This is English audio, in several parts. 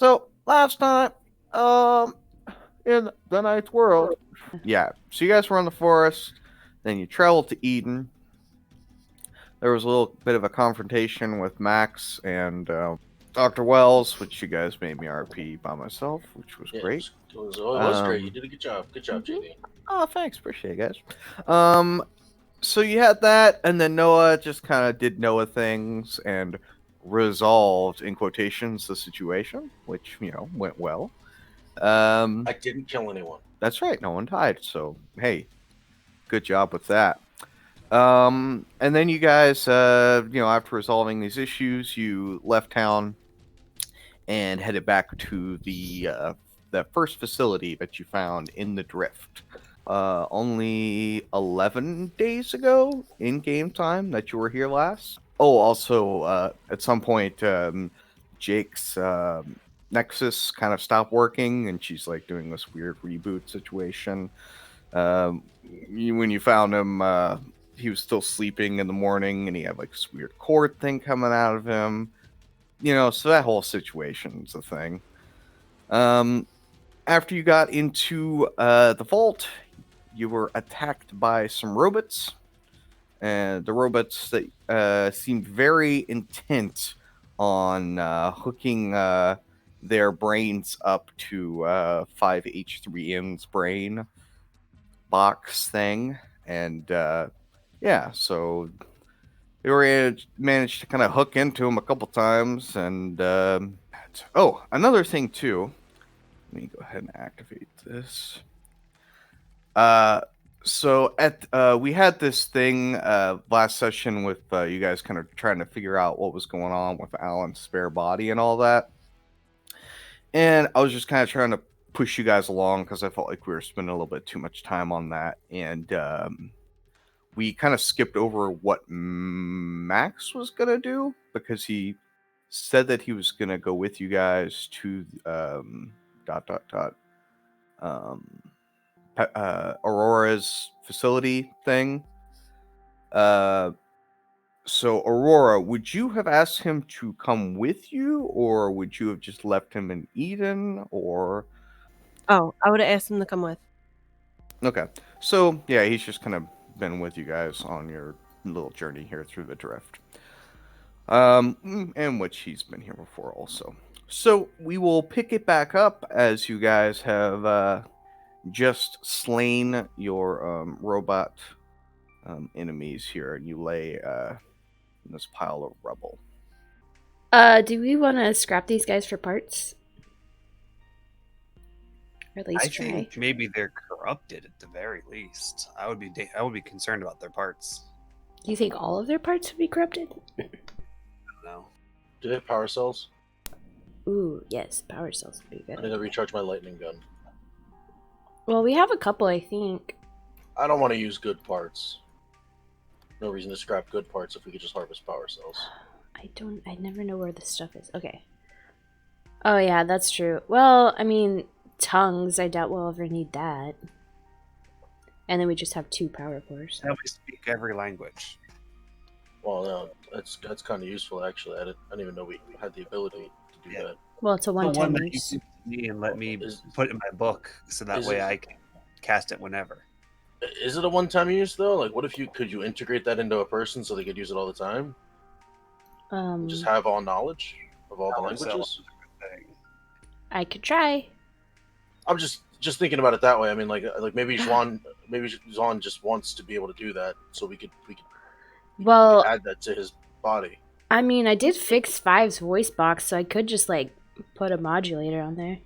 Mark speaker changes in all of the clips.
Speaker 1: So last time, um, in the Night's World, yeah. So you guys were in the forest, then you traveled to Eden. There was a little bit of a confrontation with Max and Dr. Wells, which you guys made me RP by myself, which was
Speaker 2: Yeah,
Speaker 1: great.
Speaker 2: it was great. You did a good job. Good job,
Speaker 1: Mhm.
Speaker 2: JD.
Speaker 1: Oh, thanks, appreciate it, guys. So you had that, and then Noah just kind of did Noah things and resolved, in quotations, the situation, which went well. Um,
Speaker 2: I didn't kill anyone.
Speaker 1: that's right, no one died. So hey, good job with that. And then you guys, after resolving these issues, you left town and headed back to the first facility that you found in the drift. Only 11 days ago in game time that you were here last. Oh, also, at some point, Jake's Nexus kind of stopped working, and she's like doing this weird reboot situation. When you found him, he was still sleeping in the morning, and he had like this weird cord thing coming out of him. So that whole situation's a thing. Um, After you got into the vault, you were attacked by some robots, and the robots that seemed very intent on hooking their brains up to 5H3N's brain box thing, and yeah, so they were managed to kind of hook into him a couple times, and oh, another thing too. Let me go ahead and activate this. Uh, so at we had this thing last session with you guys kind of trying to figure out what was going on with Alan's spare body and all that, and I was just kind of trying to push you guys along because I felt like we were spending a little bit too much time on that, and we kind of skipped over what Max was gonna do because he said that he was gonna go with you guys to dot dot dot um Aurora's facility thing. Uh, so Aurora, would you have asked him to come with you, or would you have just left him in Eden, or
Speaker 3: Oh, I would have asked him to come with.
Speaker 1: okay? So yeah, he's just kind of been with you guys on your little journey here through the drift, and which he's been here before also. So we will pick it back up as you guys have just slain your robot enemies here, and you lay in this pile of rubble.
Speaker 4: Do we want to scrap these guys for parts? Or at least
Speaker 5: I
Speaker 4: try.
Speaker 5: think maybe they're corrupted at the very least. I would be concerned about their parts.
Speaker 4: Do you think all of their parts would be corrupted?
Speaker 5: I don't know.
Speaker 2: Do they have power cells?
Speaker 4: Ooh, yes, power cells would be
Speaker 2: I
Speaker 4: good.
Speaker 2: need to recharge my lightning gun.
Speaker 4: Well, we have a couple, I think.
Speaker 2: I don't want to use good parts. No reason to scrap good parts if we could just harvest power cells.
Speaker 4: I never know where this stuff is. Okay. Oh, yeah, that's true. Well, I mean, tongues, I doubt we'll ever need that. And then we just have 2 power cores.
Speaker 5: Now we speak every language.
Speaker 2: Well, no, that's kind of useful actually. I didn't even know we had the ability to do that.
Speaker 4: Well, it's a
Speaker 5: The one
Speaker 4: one-time
Speaker 5: that you
Speaker 4: use.
Speaker 5: give to me and let me put in my book, so that way I can cast it whenever.
Speaker 2: Is it a one-time use though? Like, what if could you integrate that into a person so they could use it all the time? Just have all knowledge of all the languages.
Speaker 4: I could try.
Speaker 2: I'm just thinking about it that way. I mean, like maybe Zwan just wants to be able to do that, so we could
Speaker 4: Well,
Speaker 2: add that to his body.
Speaker 4: I mean, I did fix 5's voice box, so I could just, like, put a modulator on there.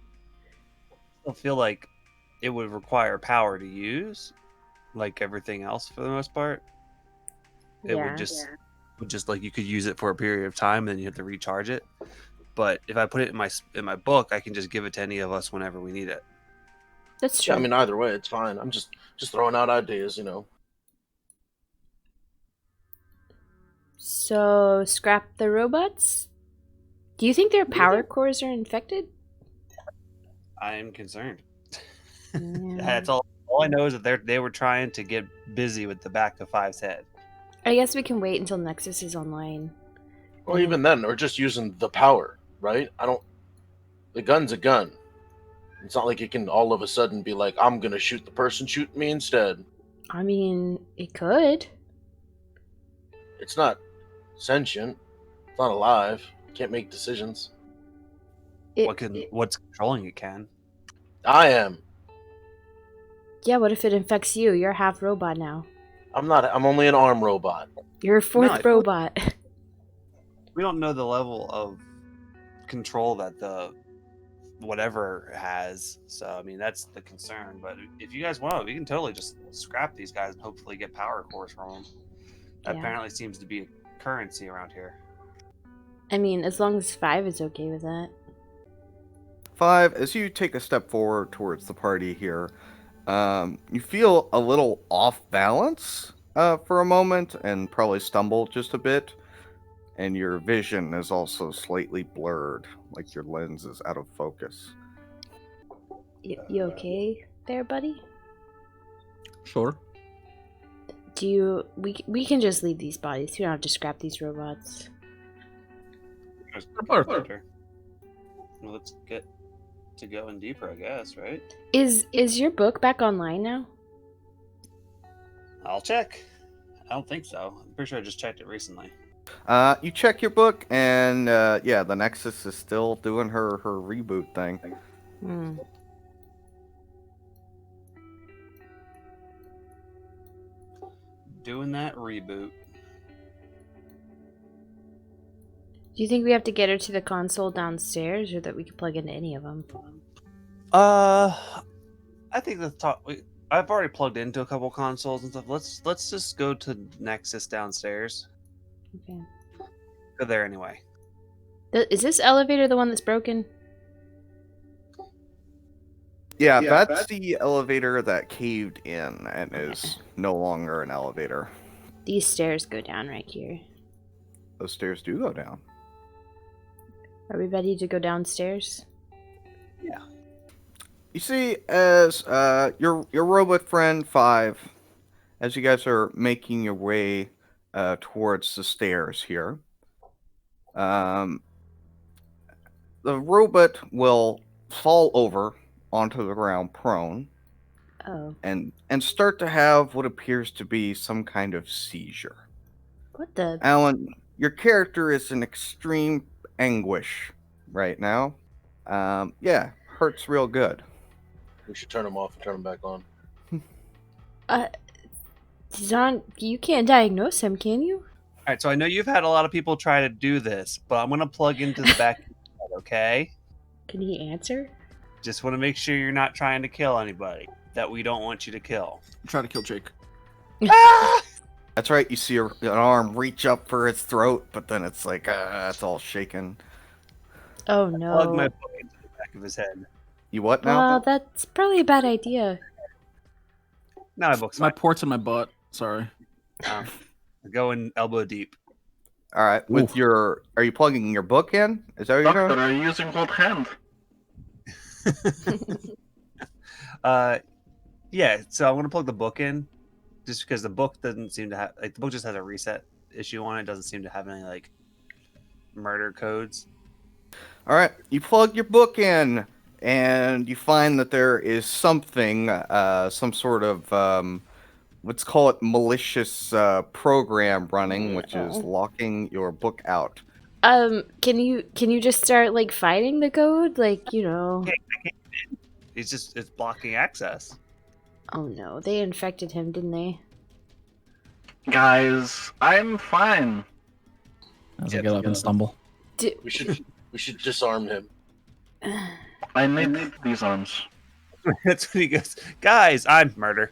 Speaker 5: I feel like it would require power to use, like everything else for the most part. It would just like you could use it for a period of time, and then you have to recharge it. But if I put it in my book, I can just give it to any of us whenever we need it.
Speaker 4: That's true.
Speaker 2: Yeah, I mean, either way, it's fine. I'm just throwing out ideas,
Speaker 4: So, scrap the robots? Do you think their power cores are infected?
Speaker 5: I am concerned.
Speaker 4: Yeah.
Speaker 5: That's all. All I know is that they were trying to get busy with the back of 5's head.
Speaker 4: I guess we can wait until Nexus is online.
Speaker 2: Or even then, or just using the power, right? The gun's a gun. It's not like it can all of a sudden be like, I'm gonna shoot the person shooting me instead.
Speaker 4: I mean, it could.
Speaker 2: It's not sentient. It's not alive. Can't make decisions.
Speaker 5: What's controlling it can?
Speaker 2: I am.
Speaker 4: Yeah, what if it infects you? You're half robot now.
Speaker 2: I'm not. I'm only an arm robot.
Speaker 4: You're a fourth robot.
Speaker 5: We don't know the level of control that the whatever has. So, I mean, that's the concern. But if you guys want, we can totally just scrap these guys and hopefully get power cores from them. That apparently seems to be a currency around here.
Speaker 4: I mean, as long as 5 is okay with that.
Speaker 1: 5, as you take a step forward towards the party here, you feel a little off balance for a moment and probably stumble just a bit. And your vision is also slightly blurred, like your lens is out of focus.
Speaker 4: You okay there, buddy?
Speaker 6: Sure.
Speaker 4: We can just leave these bodies. We don't have to scrap these robots.
Speaker 5: Well, let's get to going deeper, I guess, right?
Speaker 4: Is your book back online now?
Speaker 5: I'll check. I don't think so. I'm pretty sure I just checked it recently.
Speaker 1: You check your book, and yeah, the Nexus is still doing her reboot thing.
Speaker 4: Hmm.
Speaker 5: Doing that reboot.
Speaker 4: Do you think we have to get her to the console downstairs, or that we can plug into any of them?
Speaker 5: I think I've already plugged into a couple consoles and stuff. Let's just go to Nexus downstairs.
Speaker 4: Okay.
Speaker 5: Go there anyway.
Speaker 4: Is this elevator the one that's broken?
Speaker 1: Yeah, that's the elevator that caved in and is no longer an elevator.
Speaker 4: These stairs go down right here.
Speaker 1: Those stairs do go down.
Speaker 4: Are we ready to go downstairs?
Speaker 5: Yeah.
Speaker 1: You see, as your robot friend 5, as you guys are making your way towards the stairs here, the robot will fall over onto the ground prone.
Speaker 4: Oh.
Speaker 1: And start to have what appears to be some kind of seizure.
Speaker 4: What the?
Speaker 1: Alan, your character is in extreme anguish right now. Yeah, hurts real good.
Speaker 2: We should turn him off and turn him back on.
Speaker 4: John, you can't diagnose him, can you?
Speaker 5: All right, so I know you've had a lot of people try to do this, but I'm going to plug into the back of your head, okay?
Speaker 4: Can he answer?
Speaker 5: Just want to make sure you're not trying to kill anybody that we don't want you to kill.
Speaker 6: I'm trying to kill Jake.
Speaker 1: That's right, you see an arm reach up for its throat, but then it's like, it's all shaken.
Speaker 4: Oh no.
Speaker 5: Plug my book into the back of his head.
Speaker 1: You what now?
Speaker 4: Well, that's probably a bad idea.
Speaker 5: No, my book's
Speaker 6: My
Speaker 5: fine.
Speaker 6: port's in my butt. Sorry.
Speaker 5: Going elbow deep.
Speaker 1: All right, are you plugging your book in? Is that what you're
Speaker 7: Doctor,
Speaker 1: doing?
Speaker 7: are you using both hands?
Speaker 5: Yeah, so I'm gonna plug the book in, just because the book doesn't seem to have the book just has a reset issue on it. It doesn't seem to have any murder codes.
Speaker 1: All right, you plug your book in, and you find that there is something, some sort of, let's call it malicious program running, which is locking your book out.
Speaker 4: Can you just start fighting the code?
Speaker 5: It's blocking access.
Speaker 4: Oh no, they infected him, didn't they?
Speaker 7: Guys, I'm fine.
Speaker 6: As I get up and stumble.
Speaker 2: We should disarm him.
Speaker 7: I need these arms.
Speaker 5: That's when he goes, guys, I'm murder.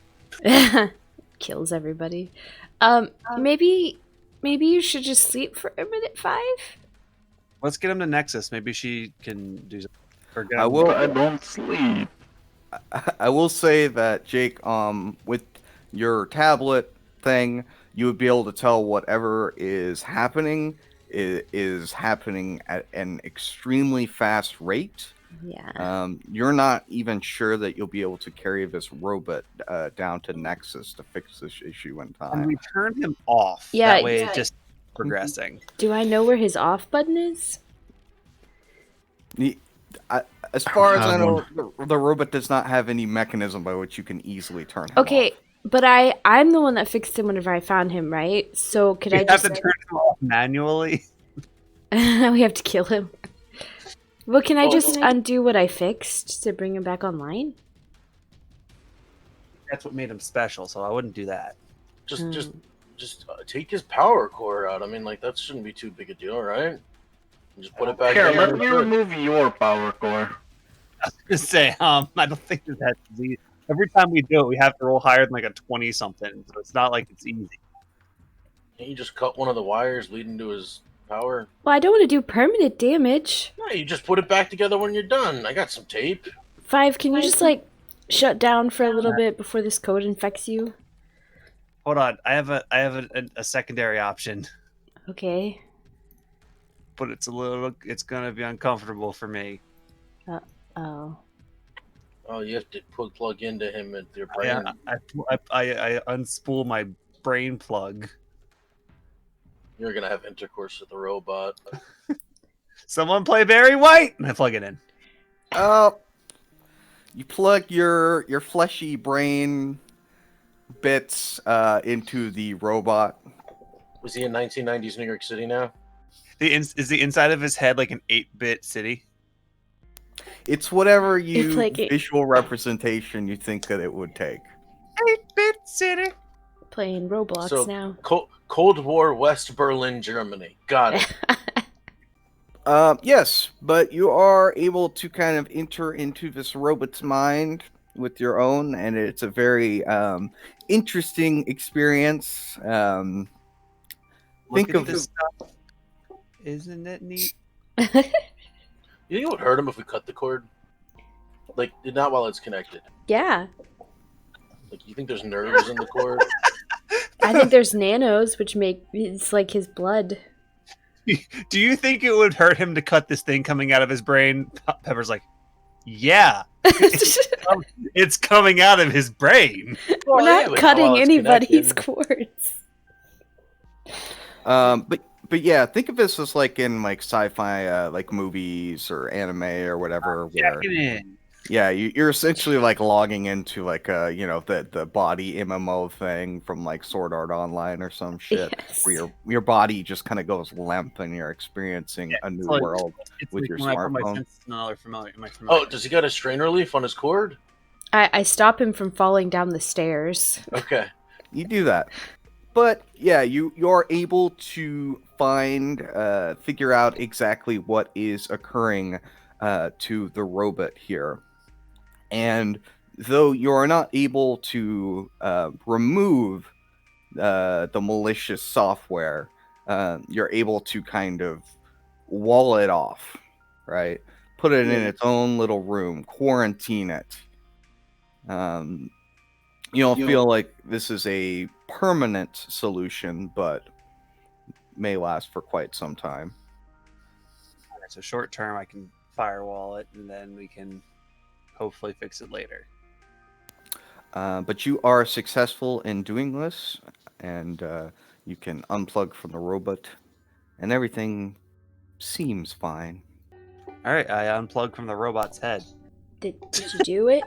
Speaker 4: Kills everybody. Maybe you should just sleep for a minute, 5?
Speaker 5: Let's get him to Nexus. Maybe she can do something.
Speaker 7: I don't sleep.
Speaker 1: I will say that, Jake, with your tablet thing, you would be able to tell whatever is happening is happening at an extremely fast rate.
Speaker 4: Yeah.
Speaker 1: You're not even sure that you'll be able to carry this robot down to Nexus to fix this issue in time.
Speaker 5: And we turn him off.
Speaker 4: Yeah,
Speaker 5: That way it just progressing.
Speaker 4: Do I know where his off button is?
Speaker 1: As far as
Speaker 6: I
Speaker 1: I
Speaker 6: have
Speaker 1: know, the robot does not have any mechanism by which you can easily turn him
Speaker 4: Okay,
Speaker 1: off.
Speaker 4: but I'm the one that fixed him whenever I found him, right? So could
Speaker 5: You
Speaker 4: I
Speaker 5: have
Speaker 4: just
Speaker 5: to turn him off manually.
Speaker 4: we have to kill him? Well, can I
Speaker 2: Well,
Speaker 4: just undo what I fixed to bring him back online?
Speaker 5: That's what made him special, so I wouldn't do that.
Speaker 2: Just take his power core out. I mean, like that shouldn't be too big a deal, right? Just put it back
Speaker 7: Here,
Speaker 2: in.
Speaker 7: let me remove your power core.
Speaker 5: Just say, I don't think that's easy. Every time we do it, we have to roll higher than like a 20 something, so it's not like it's easy.
Speaker 2: Can't you just cut one of the wires leading to his power?
Speaker 4: Well, I don't want to do permanent damage.
Speaker 2: No, you just put it back together when you're done. I got some tape.
Speaker 4: 5, can you just like shut down for a little bit before this code infects you?
Speaker 5: Hold on, I have a secondary option,
Speaker 4: Okay.
Speaker 5: but it's gonna be uncomfortable for me.
Speaker 4: Oh.
Speaker 2: Oh, you have to plug into him with your brain.
Speaker 5: I unspool my brain plug.
Speaker 2: You're gonna have intercourse with the robot.
Speaker 5: Someone play Barry White, and I plug it in.
Speaker 1: Oh, you plug your fleshy brain bits into the robot.
Speaker 2: Was he in 1990s New York City now?
Speaker 5: Is the inside of his head like an 8-bit city?
Speaker 1: It's whatever
Speaker 4: It's like
Speaker 1: visual representation you think that it would take.
Speaker 5: 8-bit city.
Speaker 4: playing Roblox
Speaker 2: So,
Speaker 4: now.
Speaker 2: Cold War, West Berlin, Germany. Got it.
Speaker 1: Yes, but you are able to kind of enter into this robot's mind with your own, and it's a very interesting experience. Think of
Speaker 5: this stuff. Isn't it neat?
Speaker 2: You think it would hurt him if we cut the cord? Like, not while it's connected.
Speaker 4: Yeah.
Speaker 2: Like, you think there's nerves in the cord?
Speaker 4: I think there's nanos, which make it's like his blood.
Speaker 5: Do you think it would hurt him to cut this thing coming out of his brain? Pepper's like, yeah. It's coming out of his brain.
Speaker 4: We're not cutting anybody's cords.
Speaker 1: But yeah, think of this as like in like sci-fi like movies or anime or whatever, where yeah, you're essentially like logging into like the body MMO thing from like Sword Art Online or some shit,
Speaker 4: Yes.
Speaker 1: where your body just kind of goes limp and you're experiencing a new world with your smartphone.
Speaker 2: Oh, does he got a strain relief on his cord?
Speaker 4: I stop him from falling down the stairs.
Speaker 2: Okay.
Speaker 1: You do that. But yeah, you're able to figure out exactly what is occurring to the robot here. And though you are not able to remove the malicious software, you're able to kind of wall it off, right? Put it in its own little room, quarantine it. You don't feel like this is a permanent solution, but may last for quite some time.
Speaker 5: So short term, I can firewall it, and then we can hopefully fix it later.
Speaker 1: But you are successful in doing this, and you can unplug from the robot, and everything seems fine.
Speaker 5: All right, I unplugged from the robot's head.
Speaker 4: Did you do it?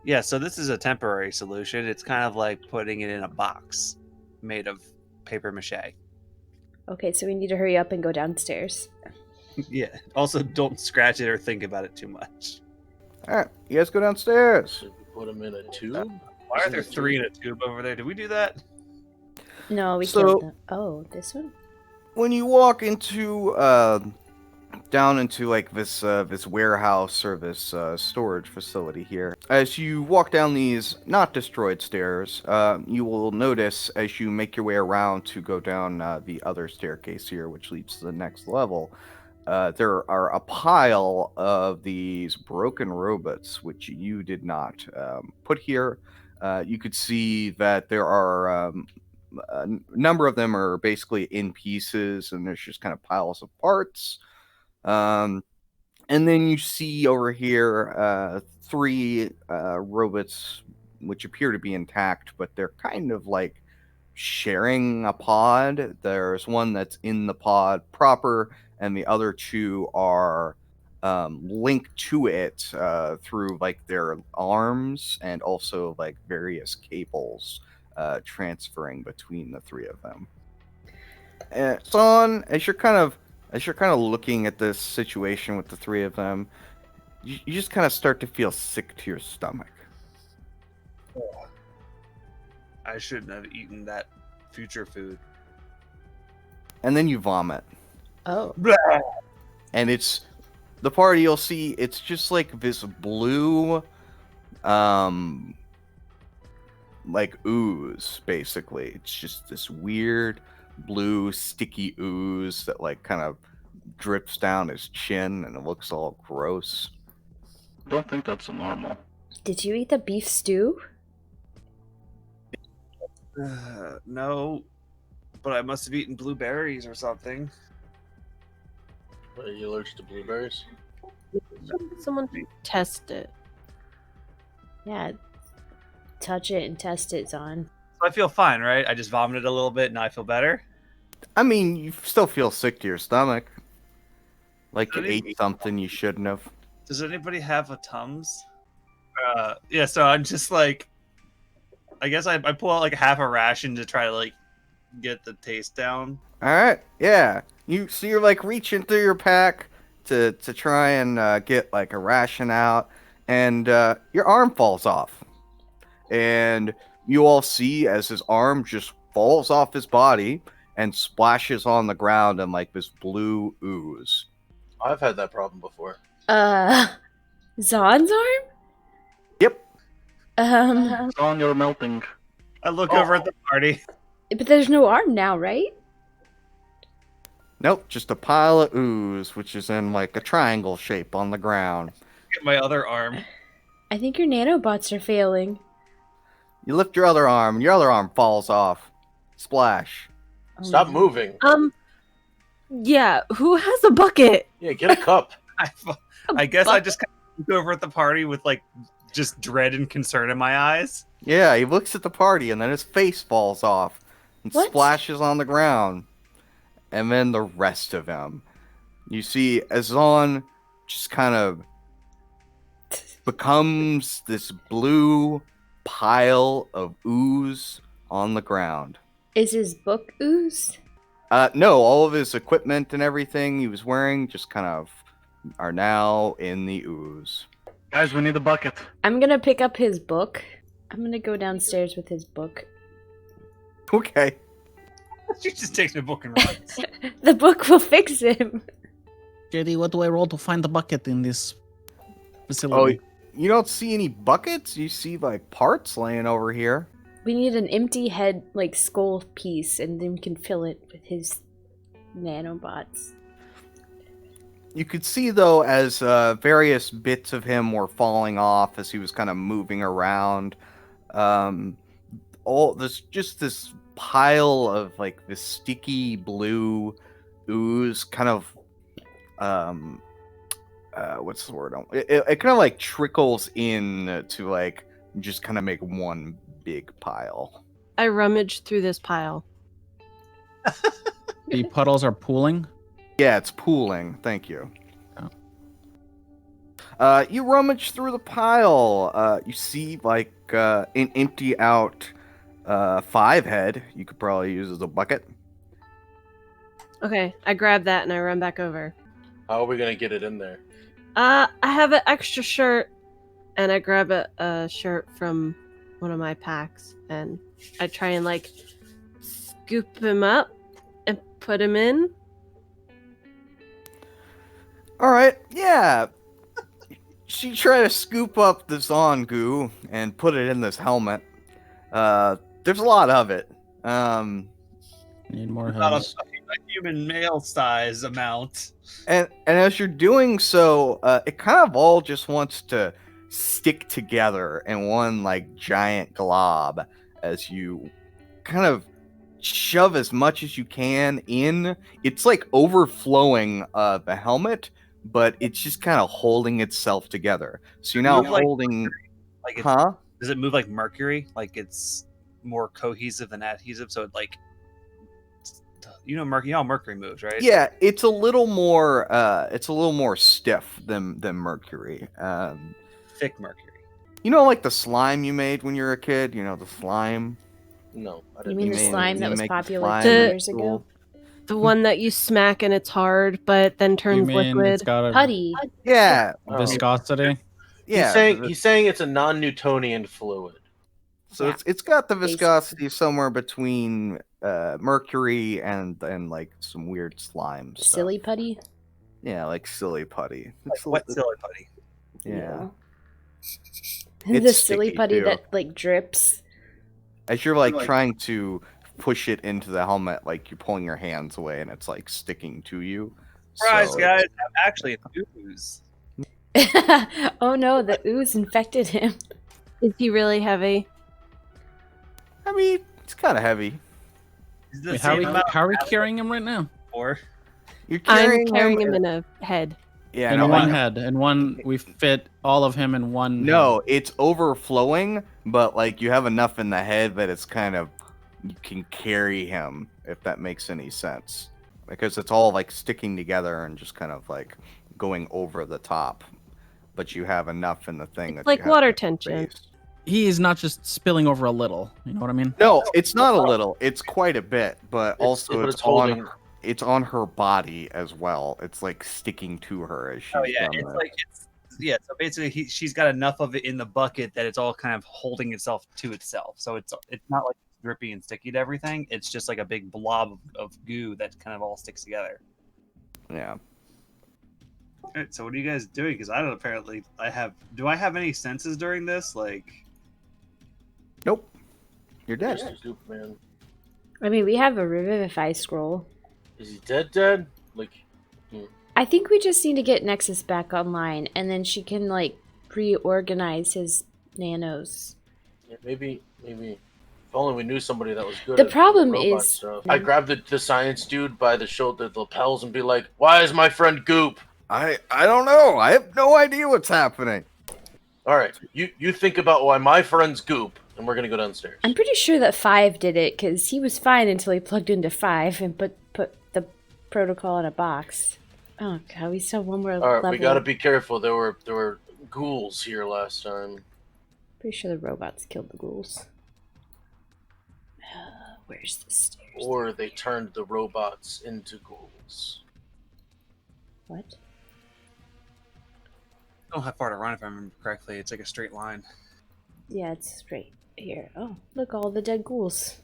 Speaker 5: Yeah, so this is a temporary solution. It's kind of like putting it in a box made of paper mache.
Speaker 4: Okay, so we need to hurry up and go downstairs.
Speaker 5: Yeah. Also, don't scratch it or think about it too much.
Speaker 1: All right, you guys go downstairs.
Speaker 2: So we put him in a tube?
Speaker 5: Why are there 3 in a tube over there? Did we do that?
Speaker 4: No, we killed them. Oh, this one?
Speaker 1: When you walk into down into like this warehouse or this storage facility here, as you walk down these not destroyed stairs, you will notice as you make your way around to go down the other staircase here, which leads to the next level, there are a pile of these broken robots which you did not put here. You could see that there are a number of them are basically in pieces, and there's just kind of piles of parts. And then you see over here 3 robots which appear to be intact, but they're kind of like sharing a pod. There's one that's in the pod proper, and the other 2 are link to it through like their arms and also like various cables transferring between the three of them. And Son, as you're kind of looking at this situation with the three of them, you just kind of start to feel sick to your stomach.
Speaker 5: I shouldn't have eaten that future food.
Speaker 1: And then you vomit.
Speaker 4: Oh.
Speaker 1: And it's the party you'll see, it's just like this blue like ooze, basically. It's just this weird blue sticky ooze that like kind of drips down his chin and it looks all gross.
Speaker 7: Don't think that's normal.
Speaker 4: Did you eat the beef stew?
Speaker 5: No, but I must have eaten blueberries or something.
Speaker 2: Are you allergic to blueberries?
Speaker 3: Someone test it.
Speaker 4: Yeah. Touch it and test it, Zon.
Speaker 5: So I feel fine, right? I just vomited a little bit, now I feel better.
Speaker 1: I mean, you still feel sick to your stomach. Like you ate something you shouldn't have.
Speaker 5: Does anybody have a Tums? Yeah, so I'm just like, I guess I pull out like half a ration to try to like get the taste down.
Speaker 1: All right, yeah. You're like reaching through your pack to try and get like a ration out, and your arm falls off, and you all see as his arm just falls off his body and splashes on the ground in like this blue ooze.
Speaker 2: I've had that problem before.
Speaker 4: Zon's arm?
Speaker 1: Yep.
Speaker 7: Zon, you're melting.
Speaker 5: I look over at the party.
Speaker 4: But there's no arm now, right?
Speaker 1: Nope, just a pile of ooze, which is in like a triangle shape on the ground.
Speaker 5: Get my other arm.
Speaker 4: I think your nanobots are failing.
Speaker 1: You lift your other arm, and your other arm falls off. Splash.
Speaker 2: Stop moving.
Speaker 3: Yeah, who has a bucket?
Speaker 2: Yeah, get a cup.
Speaker 5: I guess I just kind of look over at the party with like just dread and concern in my eyes.
Speaker 1: Yeah, he looks at the party, and then his face falls off and
Speaker 4: What?
Speaker 1: splashes on the ground. And then the rest of him. You see Azon just kind of becomes this blue pile of ooze on the ground.
Speaker 4: Is his book ooze?
Speaker 1: No, all of his equipment and everything he was wearing just kind of are now in the ooze.
Speaker 7: Guys, we need a bucket.
Speaker 4: I'm gonna pick up his book. I'm gonna go downstairs with his book.
Speaker 1: Okay.
Speaker 5: She just takes my book and runs.
Speaker 4: The book will fix him.
Speaker 6: JD, what do I roll to find the bucket in this facility?
Speaker 1: Oh, you don't see any buckets? You see, like, parts laying over here.
Speaker 4: We need an empty head, like, skull piece, and then we can fill it with his nanobots.
Speaker 1: You could see, though, as various bits of him were falling off as he was kind of moving around. This pile of like this sticky blue ooze kind of what's the word? It kind of like trickles in to like just kind of make one big pile.
Speaker 3: I rummaged through this pile.
Speaker 6: The puddles are pooling.
Speaker 1: Yeah, it's pooling. Thank you.
Speaker 6: Oh.
Speaker 1: You rummage through the pile. You see like an empty out 5 head you could probably use as a bucket.
Speaker 3: Okay, I grab that and I run back over.
Speaker 2: How are we gonna get it in there?
Speaker 3: I have an extra shirt, and I grab a shirt from one of my packs, and I try and like scoop him up and put him in.
Speaker 1: All right, yeah. She tried to scoop up the Zon goo and put it in this helmet. There's a lot of it.
Speaker 6: Need more
Speaker 5: About
Speaker 6: heads.
Speaker 5: a human male size amount.
Speaker 1: And as you're doing so, it kind of all just wants to stick together in one like giant glob as you kind of shove as much as you can in. It's like overflowing the helmet, but it's just kind of holding itself together. So you're now
Speaker 5: Move like
Speaker 1: holding,
Speaker 5: Like,
Speaker 1: huh?
Speaker 5: does it move like mercury? Like it's more cohesive than adhesive, so it like how Mercury moves, right?
Speaker 1: Yeah, it's a little more stiff than mercury.
Speaker 5: Thick Mercury.
Speaker 1: You know, like the slime you made when you were a kid. You know the slime.
Speaker 2: No, I
Speaker 4: You
Speaker 2: didn't.
Speaker 4: mean the
Speaker 1: made-
Speaker 4: slime
Speaker 1: you
Speaker 4: that was
Speaker 1: make the
Speaker 4: popular
Speaker 1: slime
Speaker 4: 2
Speaker 1: in
Speaker 4: years
Speaker 1: school.
Speaker 4: ago?
Speaker 3: The one that you smack and it's hard, but then
Speaker 6: You
Speaker 3: turns
Speaker 6: mean
Speaker 3: liquid.
Speaker 6: it's got a
Speaker 4: Putty.
Speaker 1: Yeah,
Speaker 2: Oh.
Speaker 6: viscosity?
Speaker 1: yeah.
Speaker 2: He's saying it's a non-Newtonian fluid.
Speaker 1: So
Speaker 4: Yeah,
Speaker 1: it's got the
Speaker 4: basically.
Speaker 1: viscosity somewhere between mercury and like some weird slime stuff.
Speaker 4: Silly putty?
Speaker 1: Yeah, like silly putty.
Speaker 5: Like
Speaker 1: It's a
Speaker 5: wet
Speaker 1: li-
Speaker 5: silly putty.
Speaker 1: Yeah.
Speaker 4: The
Speaker 1: It's
Speaker 4: silly
Speaker 1: sticky,
Speaker 4: putty
Speaker 1: too.
Speaker 4: that like drips.
Speaker 1: As you're like trying to push it into the helmet, like you're pulling your hands away and it's like sticking to you.
Speaker 5: Surprise,
Speaker 1: So
Speaker 5: guys! I'm actually an ooze.
Speaker 4: Oh no, the ooze infected him.
Speaker 3: Is he really heavy?
Speaker 1: I mean, it's kind of heavy.
Speaker 5: Is the
Speaker 6: Wait, how
Speaker 5: same amount
Speaker 6: are we carrying him right now?
Speaker 5: or
Speaker 1: You're
Speaker 3: I'm carrying
Speaker 1: him.
Speaker 3: him in a head.
Speaker 1: Yeah,
Speaker 6: In
Speaker 1: no,
Speaker 6: one
Speaker 1: I know.
Speaker 6: head. In one, we fit all of him in one.
Speaker 1: No, it's overflowing, but like you have enough in the head that it's kind of you can carry him, if that makes any sense. Because it's all like sticking together and just kind of like going over the top. But you have enough in the thing
Speaker 3: It's
Speaker 1: that
Speaker 3: like
Speaker 1: you have
Speaker 3: water
Speaker 1: enough
Speaker 3: tension.
Speaker 1: space.
Speaker 6: He is not just spilling over a little. You know what I mean?
Speaker 1: No, it's not a little. It's quite a bit, but also
Speaker 2: but
Speaker 1: it's
Speaker 2: it's holding.
Speaker 1: on it's on her body as well. It's like sticking to her as she's
Speaker 5: oh yeah,
Speaker 1: done
Speaker 5: it's
Speaker 1: this.
Speaker 5: like so basically she's got enough of it in the bucket that it's all kind of holding itself to itself. So it's not like drippy and sticky to everything. It's just like a big blob of goo that kind of all sticks together.
Speaker 1: Yeah.
Speaker 5: All right, so what are you guys doing? Because I don't apparently do I have any senses during this? Like,
Speaker 1: Nope. You're dead.
Speaker 2: Mr. Goop Man.
Speaker 4: I mean, we have a Revivify scroll.
Speaker 2: Is he dead? Like,
Speaker 4: I think we just need to get Nexus back online, and then she can like reorganize his nanos.
Speaker 2: yeah, maybe. If only we knew somebody that was good.
Speaker 4: The
Speaker 2: at
Speaker 4: problem
Speaker 2: robot
Speaker 4: is-
Speaker 2: stuff. I grabbed the science dude by the shoulder, the lapels, and be like, "Why is my friend Goop?"
Speaker 1: I don't know. I have no idea what's happening.
Speaker 2: All right, you think about why my friend's Goop, and we're gonna go downstairs.
Speaker 4: I'm pretty sure that 5 did it, because he was fine until he plugged into 5 and put the protocol in a box. Oh god, we still have one more
Speaker 2: All right,
Speaker 4: level.
Speaker 2: we gotta be careful. There were ghouls here last time.
Speaker 4: Pretty sure the robots killed the ghouls. Where's the stairs?
Speaker 2: Or they turned the robots into ghouls.
Speaker 4: What?
Speaker 5: I don't know how far to run if I remember correctly. It's like a straight line.
Speaker 4: Yeah, it's straight here. Oh, look, all the dead ghouls.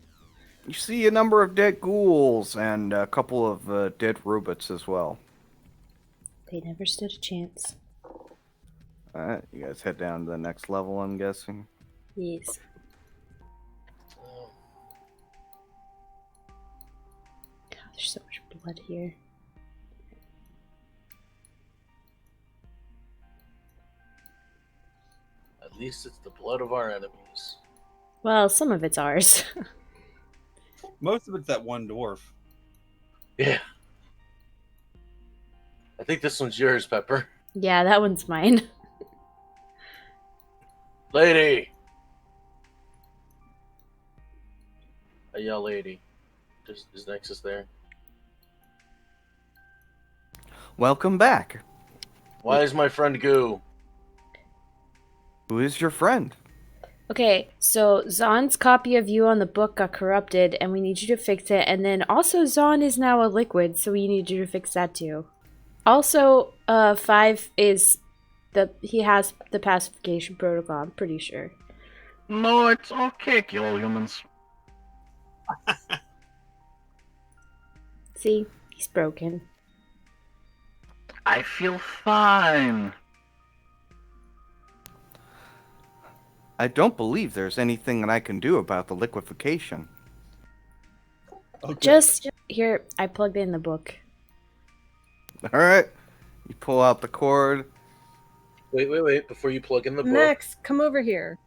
Speaker 1: You see a number of dead ghouls and a couple of dead robots as well.
Speaker 4: They never stood a chance.
Speaker 1: Alright, you guys head down to the next level, I'm guessing.
Speaker 4: Yes. God, there's so much blood here.
Speaker 2: At least it's the blood of our enemies.
Speaker 4: Well, some of it's ours.
Speaker 5: Most of it's that one dwarf.
Speaker 2: Yeah. I think this one's yours, Pepper.
Speaker 4: Yeah, that one's mine.
Speaker 2: Lady! I yell, lady. Is Nexus there?
Speaker 1: Welcome back.
Speaker 2: Why is my friend Goo?
Speaker 1: Who is your friend?
Speaker 4: Okay, so Zon's copy of you on the book got corrupted, and we need you to fix it. And then also, Zon is now a liquid, so we need you to fix that too. Also, 5 is he has the pacification protocol. I'm pretty sure.
Speaker 7: No, it's okay, kill humans.
Speaker 4: See, he's broken.
Speaker 7: I feel fine.
Speaker 1: I don't believe there's anything that I can do about the liquefaction.
Speaker 5: Okay.
Speaker 4: Just here, I plugged in the book.
Speaker 1: Alright. You pull out the cord.
Speaker 2: Wait. Before you plug in the book,
Speaker 3: Max, come over here.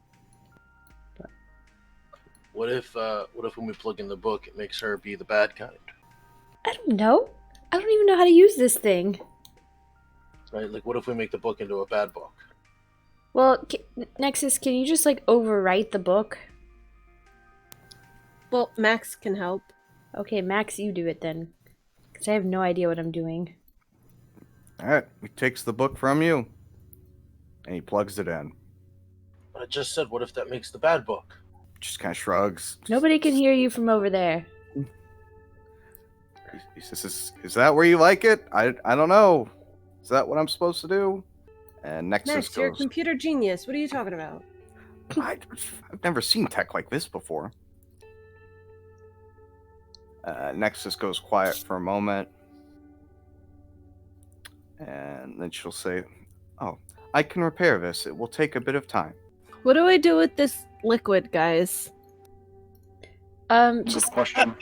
Speaker 2: what if when we plug in the book, it makes her be the bad kind?
Speaker 4: I don't know. I don't even know how to use this thing.
Speaker 2: Right? Like, what if we make the book into a bad book?
Speaker 4: Well, Nexus, can you just like overwrite the book?
Speaker 3: Well, Max can help.
Speaker 4: Okay, Max, you do it then. Because I have no idea what I'm doing.
Speaker 1: All right, he takes the book from you, and he plugs it in.
Speaker 2: I just said, what if that makes the bad book?
Speaker 1: Just kind of shrugs.
Speaker 4: Nobody can hear you from over there.
Speaker 1: He says, "Is that where you like it? I don't know. Is that what I'm supposed to do?" And Nexus
Speaker 3: Next, you're a
Speaker 1: goes,
Speaker 3: computer genius. What are you talking about?
Speaker 1: I've never seen tech like this before. Nexus goes quiet for a moment, and then she'll say, "Oh, I can repair this. It will take a bit of time."
Speaker 3: What do I do with this liquid, guys?
Speaker 7: Good
Speaker 4: Just
Speaker 7: question.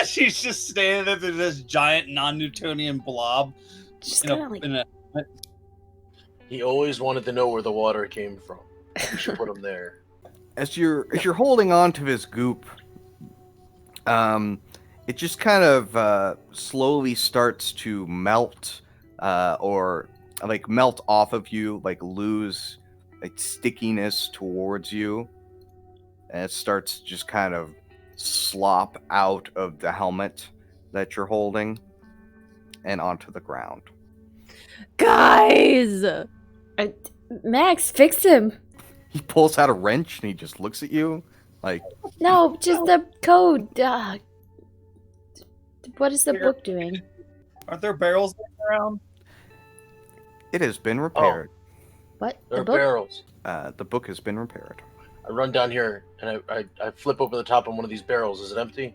Speaker 5: She's just standing there with this giant non-Newtonian blob.
Speaker 4: kind of like.
Speaker 2: He always wanted to know where the water came from. You should put him there.
Speaker 1: As you're holding on to this goop, it just kind of slowly starts to melt, or like melt off of you, like lose like stickiness towards you, and it starts to just kind of slop out of the helmet that you're holding and onto the ground.
Speaker 3: Guys!
Speaker 4: Max, fix him.
Speaker 1: He pulls out a wrench and he just looks at you like,
Speaker 4: No, just the code. What is the book doing?
Speaker 5: Aren't there barrels around?
Speaker 1: "It has been repaired.
Speaker 4: What?
Speaker 2: There
Speaker 4: The
Speaker 2: are
Speaker 4: book?
Speaker 2: barrels.
Speaker 1: The book has been repaired."
Speaker 2: I run down here and I flip over the top on one of these barrels. Is it empty?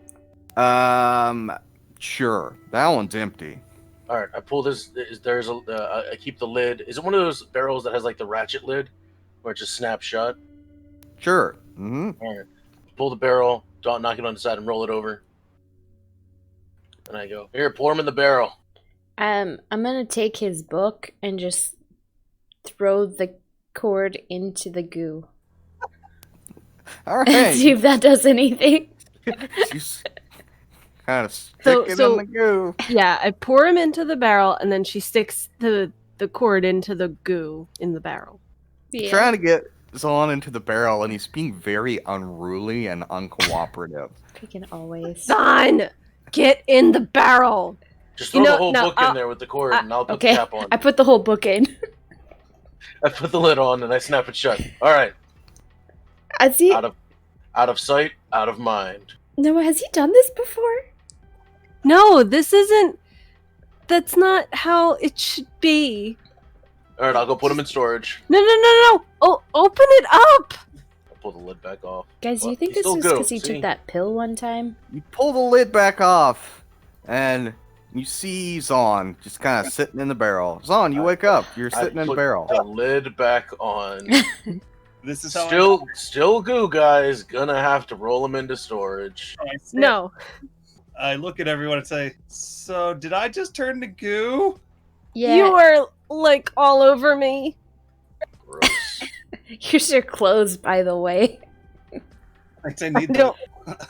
Speaker 1: Sure. That one's empty.
Speaker 2: All right. I pull this. I keep the lid. Is it one of those barrels that has like the ratchet lid, where it just snaps shut?
Speaker 1: Sure. Mm-hmm.
Speaker 2: All right. Pull the barrel, don't knock it on the side, and roll it over. And I go, here, pour him in the barrel.
Speaker 4: I'm gonna take his book and just throw the cord into the goo.
Speaker 1: All
Speaker 4: See
Speaker 1: right.
Speaker 4: if that does anything.
Speaker 1: You kind of stick it in the goo.
Speaker 3: Yeah, I pour him into the barrel, and then she sticks the cord into the goo in the barrel.
Speaker 4: Yeah.
Speaker 1: Trying to get Zon into the barrel, and he's being very unruly and uncooperative.
Speaker 4: Freaking always.
Speaker 3: Son! Get in the barrel!
Speaker 2: Just throw the whole book in there with the cord, and I'll put the cap on.
Speaker 4: I put the whole book in.
Speaker 2: I put the lid on, and I snap it shut. All right.
Speaker 4: Has he?
Speaker 2: Out of sight, out of mind.
Speaker 4: No, has he done this before?
Speaker 3: No, this isn't... That's not how it should be.
Speaker 2: All right, I'll go put him in storage.
Speaker 3: No. Oh, open it up!
Speaker 2: I'll pull the lid back off.
Speaker 4: Guys, do you
Speaker 2: Well,
Speaker 4: think
Speaker 2: he's
Speaker 4: this
Speaker 2: still
Speaker 4: is
Speaker 2: goo,
Speaker 4: because he
Speaker 2: see?
Speaker 4: took that pill one time?
Speaker 1: You pull the lid back off, and you see Zon just kind of sitting in the barrel. Zon, you wake up. You're sitting in the barrel.
Speaker 2: The lid back on.
Speaker 5: This is how
Speaker 2: Still goo, guys. Gonna have to roll him into storage.
Speaker 3: No.
Speaker 5: I look at everyone and say, "So, did I just turn to goo?"
Speaker 4: Yeah.
Speaker 3: You are, like, all over me.
Speaker 2: Gross.
Speaker 4: Here's your clothes, by the way.
Speaker 5: I need to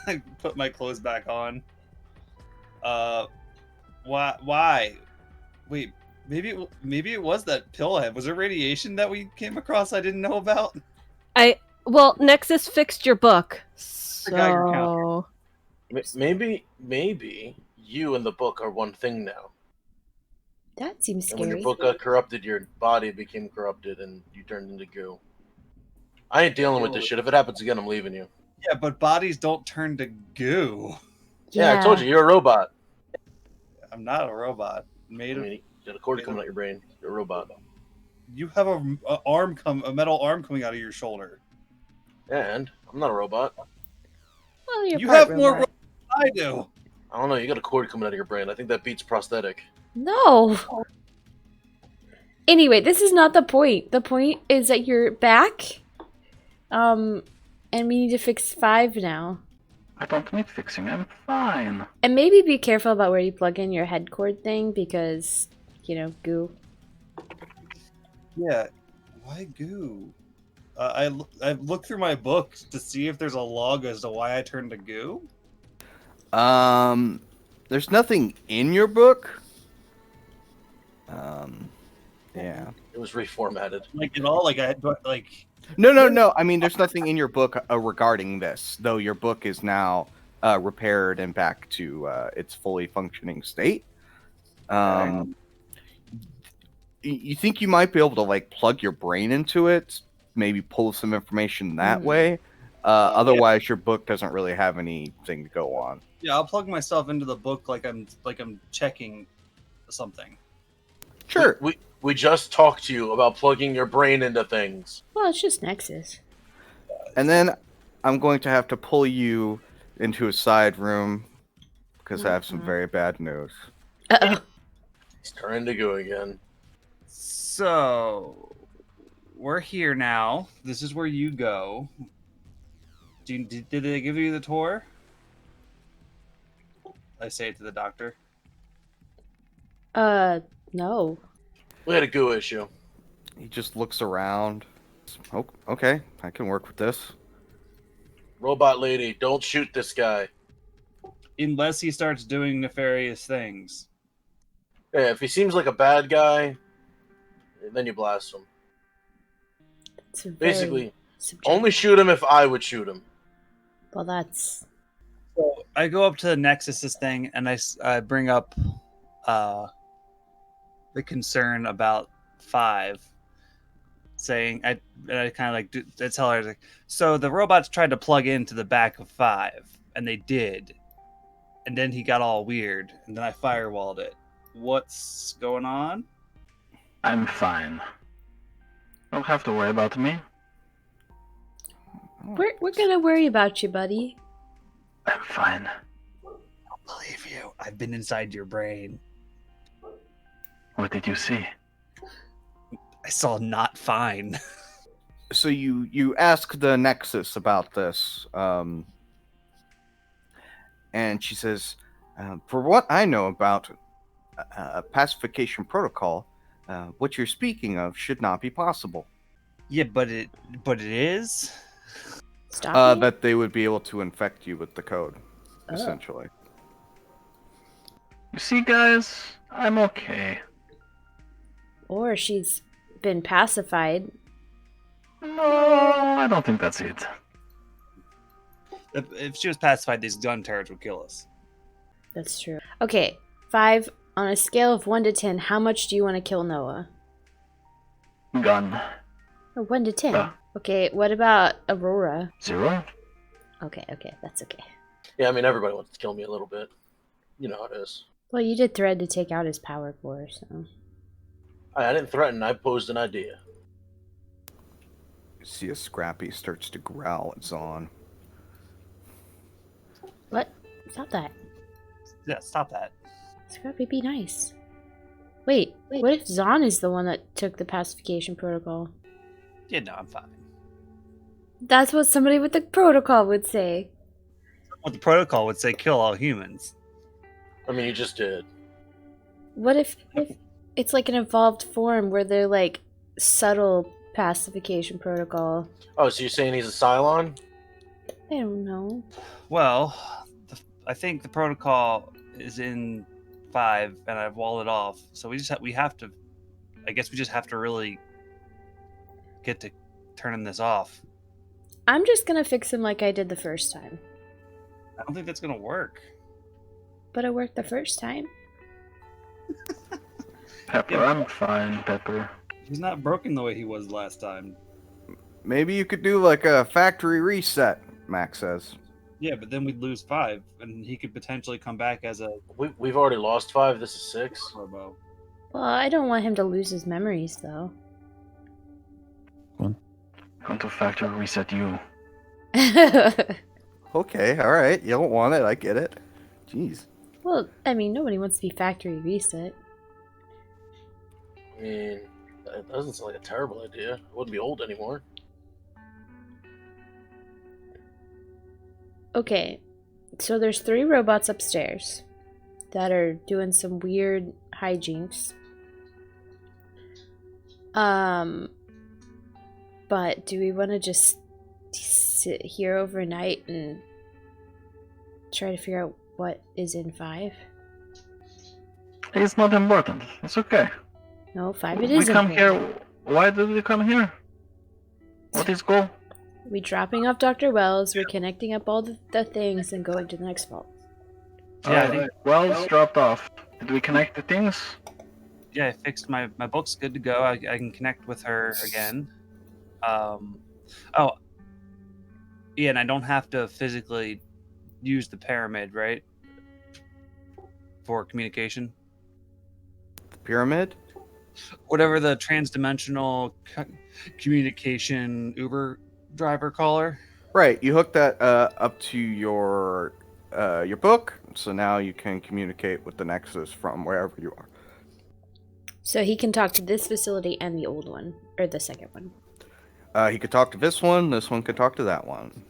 Speaker 5: I put my clothes back on. Why? Wait, maybe it was that pill I had. Was there radiation that we came across I didn't know about?
Speaker 3: Well, Nexus fixed your book.
Speaker 5: Forgot your
Speaker 3: So...
Speaker 2: Maybe you and the book are one thing now.
Speaker 4: That seems
Speaker 2: And when
Speaker 4: scary.
Speaker 2: your book got corrupted, your body became corrupted, and you turned into goo. I ain't dealing with this shit. If it happens again, I'm leaving you.
Speaker 5: Yeah, but bodies don't turn to goo.
Speaker 2: Yeah, I told you, you're a robot.
Speaker 5: I'm not a robot.
Speaker 2: I mean, you got a cord coming out your brain. You're a robot.
Speaker 5: You have a metal arm coming out of your shoulder.
Speaker 2: And I'm not a robot.
Speaker 4: Well, you're
Speaker 5: You
Speaker 4: part
Speaker 5: have more
Speaker 4: robot.
Speaker 5: than I do.
Speaker 2: I don't know. You got a cord coming out of your brain. I think that beats prosthetic.
Speaker 4: No. Anyway, this is not the point. The point is that you're back. And we need to fix 5 now.
Speaker 7: I don't need fixing. I'm fine.
Speaker 4: And maybe be careful about where you plug in your head cord thing because, goo.
Speaker 5: Yeah. Why goo? I looked through my books to see if there's a log as to why I turned to goo.
Speaker 1: There's nothing in your book. Yeah.
Speaker 2: It was reformatted.
Speaker 5: Like at all? Like I had
Speaker 1: No. I mean, there's nothing in your book regarding this, though your book is now repaired and back to its fully functioning state. You think you might be able to like plug your brain into it, maybe pull some information that way. Otherwise, your book doesn't really have anything to go on.
Speaker 5: Yeah, I'll plug myself into the book like I'm checking something.
Speaker 1: Sure.
Speaker 2: We just talked to you about plugging your brain into things.
Speaker 4: Well, it's just Nexus.
Speaker 1: And then I'm going to have to pull you into a side room because I have some very bad news.
Speaker 4: Uh-oh.
Speaker 2: He's trying to go again.
Speaker 5: So, we're here now. This is where you go. Did they give you the tour? I say it to the doctor.
Speaker 4: No.
Speaker 2: We had a goo issue.
Speaker 1: He just looks around. Oh, okay, I can work with this.
Speaker 2: Robot lady, don't shoot this guy.
Speaker 5: Unless he starts doing nefarious things.
Speaker 2: Yeah, if he seems like a bad guy, then you blast him. Basically, only shoot him if I would shoot him.
Speaker 4: Well, that's...
Speaker 5: So I go up to the Nexus's thing, and I bring up the concern about 5, saying I kind of like I tell her like, so the robots tried to plug into the back of 5, and they did, and then he got all weird, and then I firewalled it. What's going on?
Speaker 7: I'm fine. Don't have to worry about me.
Speaker 4: We're gonna worry about you, buddy.
Speaker 7: I'm fine.
Speaker 5: I don't believe you. I've been inside your brain.
Speaker 7: What did you see?
Speaker 5: I saw not fine.
Speaker 1: So you ask the Nexus about this, and she says, for what I know about a pacification protocol, what you're speaking of should not be possible.
Speaker 5: Yeah, but it is.
Speaker 4: Stop
Speaker 1: That they would be able to infect you with the code, essentially.
Speaker 7: You see, guys, I'm okay.
Speaker 4: Or she's been pacified.
Speaker 7: No, I don't think that's it.
Speaker 5: If she was pacified, these gun turrets would kill us.
Speaker 4: That's true. Okay, 5, on a scale of 1 to 10, how much do you want to kill Noah?
Speaker 7: Gun.
Speaker 4: Oh, 1 to 10. Okay, what about Aurora?
Speaker 7: 0.
Speaker 4: Okay, that's okay.
Speaker 2: Yeah, I mean, everybody wants to kill me a little bit. You know how it is.
Speaker 4: Well, you did thread to take out his power core, so...
Speaker 2: I didn't threaten, I posed an idea.
Speaker 1: You see a Scrappy starts to growl at Zahn.
Speaker 4: What? Stop that.
Speaker 5: Yeah, stop that.
Speaker 4: Scrappy, be nice. Wait, what if Zahn is the one that took the pacification protocol?
Speaker 5: Yeah, no, I'm fine.
Speaker 4: That's what somebody with the protocol would say.
Speaker 5: What the protocol would say, kill all humans.
Speaker 2: I mean, you just did.
Speaker 4: What if it's like an evolved form where they're like subtle pacification protocol?
Speaker 2: Oh, so you're saying he's a Cylon?
Speaker 4: I don't know.
Speaker 5: Well, I think the protocol is in 5, and I've walled it off. So we have to. I guess we just have to really get to turning this off.
Speaker 4: I'm just gonna fix him like I did the first time.
Speaker 5: I don't think that's gonna work.
Speaker 4: But it worked the first time.
Speaker 7: Pepper,
Speaker 5: Yeah.
Speaker 7: I'm fine, Pepper.
Speaker 5: He's not broken the way he was last time.
Speaker 1: Maybe you could do like a factory reset, Max says.
Speaker 5: Yeah, but then we'd lose 5, and he could potentially come back as a
Speaker 2: We've already lost 5, this is 6.
Speaker 5: robo.
Speaker 4: Well, I don't want him to lose his memories, though.
Speaker 7: Going to factory reset you.
Speaker 1: Okay, all right. You don't want it. I get it. Jeez.
Speaker 4: Well, I mean, nobody wants to be factory reset.
Speaker 2: I mean, that doesn't sound like a terrible idea. I wouldn't be old anymore.
Speaker 4: Okay, so there's 3 robots upstairs that are doing some weird hijinks. But do we want to just sit here overnight and try to figure out what is in 5?
Speaker 7: It's not important. It's okay.
Speaker 4: No, 5 it
Speaker 7: We
Speaker 4: is
Speaker 7: come
Speaker 4: important.
Speaker 7: here. Why did we come here? What is goal?
Speaker 4: We dropping off Dr. Wells, we're connecting up all the things, and going to the next vault.
Speaker 5: Yeah, I think.
Speaker 7: Wells dropped off. Did we connect the things?
Speaker 5: Yeah, I fixed my book's good to go. I can connect with her again. Oh, yeah, and I don't have to physically use the pyramid, right? For communication.
Speaker 1: The pyramid?
Speaker 5: Whatever the transdimensional communication Uber driver caller.
Speaker 1: Right. You hook that up to your book, so now you can communicate with the Nexus from wherever you are.
Speaker 4: So he can talk to this facility and the old one, or the second one.
Speaker 1: He could talk to this one could talk to that one.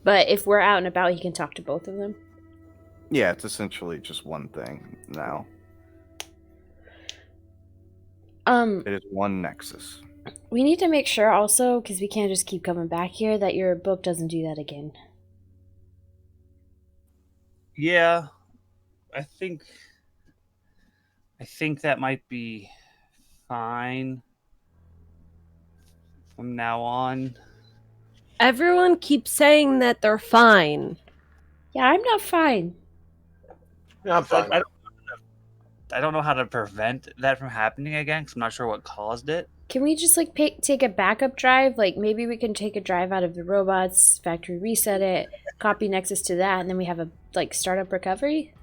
Speaker 4: But if we're out and about, he can talk to both of them?
Speaker 1: Yeah, it's essentially just one thing now. It is one Nexus.
Speaker 4: We need to make sure also, because we can't just keep coming back here, that your book doesn't do that again.
Speaker 5: Yeah, I think that might be fine from now on.
Speaker 3: Everyone keeps saying that they're fine.
Speaker 4: Yeah, I'm not fine.
Speaker 2: Yeah, I'm fine.
Speaker 5: I don't know how to prevent that from happening again, because I'm not sure what caused it.
Speaker 4: Can we just like take a backup drive? Like maybe we can take a drive out of the robots, factory reset it, copy Nexus to that, and then we have a like startup recovery?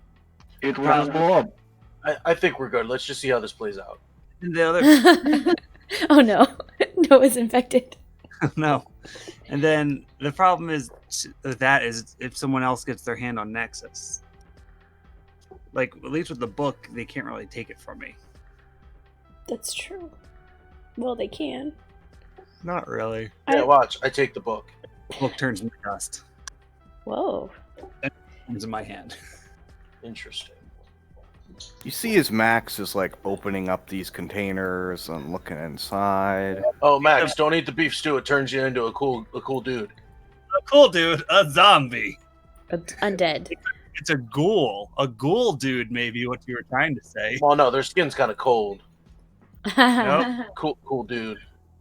Speaker 7: It will just blow up.
Speaker 2: I think we're good. Let's just see how this plays out.
Speaker 5: And the other
Speaker 4: Oh no. Noah's infected.
Speaker 5: no. And then the problem is if someone else gets their hand on Nexus. Like, at least with the book, they can't really take it from me.
Speaker 4: That's true. Well, they can.
Speaker 5: Not really.
Speaker 2: Yeah, watch. I take the book.
Speaker 5: The book turns into dust.
Speaker 4: Whoa.
Speaker 5: It comes in my hand.
Speaker 2: Interesting.
Speaker 1: You see as Max is like opening up these containers and looking inside.
Speaker 2: Oh, Max, don't eat the beef stew. It turns you into a cool dude.
Speaker 5: A cool dude, a zombie.
Speaker 4: Undead.
Speaker 5: It's a ghoul. A ghoul dude, maybe what you were trying to say.
Speaker 2: Well, no, their skin's kind of cold.
Speaker 5: Nope.
Speaker 2: Cool dude.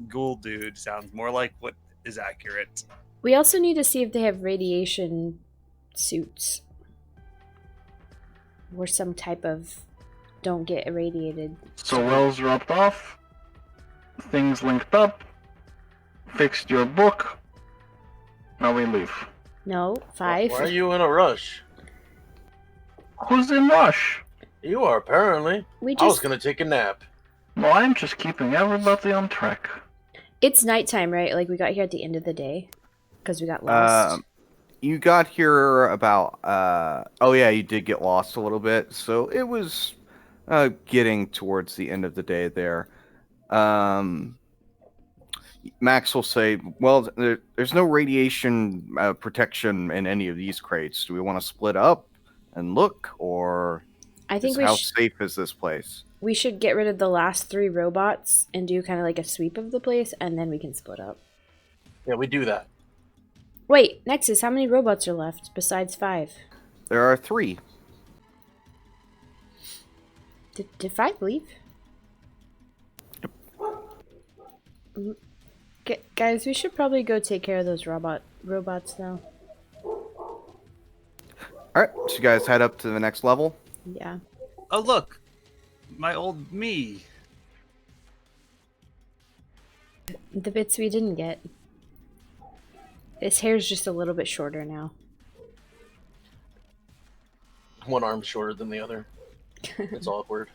Speaker 5: Ghoul dude sounds more like what is accurate.
Speaker 4: We also need to see if they have radiation suits. Or some type of don't get irradiated.
Speaker 7: So Wells dropped off. Things linked up. Fixed your book. Now we leave.
Speaker 4: No, 5.
Speaker 2: Why are you in a rush?
Speaker 7: Who's in rush?
Speaker 2: You are, apparently.
Speaker 4: We
Speaker 2: I was
Speaker 4: just
Speaker 2: going to take a nap.
Speaker 7: No, I'm just keeping everybody on track.
Speaker 4: It's nighttime, right? Like we got here at the end of the day because we got lost.
Speaker 1: You got here about oh yeah, you did get lost a little bit, so it was getting towards the end of the day there. Max will say, well, there's no radiation protection in any of these crates. Do we want to split up and look, or
Speaker 4: I think
Speaker 1: how safe is this place?
Speaker 4: We should get rid of the last 3 robots and do kind of like a sweep of the place, and then we can split up.
Speaker 2: Yeah, we do that.
Speaker 4: Wait, Nexus, how many robots are left besides 5?
Speaker 1: There are 3.
Speaker 4: Did 5 leave? Guys, we should probably go take care of those robots now.
Speaker 1: Alright, so you guys head up to the next level?
Speaker 4: Yeah.
Speaker 5: Oh, look! My old me.
Speaker 4: The bits we didn't get. His hair's just a little bit shorter now.
Speaker 2: One arm shorter than the other. It's awkward.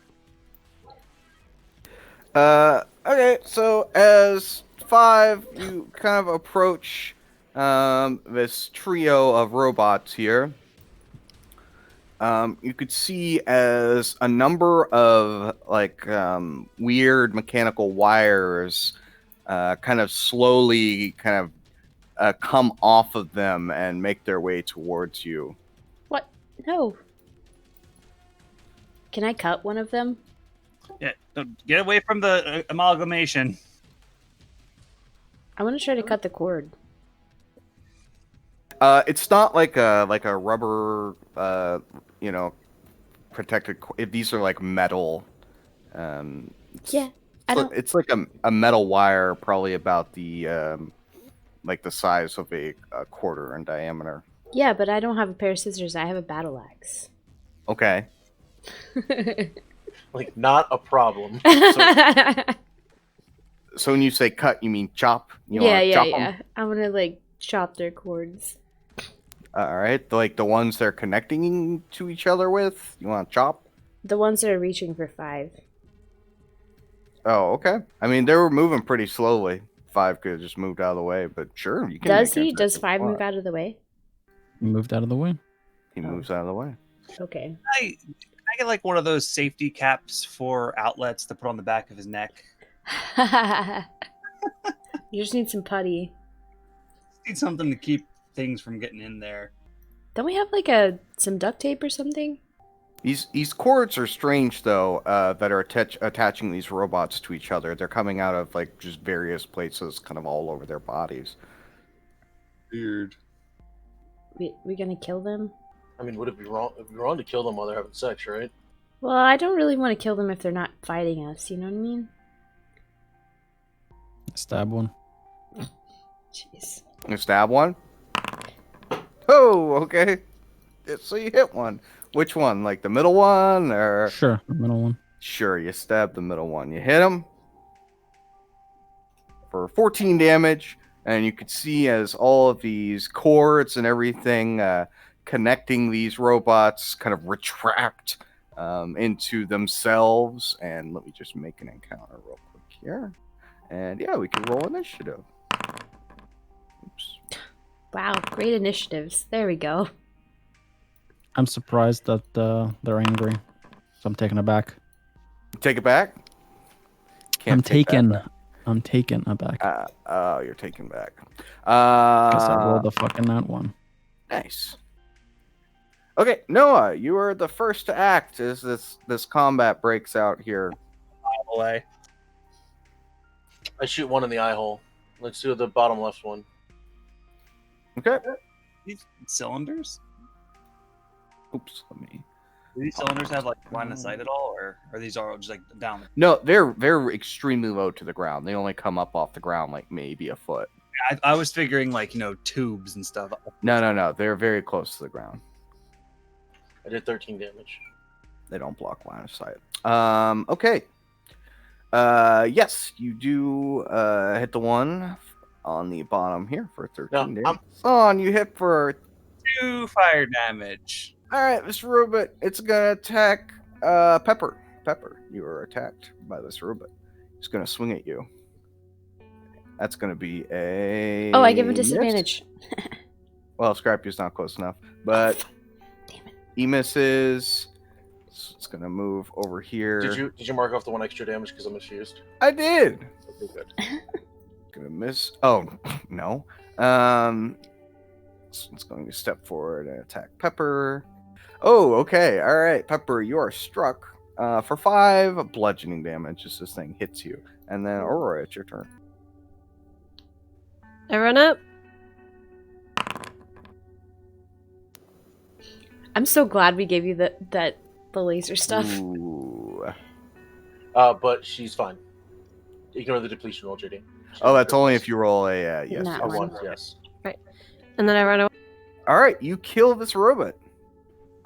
Speaker 1: Okay, so as 5, you kind of approach this trio of robots here. You could see as a number of like weird mechanical wires kind of slowly come off of them and make their way towards you.
Speaker 4: What? No. Can I cut one of them?
Speaker 5: Yeah, get away from the amalgamation.
Speaker 4: I want to try to cut the cord.
Speaker 1: It's not like a rubber, protected. These are like metal.
Speaker 4: Yeah,
Speaker 1: it's like a metal wire, probably about the like the size of a quarter in diameter.
Speaker 4: Yeah, but I don't have a pair of scissors. I have a battle axe.
Speaker 1: Okay.
Speaker 2: Like, not a problem.
Speaker 1: So when you say cut, you mean chop? You
Speaker 4: yeah,
Speaker 1: wanna
Speaker 4: yeah,
Speaker 1: chop
Speaker 4: yeah.
Speaker 1: 'em?
Speaker 4: I want to like chop their cords.
Speaker 1: All right, like the ones they're connecting to each other with. You want to chop?
Speaker 4: The ones that are reaching for 5.
Speaker 1: Oh, okay. I mean, they were moving pretty slowly. 5 could have just moved out of the way, but sure, you can.
Speaker 4: Does
Speaker 1: make
Speaker 4: he?
Speaker 1: an
Speaker 4: Does
Speaker 1: attack
Speaker 4: 5
Speaker 1: if you
Speaker 4: move
Speaker 1: want.
Speaker 4: out of the way?
Speaker 6: Moved out of the way.
Speaker 1: He
Speaker 4: Oh.
Speaker 1: moves out of the way.
Speaker 4: Okay.
Speaker 5: I get like one of those safety caps for outlets to put on the back of his neck.
Speaker 4: You just need some putty.
Speaker 5: Need something to keep things from getting in there.
Speaker 4: Don't we have like some duct tape or something?
Speaker 1: These cords are strange though, that are attaching these robots to each other. They're coming out of like just various places, kind of all over their bodies.
Speaker 5: Weird.
Speaker 4: We gonna kill them?
Speaker 2: I mean, would it be wrong? It'd be wrong to kill them while they're having sex, right?
Speaker 4: Well, I don't really want to kill them if they're not fighting us. You know what I mean?
Speaker 6: Stab one.
Speaker 4: Jeez.
Speaker 1: You stab one. Oh, okay. So you hit one. Which one? Like the middle one, or
Speaker 6: Sure, the middle one.
Speaker 1: sure, you stab the middle one. You hit him for 14 damage, and you could see as all of these cords and everything connecting these robots kind of retract into themselves. And let me just make an encounter real quick here. And yeah, we can roll initiative. Oops.
Speaker 4: Wow, great initiatives. There we go.
Speaker 6: I'm surprised that they're angry, so I'm taken aback.
Speaker 1: Take it back.
Speaker 6: I'm
Speaker 1: take that
Speaker 6: taken.
Speaker 1: back.
Speaker 6: I'm taken aback
Speaker 1: Oh, you're taken back.
Speaker 6: because I rolled the fucking that one.
Speaker 1: Nice. Okay, Noah, you are the first to act as this combat breaks out here.
Speaker 5: Away.
Speaker 2: I shoot one in the eye hole. Let's do the bottom left one.
Speaker 1: Okay.
Speaker 5: These cylinders?
Speaker 1: Oops. Let me.
Speaker 5: Do these cylinders have like line of sight at all, or are these all just like down?
Speaker 1: No, they're extremely low to the ground. They only come up off the ground like maybe a foot.
Speaker 5: I was figuring like tubes and stuff.
Speaker 1: No. They're very close to the ground.
Speaker 2: I did 13 damage.
Speaker 1: They don't block line of sight. Okay. Yes, you do hit the one on the bottom here for 13 damage. On, you hit for
Speaker 5: 2 fire damage.
Speaker 1: All right, this robot, it's gonna attack Pepper. Pepper, you are attacked by this robot. It's gonna swing at you. That's gonna be a.
Speaker 4: Oh, I give him
Speaker 1: miss.
Speaker 4: disadvantage.
Speaker 1: Well, Scrappy's not close enough, but
Speaker 4: Damn it.
Speaker 1: he misses. So it's gonna move over here.
Speaker 2: Did you mark off the 1 extra damage because I'm confused?
Speaker 1: I did.
Speaker 2: Okay, good.
Speaker 1: Gonna miss. Oh no. So it's going to step forward and attack Pepper. Oh, okay. All right, Pepper, you are struck for 5 bludgeoning damage as this thing hits you. And then Aurora, it's your turn.
Speaker 3: I run up.
Speaker 4: I'm so glad we gave you the laser stuff.
Speaker 1: Ooh.
Speaker 2: But she's fine. Ignore the depletion roll, JD.
Speaker 1: Oh, that's only if you roll a yes.
Speaker 4: Not
Speaker 2: A
Speaker 4: one.
Speaker 2: 1, yes.
Speaker 3: And then I run away.
Speaker 1: All right, you kill this robot.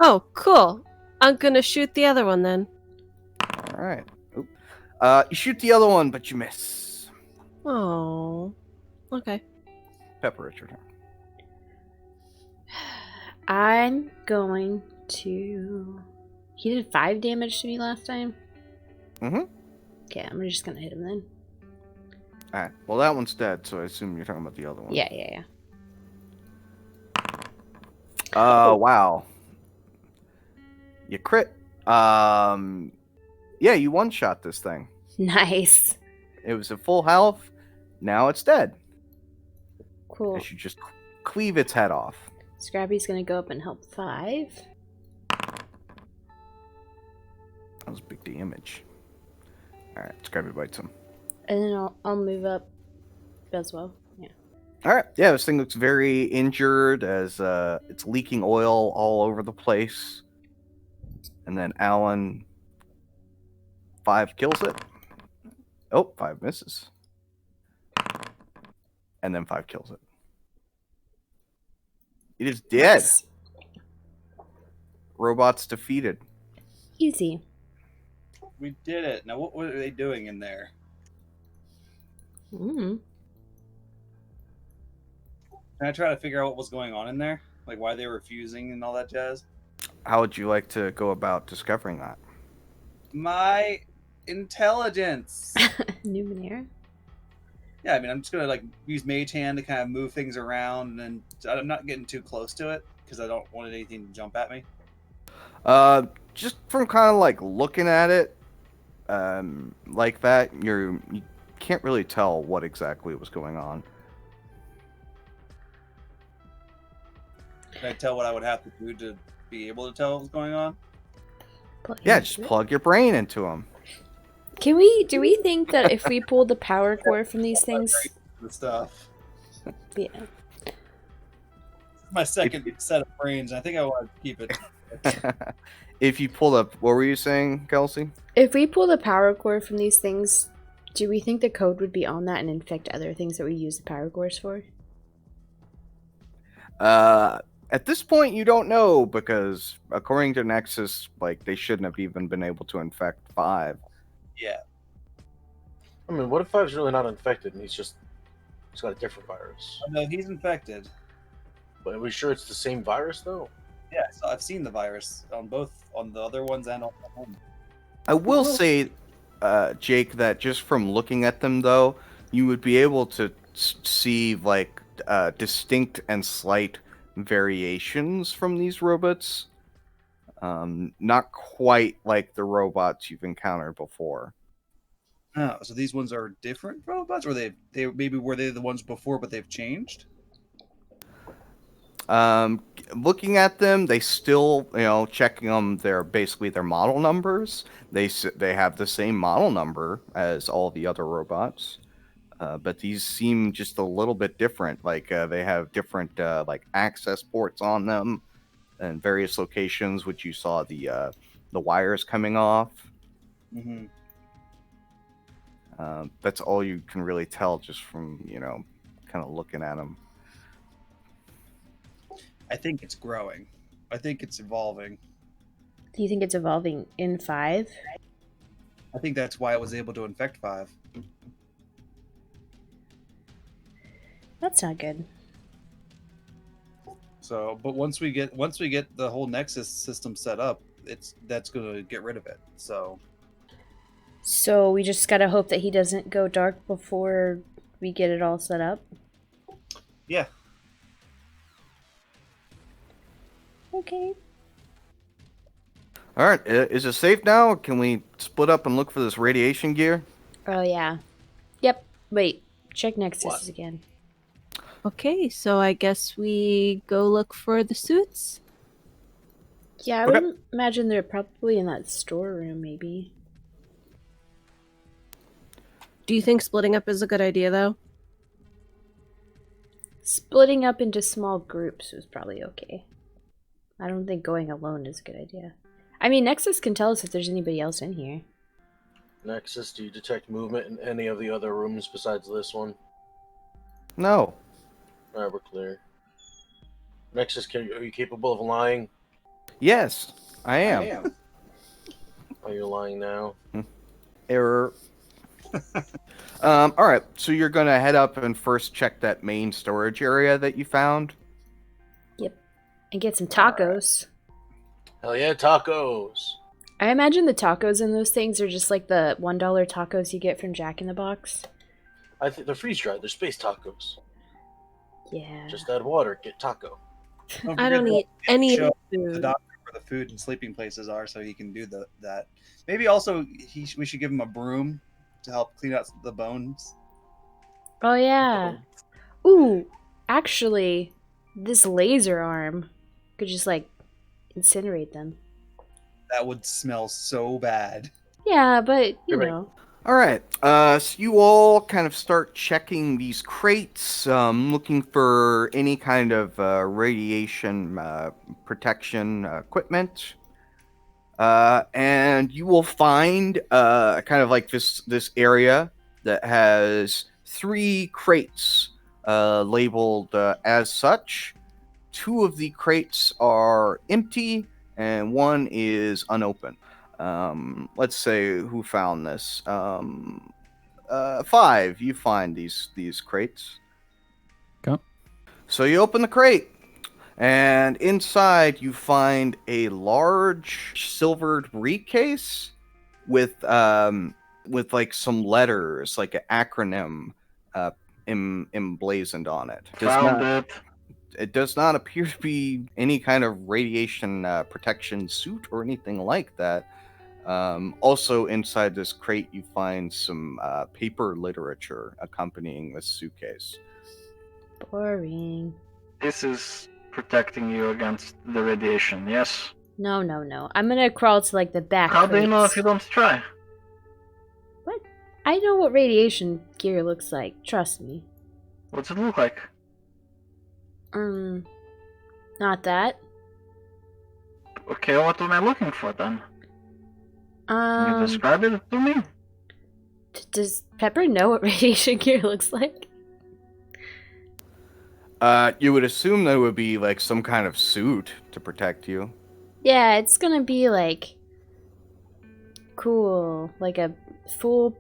Speaker 3: Oh, cool. I'm gonna shoot the other one then.
Speaker 1: All right. Oop. You shoot the other one, but you miss.
Speaker 3: Oh. Okay.
Speaker 1: Pepper, it's your turn.
Speaker 4: I'm going to. He did 5 damage to me last time.
Speaker 1: Mm-hmm.
Speaker 4: Okay, I'm just gonna hit him then.
Speaker 1: All right. Well, that one's dead, so I assume you're talking about the other one.
Speaker 4: Yeah.
Speaker 1: Wow. You crit. Yeah, you one-shot this thing.
Speaker 4: Nice.
Speaker 1: It was at full health. Now it's dead.
Speaker 4: Cool.
Speaker 1: As you just cleave its head off.
Speaker 4: Scrappy's gonna go up and help 5.
Speaker 1: That was big damage. All right, Scrappy bites him.
Speaker 4: And then I'll move up as well. Yeah.
Speaker 1: All right, yeah, this thing looks very injured as it's leaking oil all over the place. And then Alan, 5 kills it. Oh, 5 misses. And then 5 kills it. It is dead.
Speaker 4: Nice.
Speaker 1: Robots defeated.
Speaker 4: Easy.
Speaker 5: We did it. Now, what were they doing in there?
Speaker 4: Mm.
Speaker 5: Can I try to figure out what was going on in there? Like why they were fusing and all that jazz?
Speaker 1: How would you like to go about discovering that?
Speaker 5: My intelligence.
Speaker 4: Numenera.
Speaker 5: Yeah, I mean, I'm just gonna like use Mage Hand to kind of move things around, and I'm not getting too close to it because I don't want anything to jump at me.
Speaker 1: Just from kind of like looking at it, like that, you can't really tell what exactly was going on.
Speaker 5: Can I tell what I would have to do to be able to tell what was going on?
Speaker 1: Yeah, just plug your brain into them.
Speaker 4: Do we think that if we pull the power core from these things,
Speaker 5: The stuff.
Speaker 4: yeah.
Speaker 5: My second set of brains. I think I want to keep it.
Speaker 1: If you pull up, what were you saying, Kelsey?
Speaker 4: If we pull the power core from these things, do we think the code would be on that and infect other things that we use the power cores for?
Speaker 1: At this point, you don't know because according to Nexus, like they shouldn't have even been able to infect 5.
Speaker 5: Yeah.
Speaker 2: I mean, what if 5's really not infected and he's got a different virus?
Speaker 5: No, he's infected.
Speaker 2: But are we sure it's the same virus though?
Speaker 5: Yeah, so I've seen the virus on the other ones and on the home.
Speaker 1: I will say, Jake, that just from looking at them, though, you would be able to see like distinct and slight variations from these robots. Not quite like the robots you've encountered before.
Speaker 5: Oh, so these ones are different robots, or they maybe were they the ones before, but they've changed?
Speaker 1: Looking at them, they still, checking them, they're basically their model numbers. They have the same model number as all the other robots, but these seem just a little bit different. Like they have different like access ports on them, and various locations, which you saw the wires coming off.
Speaker 5: Mm-hmm.
Speaker 1: That's all you can really tell just from kind of looking at them.
Speaker 5: I think it's growing. I think it's evolving.
Speaker 4: Do you think it's evolving in 5?
Speaker 5: I think that's why it was able to infect 5.
Speaker 4: That's not good.
Speaker 5: So, but once we get the whole Nexus system set up, that's going to get rid of it. So
Speaker 4: we just gotta hope that he doesn't go dark before we get it all set up.
Speaker 5: yeah.
Speaker 4: Okay.
Speaker 1: All right, is it safe now? Can we split up and look for this radiation gear?
Speaker 4: Oh yeah. Yep. Wait. Check Nexus
Speaker 2: What?
Speaker 4: again.
Speaker 3: Okay, so I guess we go look for the suits.
Speaker 4: Yeah, I
Speaker 1: Okay.
Speaker 4: would imagine they're probably in that storeroom, maybe.
Speaker 3: Do you think splitting up is a good idea, though?
Speaker 4: Splitting up into small groups was probably okay. I don't think going alone is a good idea. I mean, Nexus can tell us if there's anybody else in here.
Speaker 2: Nexus, do you detect movement in any of the other rooms besides this one?
Speaker 1: No.
Speaker 2: Alright, we're clear. Nexus, are you capable of lying?
Speaker 1: Yes, I am.
Speaker 2: Are you lying now?
Speaker 1: Error. All right, so you're gonna head up and first check that main storage area that you found.
Speaker 4: And get some tacos.
Speaker 2: Hell yeah, tacos!
Speaker 4: I imagine the tacos in those things are just like the $1 tacos you get from Jack in the Box.
Speaker 2: I think they're freeze dried. They're space tacos.
Speaker 4: Yeah.
Speaker 2: Just add water, get taco.
Speaker 3: I don't eat any
Speaker 5: show the
Speaker 3: food.
Speaker 5: doctor where the food and sleeping places are, so he can do that. Maybe also we should give him a broom to help clean out the bones.
Speaker 4: Oh yeah. Ooh, actually, this laser arm could just like incinerate them.
Speaker 5: That would smell so bad.
Speaker 4: Yeah, but you
Speaker 2: You're right.
Speaker 4: know.
Speaker 1: All right, so you all kind of start checking these crates, looking for any kind of radiation protection equipment, and you will find kind of like this area that has 3 crates labeled as such. 2 of the crates are empty and 1 is unopened. Let's say who found this. 5, you find these crates.
Speaker 6: Okay.
Speaker 1: So you open the crate, and inside you find a large silvered briefcase with like some letters, like an acronym, emblazoned on it.
Speaker 7: Found it.
Speaker 1: It does not appear to be any kind of radiation protection suit or anything like that. Also, inside this crate, you find some paper literature accompanying this suitcase.
Speaker 4: Boring.
Speaker 7: This is protecting you against the radiation, yes?
Speaker 4: No, no, no. I'm gonna crawl to like the back.
Speaker 7: How do you know
Speaker 4: crates.
Speaker 7: if you don't try?
Speaker 4: What? I know what radiation gear looks like. Trust me.
Speaker 7: What's it look like?
Speaker 4: Not that.
Speaker 7: Okay, what am I looking for then? Can you describe it to me?
Speaker 4: Does Pepper know what radiation gear looks like?
Speaker 1: You would assume that it would be like some kind of suit to protect you.
Speaker 4: Yeah, it's gonna be like cool, like a full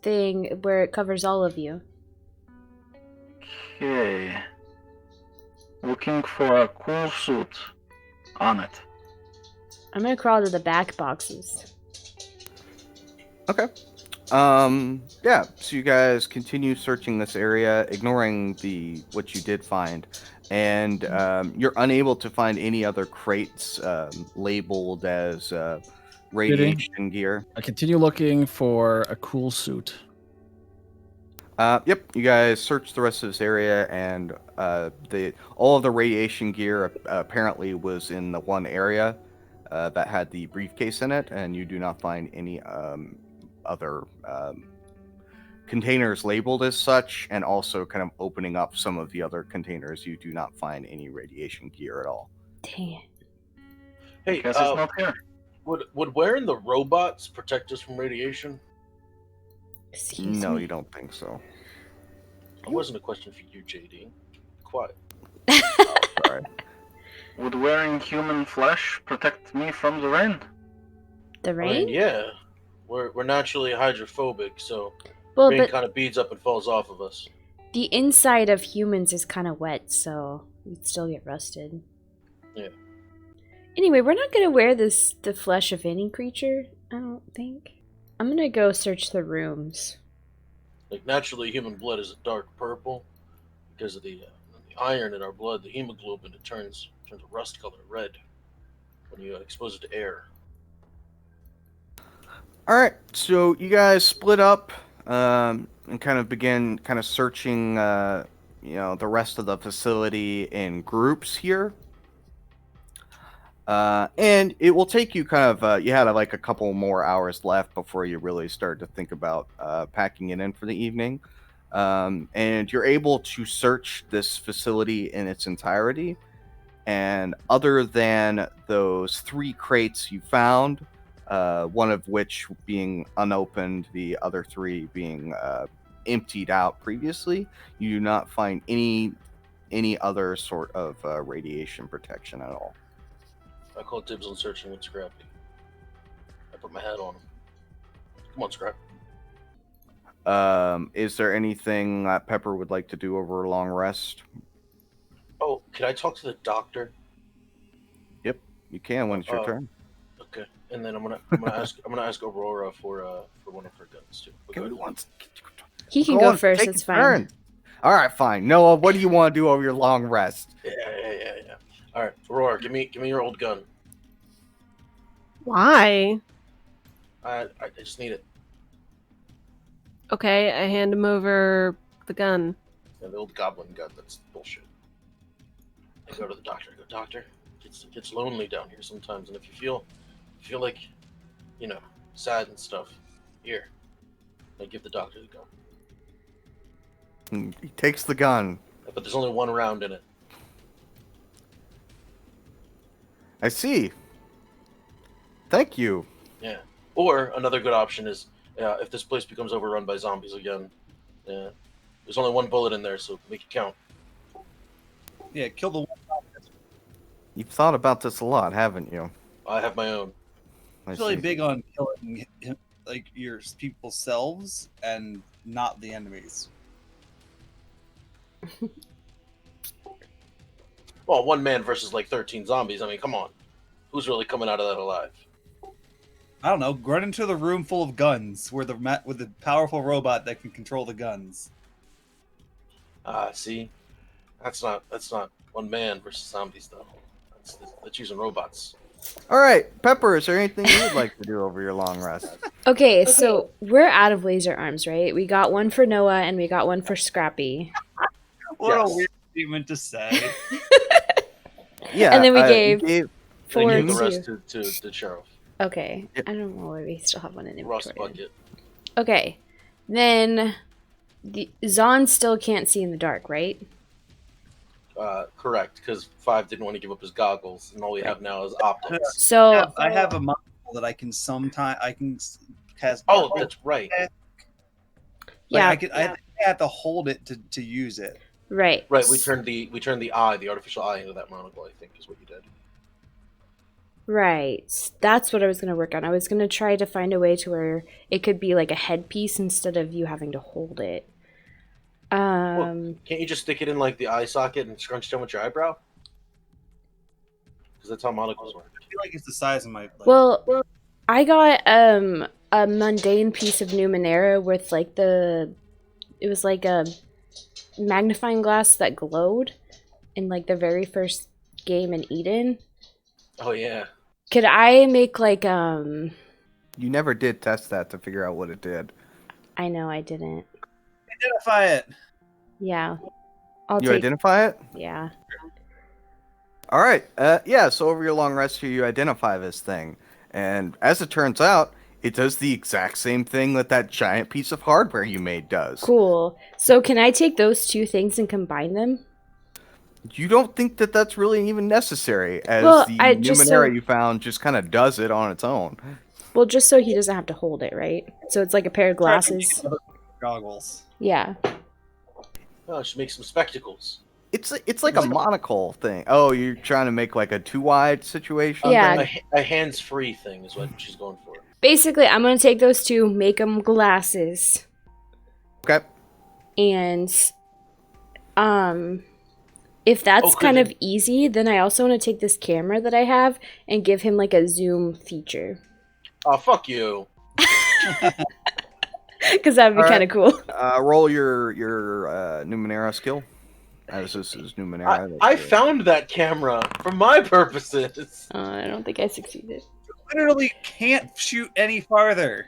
Speaker 4: thing where it covers all of you.
Speaker 7: Okay. Looking for a cool suit on it.
Speaker 4: I'm gonna crawl to the back boxes.
Speaker 1: Okay. Yeah, so you guys continue searching this area, ignoring what you did find, and you're unable to find any other crates labeled as radiation gear.
Speaker 6: I continue looking for a cool suit.
Speaker 1: Yep, you guys search the rest of this area, and all of the radiation gear apparently was in the one area that had the briefcase in it, and you do not find any other containers labeled as such, and also kind of opening up some of the other containers, you do not find any radiation gear at all.
Speaker 4: Dang it.
Speaker 2: Hey,
Speaker 7: Guess it's not here.
Speaker 2: would wearing the robots protect us from radiation?
Speaker 4: Excuse
Speaker 1: No,
Speaker 4: me?
Speaker 1: you don't think so.
Speaker 2: That wasn't a question for you, JD. Quiet.
Speaker 1: Sorry.
Speaker 7: Would wearing human flesh protect me from the rain?
Speaker 4: The
Speaker 2: I
Speaker 4: rain?
Speaker 2: mean, yeah. We're naturally hydrophobic, so
Speaker 4: Well,
Speaker 2: rain
Speaker 4: but
Speaker 2: kind of beads up and falls off of us.
Speaker 4: the inside of humans is kind of wet, so we'd still get rusted.
Speaker 2: Yeah.
Speaker 4: Anyway, we're not gonna wear the flesh of any creature, I don't think. I'm gonna go search the rooms.
Speaker 2: Like, naturally, human blood is a dark purple because of the iron in our blood, the hemoglobin. It turns a rust color red when you expose it to air.
Speaker 1: All right, so you guys split up and kind of begin kind of searching, the rest of the facility in groups here. And it will take you kind of, you had like a couple more hours left before you really start to think about packing it in for the evening. And you're able to search this facility in its entirety. And other than those 3 crates you found, one of which being unopened, the other 3 being emptied out previously, you do not find any other sort of radiation protection at all.
Speaker 2: I call dibs on searching with Scrappy. I put my hat on him. Come on, Scrap.
Speaker 1: Is there anything that Pepper would like to do over a long rest?
Speaker 2: Oh, can I talk to the doctor?
Speaker 1: Yep, you can when it's your turn.
Speaker 2: Okay, and then I'm gonna ask Aurora for one of her guns too.
Speaker 1: Okay, who wants?
Speaker 4: He can go first, it's fine.
Speaker 1: Turn. All right, fine. Noah, what do you want to do over your long rest?
Speaker 2: Yeah. All right, Aurora, give me your old gun.
Speaker 3: Why?
Speaker 2: I just need it.
Speaker 3: Okay, I hand him over the gun.
Speaker 2: Yeah, the old goblin gun. That's bullshit. I go to the doctor. I go, doctor. It gets lonely down here sometimes, and if you feel like, sad and stuff, here. I give the doctor the gun.
Speaker 1: He takes the gun.
Speaker 2: But there's only 1 round in it.
Speaker 1: I see. Thank you.
Speaker 2: Yeah. Or another good option is, if this place becomes overrun by zombies again, there's only 1 bullet in there, so make it count.
Speaker 5: Yeah, kill the one
Speaker 1: You've thought about this a lot, haven't you?
Speaker 2: I have my own.
Speaker 1: I
Speaker 5: He's really
Speaker 1: see.
Speaker 5: big on killing like your people's selves and not the enemies.
Speaker 2: Well, one man versus like 13 zombies. I mean, come on. Who's really coming out of that alive?
Speaker 5: I don't know. Run into the room full of guns with the powerful robot that can control the guns.
Speaker 2: See, that's not one man versus zombies though. That's using robots.
Speaker 1: All right, Pepper, is there anything you'd like to do over your long rest?
Speaker 4: Okay, so we're out of laser arms, right? We got one for Noah and we got one for Scrappy.
Speaker 5: What
Speaker 2: Yes.
Speaker 5: a weird statement to say.
Speaker 1: Yeah,
Speaker 4: And then we
Speaker 1: you
Speaker 4: gave
Speaker 2: They
Speaker 4: four
Speaker 2: give the
Speaker 4: to...
Speaker 2: rest to the sheriff.
Speaker 4: Okay,
Speaker 1: Yep.
Speaker 4: I don't know why we still have one in
Speaker 2: Rust
Speaker 4: inventory.
Speaker 2: bucket.
Speaker 4: Okay, then Zon still can't see in the dark, right?
Speaker 2: Correct, because 5 didn't want to give up his goggles, and all we have now is optics.
Speaker 4: So
Speaker 5: I have a model that I can cast.
Speaker 2: Oh,
Speaker 5: dark
Speaker 2: that's right.
Speaker 5: Like,
Speaker 4: yeah,
Speaker 5: I think I have to hold it to use it.
Speaker 4: right.
Speaker 2: Right, we turned the artificial eye into that monocle, I think is what you did.
Speaker 4: Right. That's what I was going to work on. I was going to try to find a way to where it could be like a headpiece instead of you having to hold it.
Speaker 2: Can't you just stick it in like the eye socket and scrunch down with your eyebrow? Because that's how monocles work.
Speaker 5: I feel like it's the size of my. Like,
Speaker 4: Well, I got a mundane piece of Numenera with like it was like a magnifying glass that glowed in like the very first game in Eden.
Speaker 2: Oh yeah.
Speaker 4: Could I make like
Speaker 1: You never did test that to figure out what it did.
Speaker 4: I know I didn't.
Speaker 5: identify it.
Speaker 4: Yeah. I'll
Speaker 1: You
Speaker 4: take
Speaker 1: identify it?
Speaker 4: yeah.
Speaker 1: All right. Yeah, so over your long rest here, you identify this thing. And as it turns out, it does the exact same thing that giant piece of hardware you made does.
Speaker 4: Cool. So can I take those two things and combine them?
Speaker 1: You don't think that that's really even necessary, as
Speaker 4: Well,
Speaker 1: the
Speaker 4: I just
Speaker 1: Numenera you found just kind of does it on its own.
Speaker 4: Well, just so he doesn't have to hold it, right? So it's like a pair of glasses.
Speaker 5: Goggles.
Speaker 4: Yeah.
Speaker 2: Oh, I should make some spectacles.
Speaker 1: It's like a monocle thing. Oh, you're trying to make like a too-wide situation?
Speaker 4: Yeah.
Speaker 1: thing?
Speaker 2: A hands-free thing is what she's going for.
Speaker 4: Basically, I'm going to take those two, make them glasses.
Speaker 1: Okay.
Speaker 4: And if that's
Speaker 2: could
Speaker 4: kind
Speaker 2: it-
Speaker 4: of easy, then I also want to take this camera that I have and give him like a zoom feature.
Speaker 2: Oh, fuck you.
Speaker 4: Because that would be
Speaker 1: All
Speaker 4: kind of cool.
Speaker 1: Roll your Numenera skill. As this is Numenera.
Speaker 2: I found that camera for my purposes.
Speaker 4: I don't think I succeeded.
Speaker 5: Literally can't shoot any farther.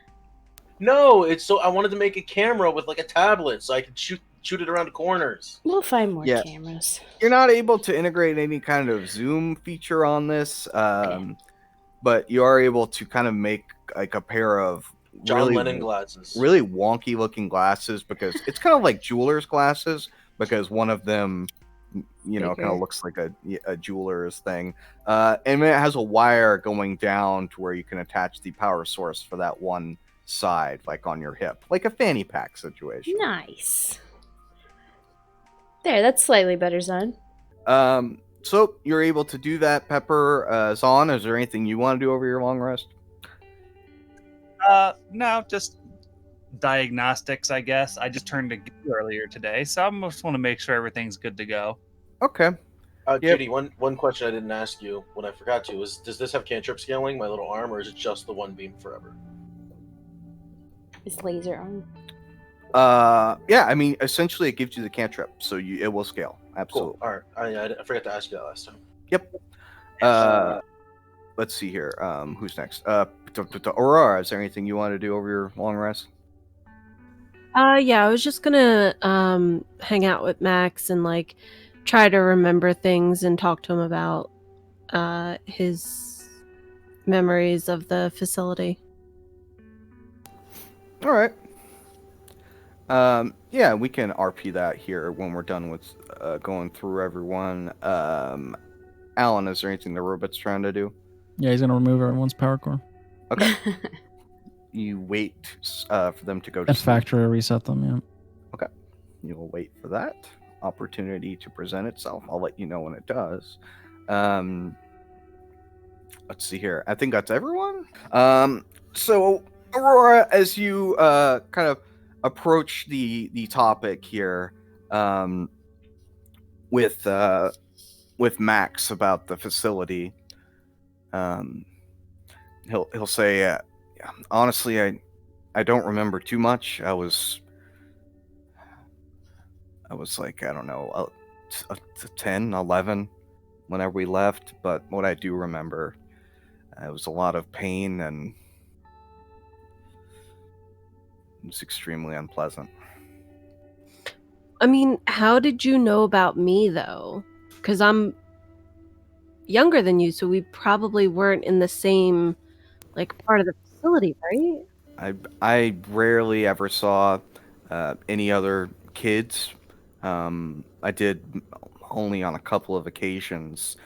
Speaker 2: No, it's so I wanted to make a camera with like a tablet so I could shoot it around the corners.
Speaker 4: We'll find more
Speaker 1: Yeah.
Speaker 4: cameras.
Speaker 1: You're not able to integrate any kind of zoom feature on this, but you are able to kind of make like a pair of
Speaker 2: John Lennon glasses.
Speaker 1: really wonky looking glasses, because it's kind of like jeweler's glasses, because one of them, you know, kind
Speaker 4: Bigger.
Speaker 1: of looks like a jeweler's thing, and it has a wire going down to where you can attach the power source for that one side, like on your hip, like a fanny pack situation.
Speaker 4: Nice. There, that's slightly better, son.
Speaker 1: So you're able to do that, Pepper. Zon, is there anything you want to do over your long rest?
Speaker 5: No, just diagnostics, I guess. I just turned a good earlier today, so I just want to make sure everything's good to go.
Speaker 1: Okay. Yep.
Speaker 2: Judy, one question I didn't ask you when I forgot to is, does this have cantrip scaling, my little arm, or is it just the one beam forever?
Speaker 4: It's laser arm.
Speaker 1: Yeah, I mean, essentially it gives you the cantrip, so it will scale. Absolutely.
Speaker 2: Cool. All right. I forgot to ask you that last time.
Speaker 1: Yep. Let's see here. Who's next? Aurora, is there anything you want to do over your long rest?
Speaker 3: Yeah, I was just gonna hang out with Max and like try to remember things and talk to him about his memories of the facility.
Speaker 1: All right. Yeah, we can RP that here when we're done with going through everyone. Alan, is there anything the robot's trying to do?
Speaker 6: Yeah, he's gonna remove everyone's power core.
Speaker 1: Okay. You wait for them to go to
Speaker 6: And
Speaker 1: sleep.
Speaker 6: factory reset them, yeah.
Speaker 1: You'll wait for that opportunity to present itself. I'll let you know when it does. Um, let's see here. I think that's everyone. So Aurora, as you kind of approach the topic here, um, with Max about the facility, um, he'll say, honestly, I don't remember too much. I was like, I don't know, 10, 11 whenever we left, but what I do remember, it was a lot of pain and it was extremely unpleasant.
Speaker 3: I mean, how did you know about me though? Because I'm younger than you, so we probably weren't in the same like part of the facility, right?
Speaker 1: I rarely ever saw any other kids. I did only on a couple of occasions,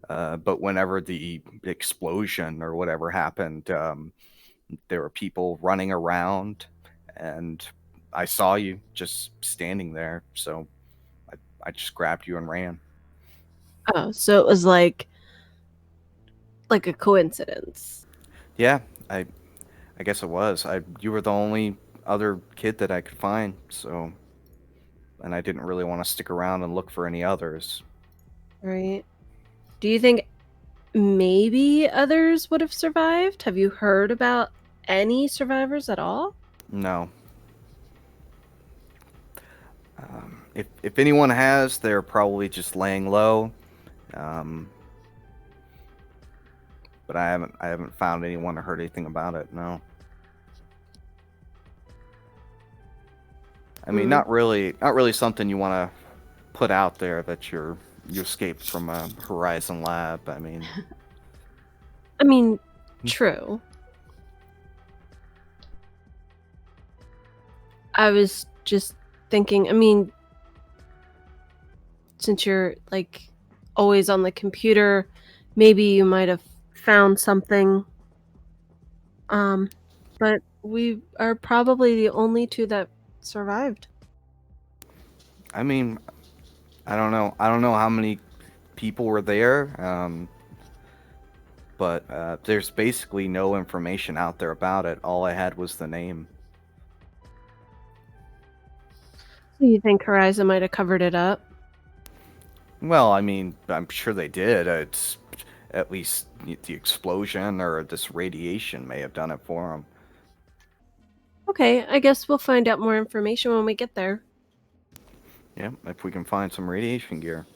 Speaker 1: but whenever the explosion or whatever happened, there were people running around, and I saw you just standing there, so I just grabbed you and ran.
Speaker 3: Oh, so it was like a coincidence.
Speaker 1: Yeah, I guess it was. You were the only other kid that I could find, so and I didn't really want to stick around and look for any others.
Speaker 3: Right. Do you think maybe others would have survived? Have you heard about any survivors at all?
Speaker 1: No. If anyone has, they're probably just laying low. Um, but I haven't found anyone or heard anything about it. No. I mean, not really something you want to put out there that you escaped from a Horizon lab. I mean,
Speaker 3: True. I was just thinking, I mean, since you're like always on the computer, maybe you might have found something. But we are probably the only two that survived.
Speaker 1: I mean, I don't know. I don't know how many people were there. But there's basically no information out there about it. All I had was the name.
Speaker 3: So you think Horizon might have covered it up?
Speaker 1: Well, I mean, I'm sure they did. It's at least the explosion or this radiation may have done it for them.
Speaker 3: Okay, I guess we'll find out more information when we get there.
Speaker 1: Yeah, if we can find some radiation gear.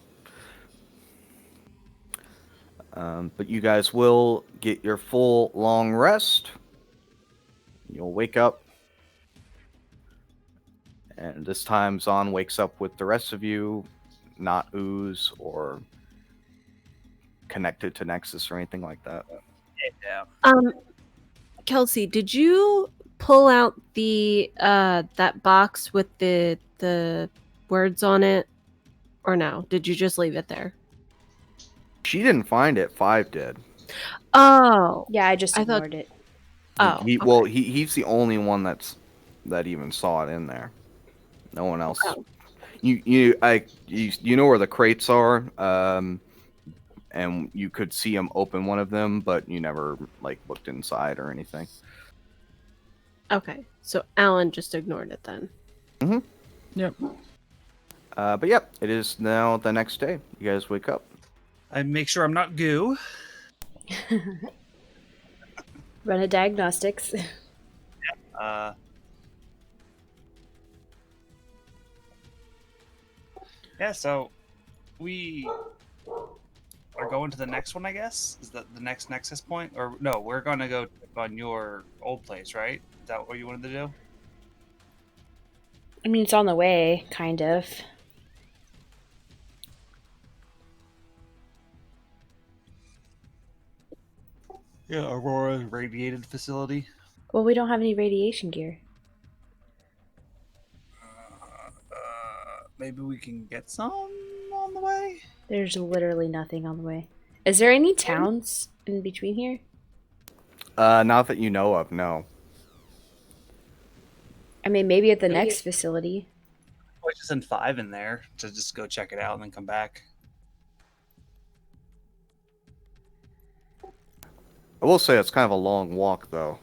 Speaker 1: But you guys will get your full long rest. You'll wake up. And this time Zahn wakes up with the rest of you, not Ooze or connected to Nexus or anything like that.
Speaker 5: Yeah.
Speaker 3: Kelsey, did you pull out the that box with the words on it, or no? Did you just leave it there?
Speaker 1: She didn't find it. 5 did.
Speaker 3: Oh,
Speaker 4: Yeah, I just
Speaker 3: I thought-
Speaker 4: ignored it.
Speaker 3: oh.
Speaker 1: Well,
Speaker 3: okay.
Speaker 1: he's the only one that even saw it in there. No one else.
Speaker 3: Oh.
Speaker 1: You know where the crates are, and you could see him open one of them, but you never like looked inside or anything.
Speaker 3: Okay, so Alan just ignored it then.
Speaker 6: Yep.
Speaker 1: But yep, it is now the next day. You guys wake up.
Speaker 5: I make sure I'm not goo.
Speaker 4: Run a diagnostics.
Speaker 5: Yeah, so we are going to the next one, I guess? Is that the next Nexus point? Or no, we're going to go on your old place, right? Is that what you wanted to do?
Speaker 4: I mean, it's on the way, kind of.
Speaker 5: Yeah, Aurora radiated facility.
Speaker 4: Well, we don't have any radiation gear.
Speaker 5: Maybe we can get some on the way?
Speaker 4: There's literally nothing on the way. Is there any towns in between here?
Speaker 1: Not that you know of, no.
Speaker 4: I mean, maybe at the next facility.
Speaker 5: Or just send 5 in there to just go check it out and then come back.
Speaker 1: I will say it's kind of a long walk, though.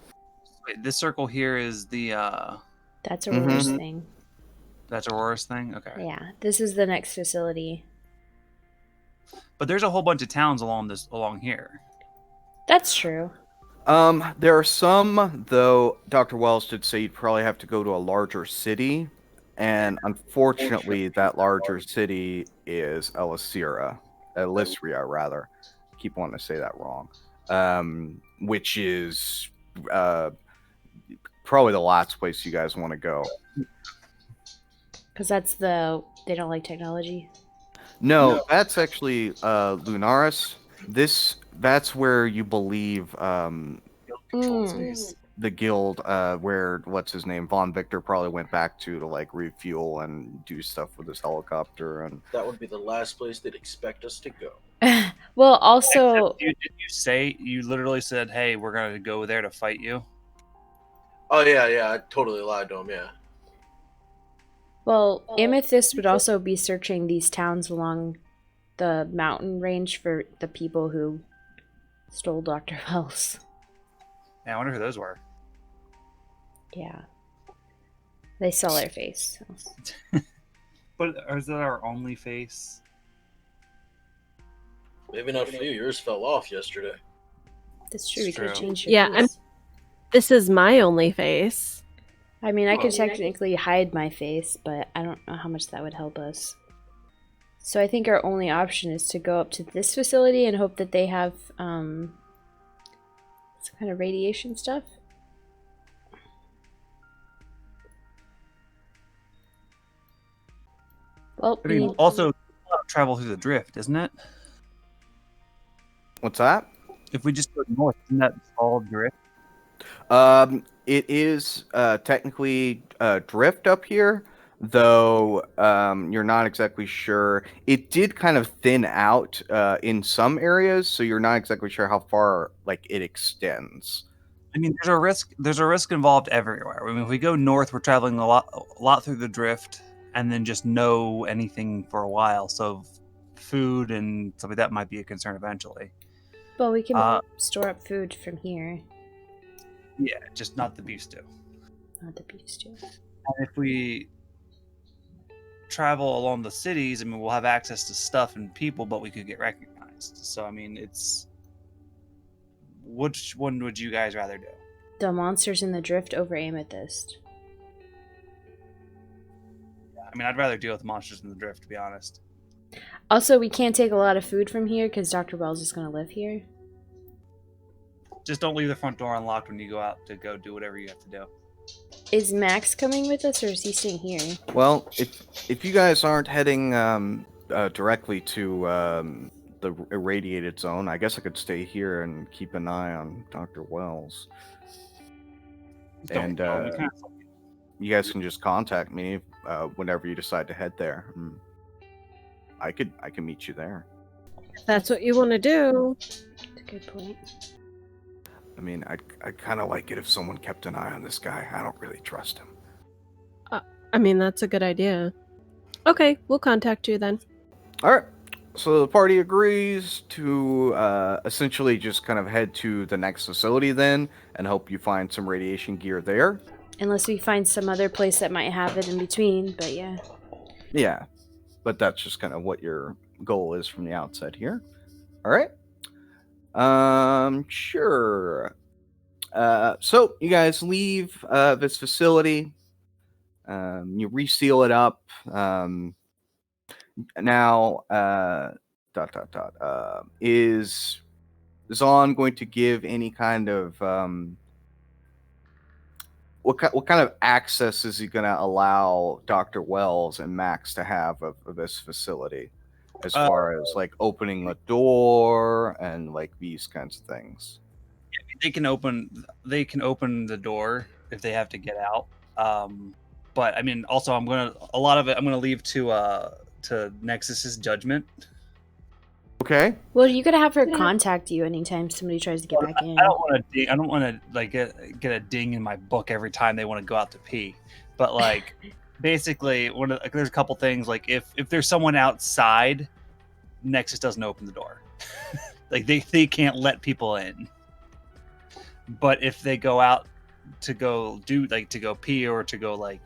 Speaker 5: Wait, this circle here is the
Speaker 4: That's
Speaker 1: Mhm.
Speaker 4: Aurora's thing.
Speaker 5: that's Aurora's thing. Okay.
Speaker 4: Yeah, this is the next facility.
Speaker 5: But there's a whole bunch of towns along here.
Speaker 4: That's true.
Speaker 1: There are some, though. Dr. Wells did say you'd probably have to go to a larger city, and unfortunately, that larger city is Elysiria, rather. Keep wanting to say that wrong. Which is probably the last place you guys want to go.
Speaker 4: Because they don't like technology.
Speaker 1: No, that's actually Lunaris. That's where you believe
Speaker 5: Controlled space.
Speaker 1: the guild where what's his name Von Victor probably went back to like refuel and do stuff with his helicopter. And
Speaker 2: That would be the last place they'd expect us to go.
Speaker 4: Well, also,
Speaker 5: Did you literally said, "Hey, we're gonna go there to fight you"?
Speaker 2: Oh yeah, I totally lied to him. Yeah.
Speaker 4: well, Amethyst would also be searching these towns along the mountain range for the people who stole Dr. Wells.
Speaker 5: Yeah, I wonder who those were.
Speaker 4: Yeah. They saw their face.
Speaker 5: But is that our only face?
Speaker 2: Maybe not for you. Yours fell off yesterday.
Speaker 4: That's true. We could
Speaker 5: True.
Speaker 4: change your
Speaker 3: Yeah,
Speaker 4: face.
Speaker 3: This is my only face.
Speaker 4: I mean, I could technically hide my face, but I don't know how much that would help us. So I think our only option is to go up to this facility and hope that they have some kind of radiation stuff. Well,
Speaker 5: I mean, also travel through the drift, isn't it?
Speaker 1: what's that?
Speaker 5: If we just go north, isn't that all drift?
Speaker 1: It is technically drift up here, though you're not exactly sure. It did kind of thin out in some areas, so you're not exactly sure how far like it extends.
Speaker 5: I mean, there's a risk. There's a risk involved everywhere. I mean, if we go north, we're traveling a lot through the drift, and then just know anything for a while. So, food and stuff like that might be a concern eventually.
Speaker 4: well, we can store up food from here.
Speaker 5: Yeah, just not the beef stew.
Speaker 4: Not the beef stew.
Speaker 5: And if we travel along the cities, I mean, we'll have access to stuff and people, but we could get recognized. So, I mean, it's which one would you guys rather do?
Speaker 4: The monsters in the drift over Amethyst.
Speaker 5: I mean, I'd rather deal with monsters in the drift, to be honest.
Speaker 4: Also, we can't take a lot of food from here because Dr. Wells is going to live here.
Speaker 5: Just don't leave the front door unlocked when you go out to go do whatever you have to do.
Speaker 4: Is Max coming with us, or is he staying here?
Speaker 1: Well, if you guys aren't heading directly to the irradiated zone, I guess I could stay here and keep an eye on Dr. Wells. And you guys can just contact me whenever you decide to head there. I can meet you there.
Speaker 3: If that's what you want to do.
Speaker 4: That's a good point.
Speaker 1: I mean, I'd kind of like it if someone kept an eye on this guy. I don't really trust him.
Speaker 3: I mean, that's a good idea. Okay, we'll contact you then.
Speaker 1: All right. So the party agrees to essentially just kind of head to the next facility then and hope you find some radiation gear there.
Speaker 4: Unless we find some other place that might have it in between, but yeah.
Speaker 1: Yeah. But that's just kind of what your goal is from the outset here. All right. Sure. So you guys leave this facility. You reseal it up. Now, is Zon going to give any kind of what kind of access is he going to allow Dr. Wells and Max to have of this facility, as far as like opening a door and like these kinds of things?
Speaker 5: They can open the door if they have to get out. But I mean, also I'm gonna leave to Nexus's judgment.
Speaker 1: Okay.
Speaker 4: Well, you gotta have her contact you anytime somebody tries to get back in.
Speaker 5: I don't want to like get a ding in my book every time they want to go out to pee. But like, basically, there's a couple things. Like if there's someone outside, Nexus doesn't open the door. Like they can't let people in. But if they go out to go to go pee or to go like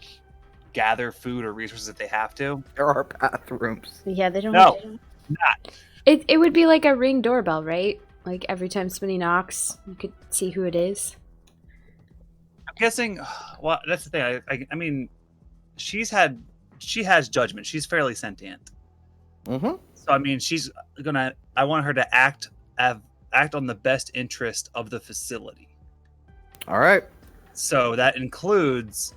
Speaker 5: gather food or resources that they have to,
Speaker 1: There are bathrooms.
Speaker 4: Yeah, they don't.
Speaker 5: no, not.
Speaker 4: It would be like a Ring doorbell, right? Like every time somebody knocks, you could see who it is.
Speaker 5: I'm guessing. Well, that's the thing. I mean, she has judgment. She's fairly sentient.
Speaker 1: Mm-hmm.
Speaker 5: So I mean, I want her to act on the best interest of the facility.
Speaker 1: All right.
Speaker 5: So that includes,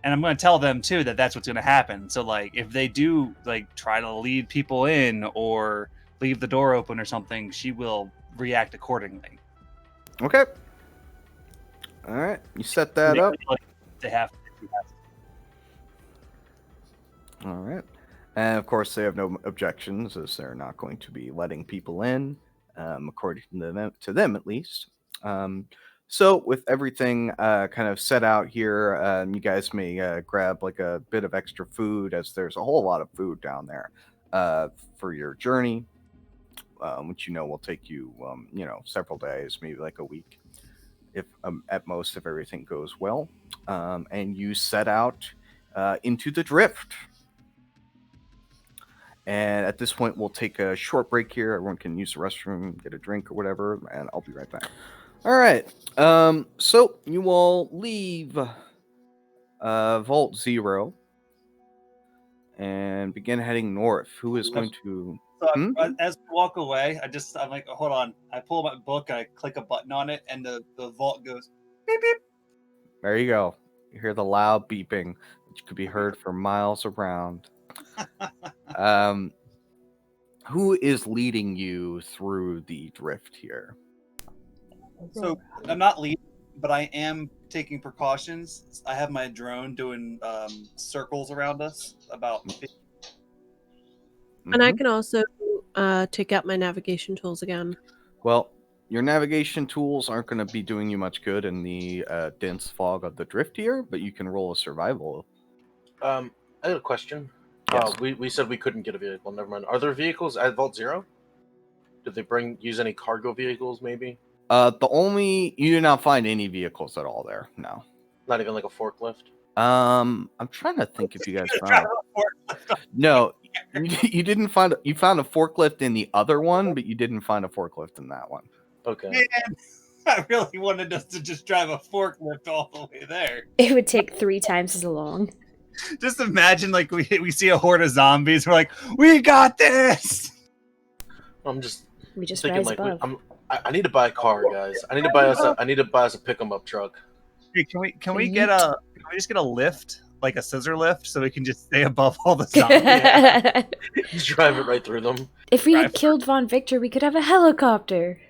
Speaker 5: and I'm going to tell them too that that's what's going to happen. So like, if they do like try to lead people in or leave the door open or something, she will react accordingly.
Speaker 1: Okay. All right. You set that up.
Speaker 5: They have.
Speaker 1: All right. And of course, they have no objections, as they're not going to be letting people in, according to them at least. So, with everything kind of set out here, you guys may grab like a bit of extra food, as there's a whole lot of food down there for your journey, which will take you, several days, maybe like a week, if at most, if everything goes well. And you set out into the drift. And at this point, we'll take a short break here. Everyone can use the restroom, get a drink or whatever, and I'll be right back. All right. So you will leave Vault 0 and begin heading north. Who is going to...
Speaker 5: So as we walk away, I'm like, hold on. I pull my book and I click a button on it, and the vault goes beep beep.
Speaker 1: There you go. You hear the loud beeping, which could be heard for miles around. Who is leading you through the drift here?
Speaker 5: So I'm not leading, but I am taking precautions. I have my drone doing circles around us about.
Speaker 3: And I can also take out my navigation tools again.
Speaker 1: Well, your navigation tools aren't going to be doing you much good in the dense fog of the drift here, but you can roll a survival.
Speaker 2: I had a question.
Speaker 1: Yes.
Speaker 2: We said we couldn't get a vehicle. Never mind. Are there vehicles at Vault 0? Did they use any cargo vehicles, maybe?
Speaker 1: You did not find any vehicles at all there. No.
Speaker 2: Not even like a forklift?
Speaker 1: I'm trying to think if you guys found No, you didn't find. You found a forklift in the other one, but you didn't find a forklift in that one.
Speaker 2: Okay.
Speaker 5: Man, I really wanted us to just drive a forklift all the way there.
Speaker 4: It would take 3 times as long.
Speaker 5: Just imagine, like, we see a horde of zombies. We're like, we got this.
Speaker 2: We just
Speaker 4: thinking,
Speaker 2: thinking
Speaker 4: rise
Speaker 2: like
Speaker 4: above.
Speaker 2: I need to buy a car, guys. I need to buy us a pick 'em up truck.
Speaker 5: Hey, can we just get a lift, like a scissor lift, so we can just stay above all the zombies?
Speaker 2: Just drive it right through them.
Speaker 4: If we had killed Von Victor, we could have a helicopter.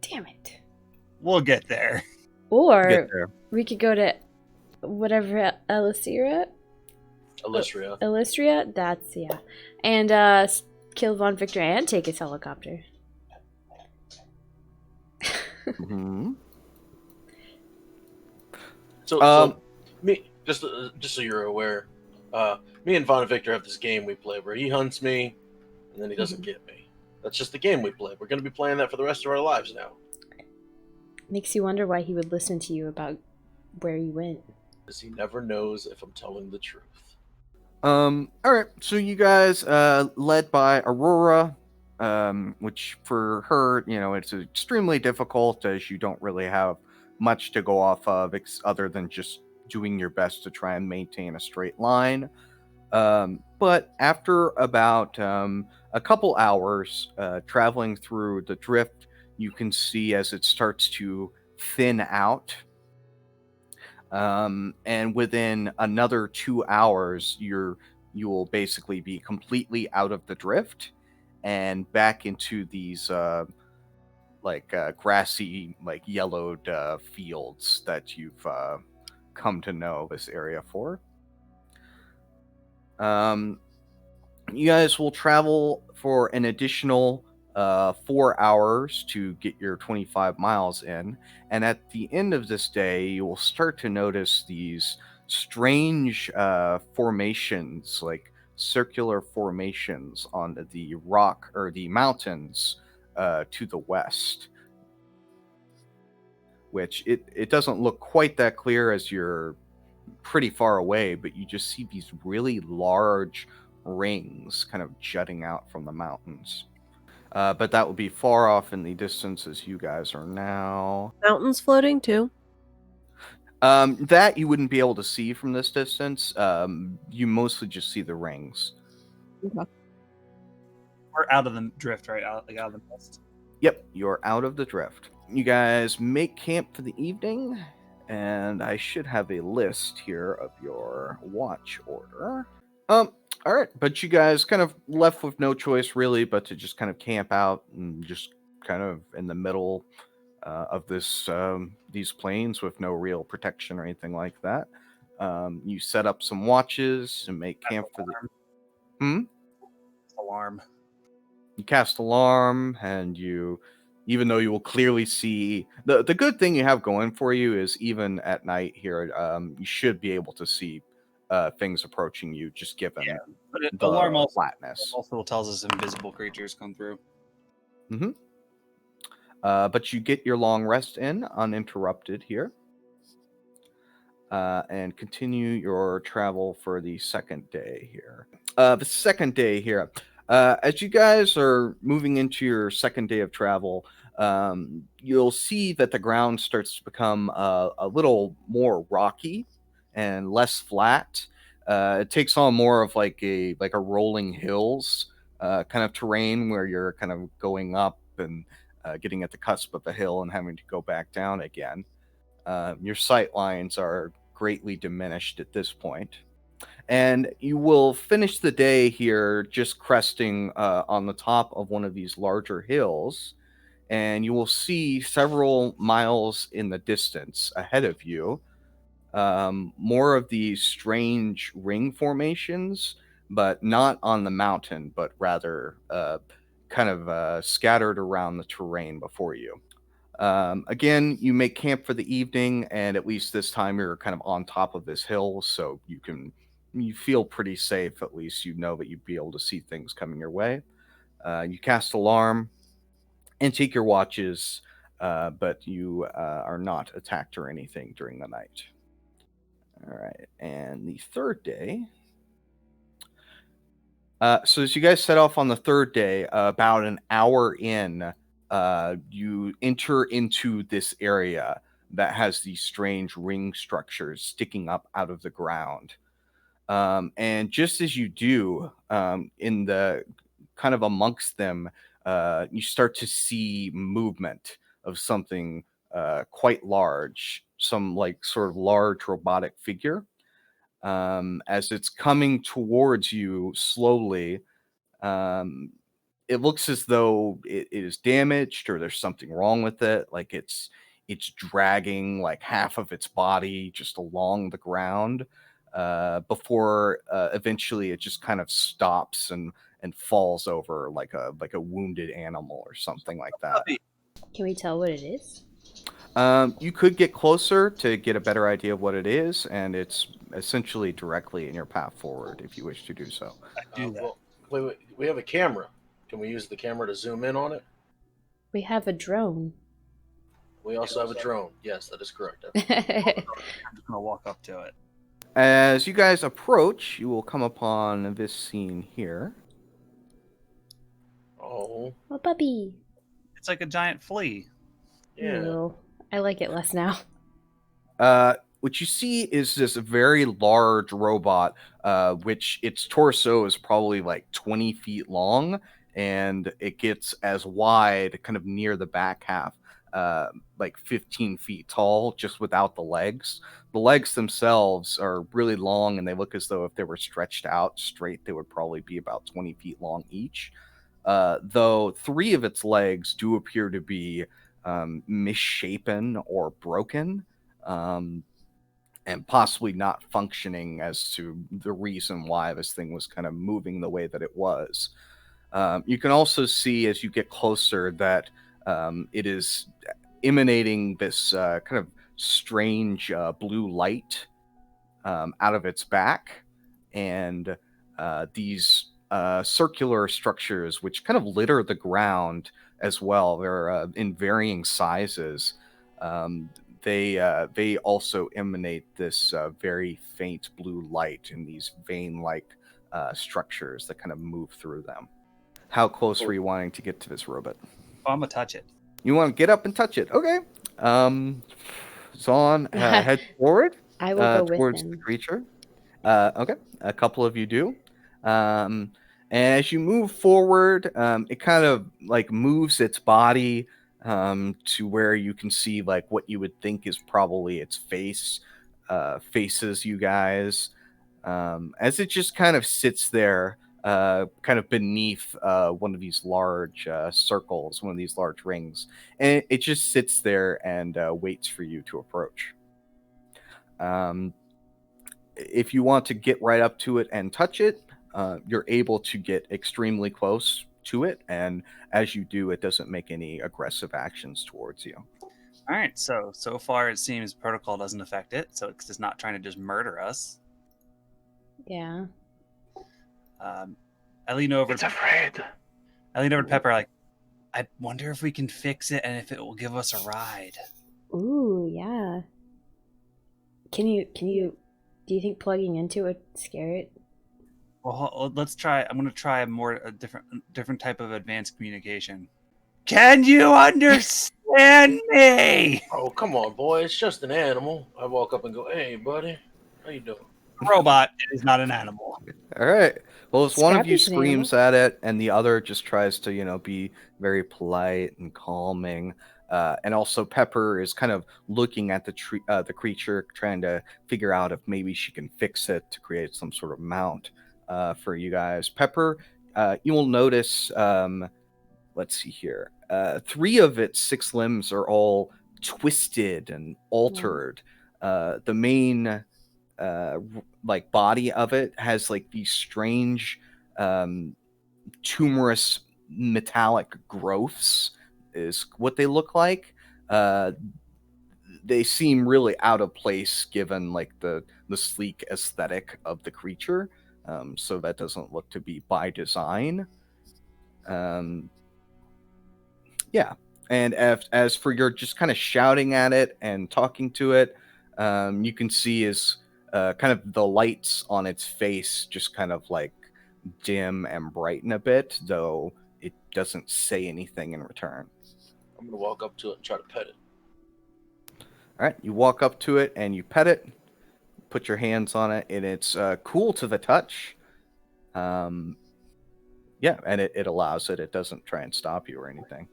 Speaker 4: Damn it.
Speaker 5: We'll get there.
Speaker 4: Or we could go to whatever Elysria, that's and kill Von Victor and take his helicopter.
Speaker 1: Mm-hmm.
Speaker 2: So me, just so you're aware, me and Von Victor have this game we play where he hunts me, and then he doesn't get me. That's just the game we play. We're going to be playing that for the rest of our lives now.
Speaker 4: Makes you wonder why he would listen to you about where you went.
Speaker 2: Because he never knows if I'm telling the truth.
Speaker 1: All right. So you guys, led by Aurora, which for her, it's extremely difficult, as you don't really have much to go off of other than just doing your best to try and maintain a straight line. But after about a couple hours traveling through the drift, you can see as it starts to thin out. And within another 2 hours, you will basically be completely out of the drift and back into these grassy, yellowed fields that you've come to know this area for. You guys will travel for an additional 4 hours to get your 25 miles in, and at the end of this day, you will start to notice these strange formations, like circular formations on the rock or the mountains to the west. which it doesn't look quite that clear as you're pretty far away, but you just see these really large rings kind of jutting out from the mountains. But that would be far off in the distance as you guys are now.
Speaker 3: Mountains floating too.
Speaker 1: That you wouldn't be able to see from this distance. You mostly just see the rings.
Speaker 5: We're out of the drift, right? Out of the mist.
Speaker 1: Yep, you're out of the drift. You guys make camp for the evening, and I should have a list here of your watch order. All right, but you guys kind of left with no choice really but to just kind of camp out and just kind of in the middle of these plains with no real protection or anything like that. You set up some watches and make camp for the
Speaker 5: Alarm.
Speaker 1: You cast alarm, and even though you will clearly see the good thing you have going for you is even at night here, you should be able to see things approaching you, just given
Speaker 5: But
Speaker 1: the
Speaker 5: alarm
Speaker 1: flatness.
Speaker 5: also tells us invisible creatures come through.
Speaker 1: But you get your long rest in uninterrupted here, and continue your travel for the second day here. As you guys are moving into your second day of travel, you'll see that the ground starts to become a little more rocky and less flat. It takes on more of like a rolling hills kind of terrain where you're kind of going up and getting at the cusp of a hill and having to go back down again. Your sight lines are greatly diminished at this point. And you will finish the day here just cresting on the top of one of these larger hills. And you will see several miles in the distance ahead of you more of these strange ring formations, but not on the mountain, but rather kind of scattered around the terrain before you. Again, you make camp for the evening, and at least this time you're kind of on top of this hill, so you feel pretty safe. At least you know that you'd be able to see things coming your way. You cast alarm and take your watches, but you are not attacked or anything during the night. All right, and the third day. So as you guys set off on the third day, about an hour in, you enter into this area that has these strange ring structures sticking up out of the ground. And just as you do, in the kind of amongst them, you start to see movement of something quite large, some like sort of large robotic figure. As it's coming towards you slowly, um, it looks as though it is damaged or there's something wrong with it. Like it's dragging like half of its body just along the ground before eventually it just kind of stops and falls over like a wounded animal or something like that.
Speaker 4: Can we tell what it is?
Speaker 1: You could get closer to get a better idea of what it is, and it's essentially directly in your path forward if you wish to do so.
Speaker 2: Well, we have a camera. Can we use the camera to zoom in on it?
Speaker 4: We have a drone.
Speaker 2: We also have a drone. Yes, that is correct.
Speaker 5: I'm just gonna walk up to it.
Speaker 1: As you guys approach, you will come upon this scene here.
Speaker 2: Oh,
Speaker 4: A puppy.
Speaker 5: It's like a giant flea.
Speaker 2: yeah.
Speaker 4: Ew. I like it less now.
Speaker 1: What you see is this very large robot, which its torso is probably like 20 feet long, and it gets as wide, kind of near the back half, like 15 feet tall, just without the legs. The legs themselves are really long, and they look as though if they were stretched out straight, they would probably be about 20 feet long each. Though 3 of its legs do appear to be misshapen or broken. And possibly not functioning as to the reason why this thing was kind of moving the way that it was. You can also see as you get closer that it is emanating this kind of strange blue light out of its back, and these circular structures which kind of litter the ground as well. They're in varying sizes. They also emanate this very faint blue light in these vein-like structures that kind of move through them. How close are you wanting to get to this robot?
Speaker 5: Oh, I'm gonna touch it.
Speaker 1: You want to get up and touch it? Okay. Zon, head forward
Speaker 4: I will go with
Speaker 1: towards the
Speaker 4: him.
Speaker 1: creature. Okay, a couple of you do. And as you move forward, it kind of like moves its body to where you can see like what you would think is probably its face, faces you guys, as it just kind of sits there, kind of beneath one of these large circles, one of these large rings, and it just sits there and waits for you to approach. If you want to get right up to it and touch it, you're able to get extremely close to it, and as you do, it doesn't make any aggressive actions towards you.
Speaker 5: All right, so far it seems protocol doesn't affect it, so it's just not trying to just murder us.
Speaker 4: Yeah.
Speaker 5: I lean over.
Speaker 7: It's afraid.
Speaker 5: I lean over to Pepper, like, I wonder if we can fix it and if it will give us a ride.
Speaker 4: Ooh, yeah. Can you do you think plugging into it would scare it?
Speaker 5: Well, let's try. I'm gonna try a different type of advanced communication. Can you understand me?
Speaker 2: Oh, come on, boy. It's just an animal. I walk up and go, "Hey, buddy, how you doing?"
Speaker 5: Robot. It is not an animal.
Speaker 1: All right. Well, as one of you
Speaker 4: Scrappy's an
Speaker 1: screams at it, and the other just tries to, be very polite and calming. And also, Pepper is kind of looking at the creature, trying to figure out if maybe she can fix it to create some sort of mount for you guys. Pepper, you will notice. Let's see here. 3 of its 6 limbs are all twisted and altered. The main like body of it has like these strange tumorous metallic growths is what they look like. They seem really out of place given like the sleek aesthetic of the creature, so that doesn't look to be by design. Yeah, and as for your just kind of shouting at it and talking to it, you can see is kind of the lights on its face just kind of like dim and brighten a bit, though it doesn't say anything in return.
Speaker 2: I'm gonna walk up to it and try to pet it.
Speaker 1: All right, you walk up to it and you pet it, put your hands on it, and it's cool to the touch. Yeah, and it allows it. It doesn't try and stop you or anything.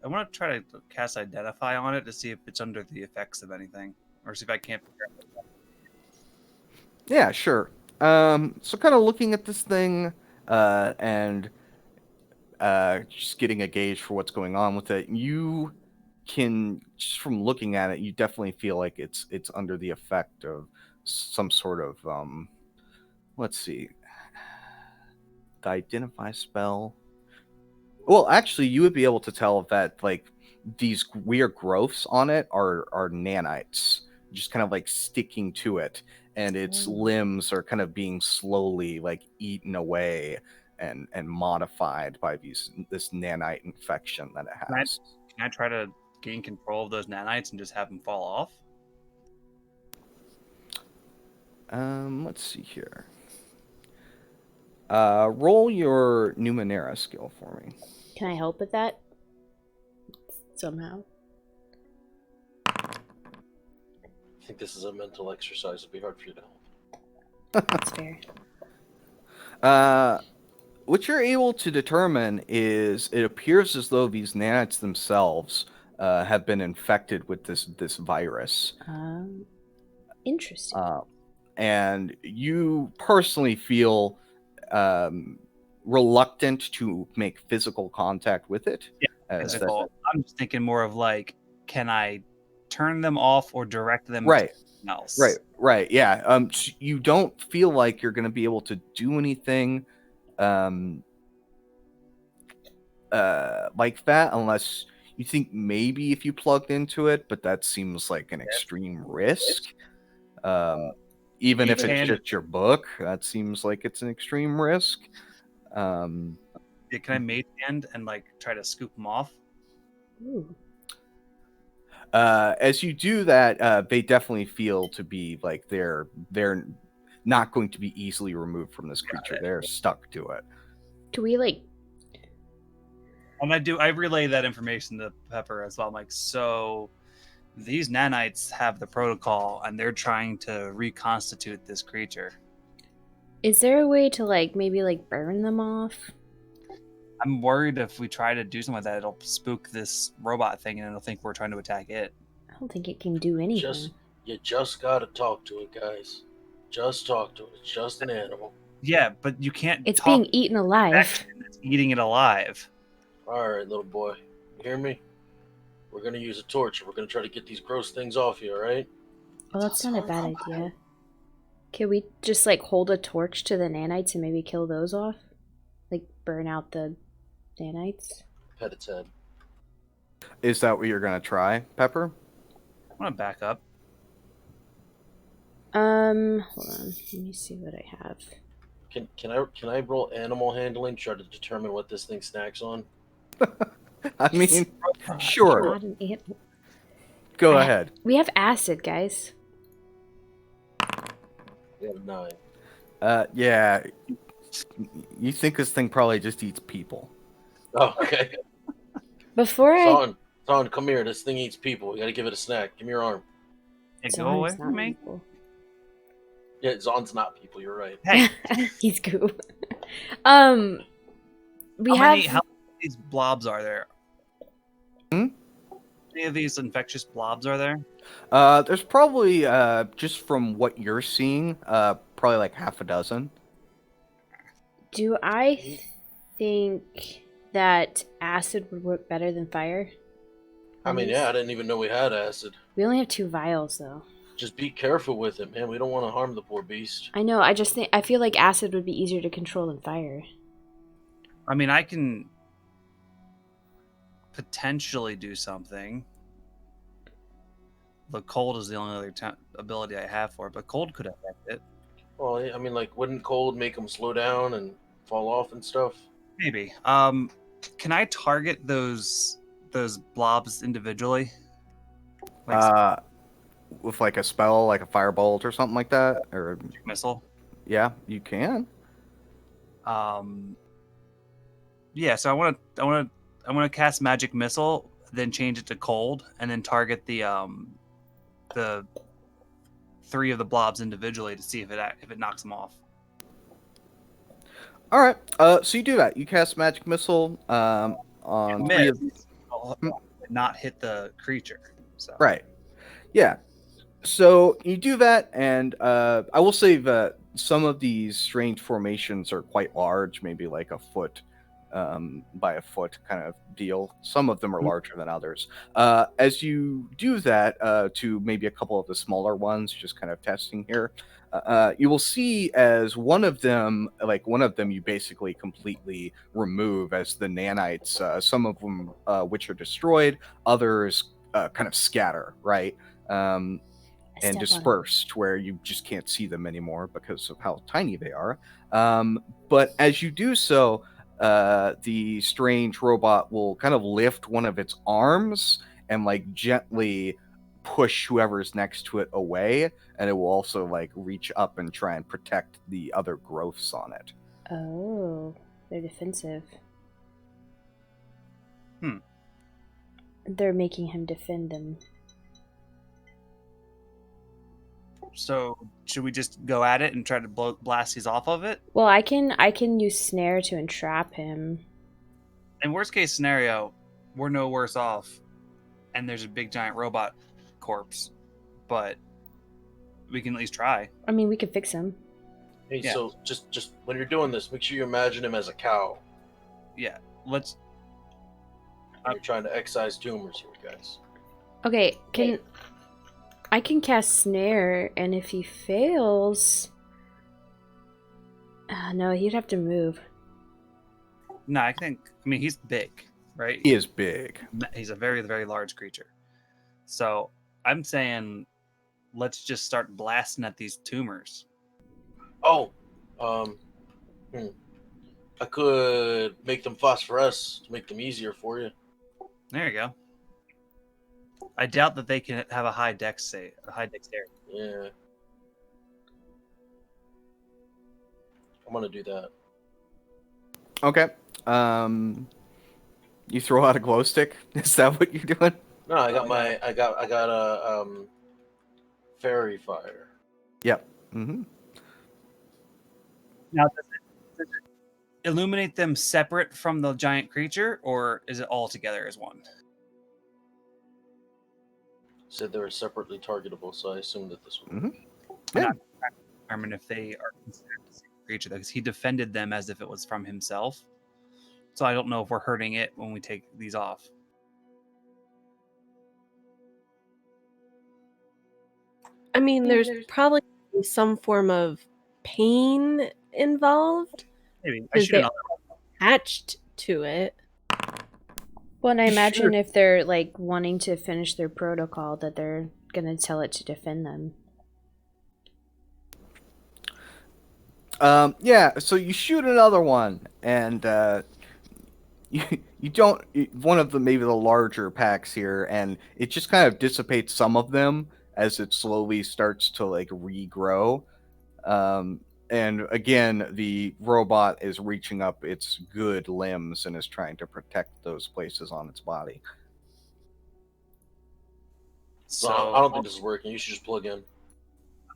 Speaker 5: I want to try to cast Identify on it to see if it's under the effects of anything, or see if I can't figure out.
Speaker 1: Yeah, sure. So kind of looking at this thing and just getting a gauge for what's going on with it, you can just from looking at it, you definitely feel like it's under the effect of some sort of let's see, the Identify spell. Well, actually, you would be able to tell that like these weird growths on it are nanites, just kind of like sticking to it, and its limbs are kind of being slowly like eaten away and modified by this nanite infection that it has.
Speaker 5: Can I try to gain control of those nanites and just have them fall off?
Speaker 1: Let's see here. Roll your Numenera skill for me.
Speaker 4: Can I help with that? Somehow.
Speaker 2: I think this is a mental exercise. It'd be hard for you to help.
Speaker 4: That's fair.
Speaker 1: What you're able to determine is it appears as though these nanites themselves have been infected with this virus.
Speaker 4: Interesting.
Speaker 1: And you personally feel reluctant to make physical contact with it.
Speaker 5: Yeah, I'm just thinking more of like, can I turn them off or direct them
Speaker 1: right.
Speaker 5: to something else?
Speaker 1: Right. Yeah. You don't feel like you're going to be able to do anything like that unless you think maybe if you plugged into it, but that seems like an extreme risk. Even if it's just your book, that seems like it's an extreme risk.
Speaker 5: Can I mage hand and like try to scoop them off?
Speaker 4: Ooh.
Speaker 1: As you do that, they definitely feel to be like they're not going to be easily removed from this creature. They're stuck to it.
Speaker 4: Do we like?
Speaker 5: And I relay that information to Pepper as well. I'm like, so these nanites have the protocol, and they're trying to reconstitute this creature.
Speaker 4: Is there a way to like maybe like burn them off?
Speaker 5: I'm worried if we try to do something like that, it'll spook this robot thing, and it'll think we're trying to attack it.
Speaker 4: I don't think it can do anything.
Speaker 2: You just gotta talk to it, guys. Just talk to it. It's just an animal.
Speaker 5: Yeah, but you can't.
Speaker 4: It's
Speaker 5: talk
Speaker 4: being eaten alive.
Speaker 5: back and it's eating it alive.
Speaker 2: All right, little boy. You hear me? We're gonna use a torch. We're gonna try to get these gross things off you. All right?
Speaker 4: Well, that's not a bad idea. Can we just like hold a torch to the nanites and maybe kill those off? Like burn out the nanites?
Speaker 2: Pet its head.
Speaker 1: Is that what you're going to try, Pepper?
Speaker 5: I'm gonna back up.
Speaker 4: Hold on. Let me see what I have.
Speaker 2: Can I roll animal handling? Try to determine what this thing snacks on.
Speaker 1: I mean, sure.
Speaker 4: Not an animal.
Speaker 1: Go ahead.
Speaker 4: We have acid, guys.
Speaker 2: We have 9.
Speaker 1: Yeah. You think this thing probably just eats people?
Speaker 2: Oh, okay.
Speaker 4: Before
Speaker 2: Son, come here. This thing eats people. We gotta give it a snack. Give me your arm.
Speaker 5: Hey,
Speaker 4: Zon's
Speaker 5: go away
Speaker 4: not
Speaker 5: from me.
Speaker 4: people.
Speaker 2: Yeah, Zon's not people. You're right.
Speaker 5: Hey,
Speaker 4: He's cool. We
Speaker 5: how
Speaker 4: have.
Speaker 5: many of these blobs are there?
Speaker 1: Hmm?
Speaker 5: How many of these infectious blobs are there?
Speaker 1: There's probably, just from what you're seeing, probably like half a dozen.
Speaker 4: Do I think that acid would work better than fire?
Speaker 2: I mean, yeah, I didn't even know we had acid.
Speaker 4: We only have 2 vials, though.
Speaker 2: Just be careful with it, man. We don't want to harm the poor beast.
Speaker 4: I know. I feel like acid would be easier to control than fire.
Speaker 5: I mean, I can potentially do something. The cold is the only other ability I have for it, but cold could affect it.
Speaker 2: Well, I mean, like, wouldn't cold make them slow down and fall off and stuff?
Speaker 5: Maybe. Can I target those blobs individually? Like
Speaker 1: With like a spell, like a firebolt or something like that, or
Speaker 5: missile?
Speaker 1: yeah, you can.
Speaker 5: Yeah. So I want to cast magic missile, then change it to cold, and then target the 3 of the blobs individually to see if it knocks them off.
Speaker 1: All right. So you do that. You cast magic missile on 3 of
Speaker 5: not hit the creature. So.
Speaker 1: Right. Yeah. So you do that, and I will say that some of these strange formations are quite large, maybe like a foot by a foot kind of deal. Some of them are larger than others. As you do that to maybe a couple of the smaller ones, just kind of testing here, you will see as one of them you basically completely remove as the nanites, some of them which are destroyed, others kind of scatter, right? And dispersed where you just can't see them anymore because of how tiny they are. But as you do so, the strange robot will kind of lift one of its arms and like gently push whoever's next to it away, and it will also like reach up and try and protect the other growths on it.
Speaker 4: Oh, they're defensive. They're making him defend them.
Speaker 5: So should we just go at it and try to blast these off of it?
Speaker 4: Well, I can use snare to entrap him.
Speaker 5: In worst case scenario, we're no worse off, and there's a big giant robot corpse, but we can at least try.
Speaker 4: I mean, we could fix him.
Speaker 2: Hey,
Speaker 5: Yeah.
Speaker 2: so just when you're doing this, make sure you imagine him as a cow.
Speaker 5: Yeah, let's.
Speaker 2: You're trying to excise tumors here, guys.
Speaker 4: Okay, I can cast snare, and if he fails, no, he'd have to move.
Speaker 5: No, I mean, he's big, right?
Speaker 1: He is big.
Speaker 5: He's a very, very large creature. So I'm saying, let's just start blasting at these tumors.
Speaker 2: Oh, I could make them phosphoresce to make them easier for you.
Speaker 5: There you go. I doubt that they can have a high dexterity.
Speaker 2: Yeah. I'm gonna do that.
Speaker 1: Okay. You throw out a glow stick. Is that what you're doing?
Speaker 2: No, I got a fairy fire.
Speaker 1: Yep. Mm-hmm.
Speaker 5: Now, does it illuminate them separate from the giant creature, or is it all together as one?
Speaker 2: Said they were separately targetable, so I assumed that this would.
Speaker 1: Mm-hmm.
Speaker 5: I'm
Speaker 1: Yeah.
Speaker 5: not determine if they are considered the same creature, because he defended them as if it was from himself. So I don't know if we're hurting it when we take these off.
Speaker 3: I mean, there's probably some form of pain involved
Speaker 5: Maybe I
Speaker 3: because
Speaker 5: shoot
Speaker 3: they
Speaker 5: another.
Speaker 3: are attached to it.
Speaker 4: Well, and I imagine
Speaker 1: Sure.
Speaker 4: if they're like wanting to finish their protocol, that they're gonna tell it to defend them.
Speaker 1: Yeah. So you shoot another one, and you don't one of the maybe the larger packs here, and it just kind of dissipates some of them as it slowly starts to like regrow. And again, the robot is reaching up its good limbs and is trying to protect those places on its body.
Speaker 2: So I don't think this is working. You should just plug in.
Speaker 5: I'm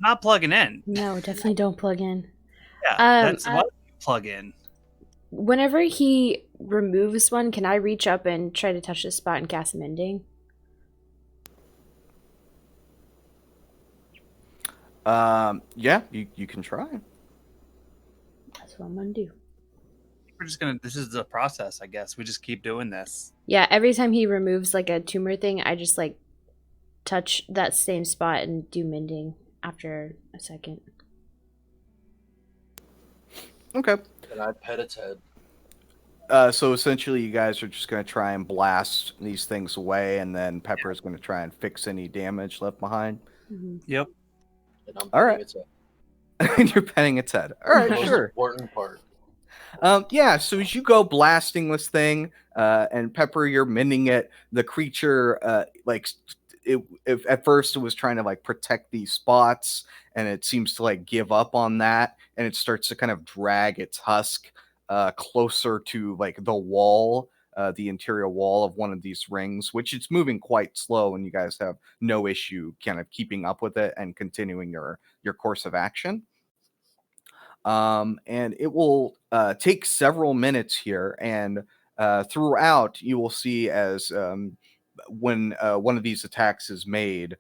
Speaker 5: not plugging in.
Speaker 4: No, definitely don't plug in.
Speaker 5: Yeah, that's what you plug in.
Speaker 4: Whenever he removes one, can I reach up and try to touch the spot and cast mending?
Speaker 1: Yeah, you can try.
Speaker 4: That's what I'm gonna do.
Speaker 5: We're just gonna. This is the process, I guess. We just keep doing this.
Speaker 4: Yeah, every time he removes like a tumor thing, I just like touch that same spot and do mending after a second.
Speaker 1: Okay.
Speaker 2: And I pet its head.
Speaker 1: So essentially, you guys are just going to try and blast these things away, and then Pepper is going to try and fix any damage left behind.
Speaker 4: Mm-hmm.
Speaker 5: Yep.
Speaker 2: And I'm
Speaker 1: All
Speaker 2: petting
Speaker 1: right.
Speaker 2: its head.
Speaker 1: And you're petting its head. All right,
Speaker 2: Most
Speaker 1: sure.
Speaker 2: important part.
Speaker 1: Yeah, so as you go blasting this thing, and Pepper, you're mending it, the creature, if at first it was trying to like protect these spots, and it seems to like give up on that, and it starts to kind of drag its husk closer to like the wall, the interior wall of one of these rings, which it's moving quite slow, and you guys have no issue kind of keeping up with it and continuing your course of action. And it will take several minutes here, and throughout you will see as when one of these attacks is made,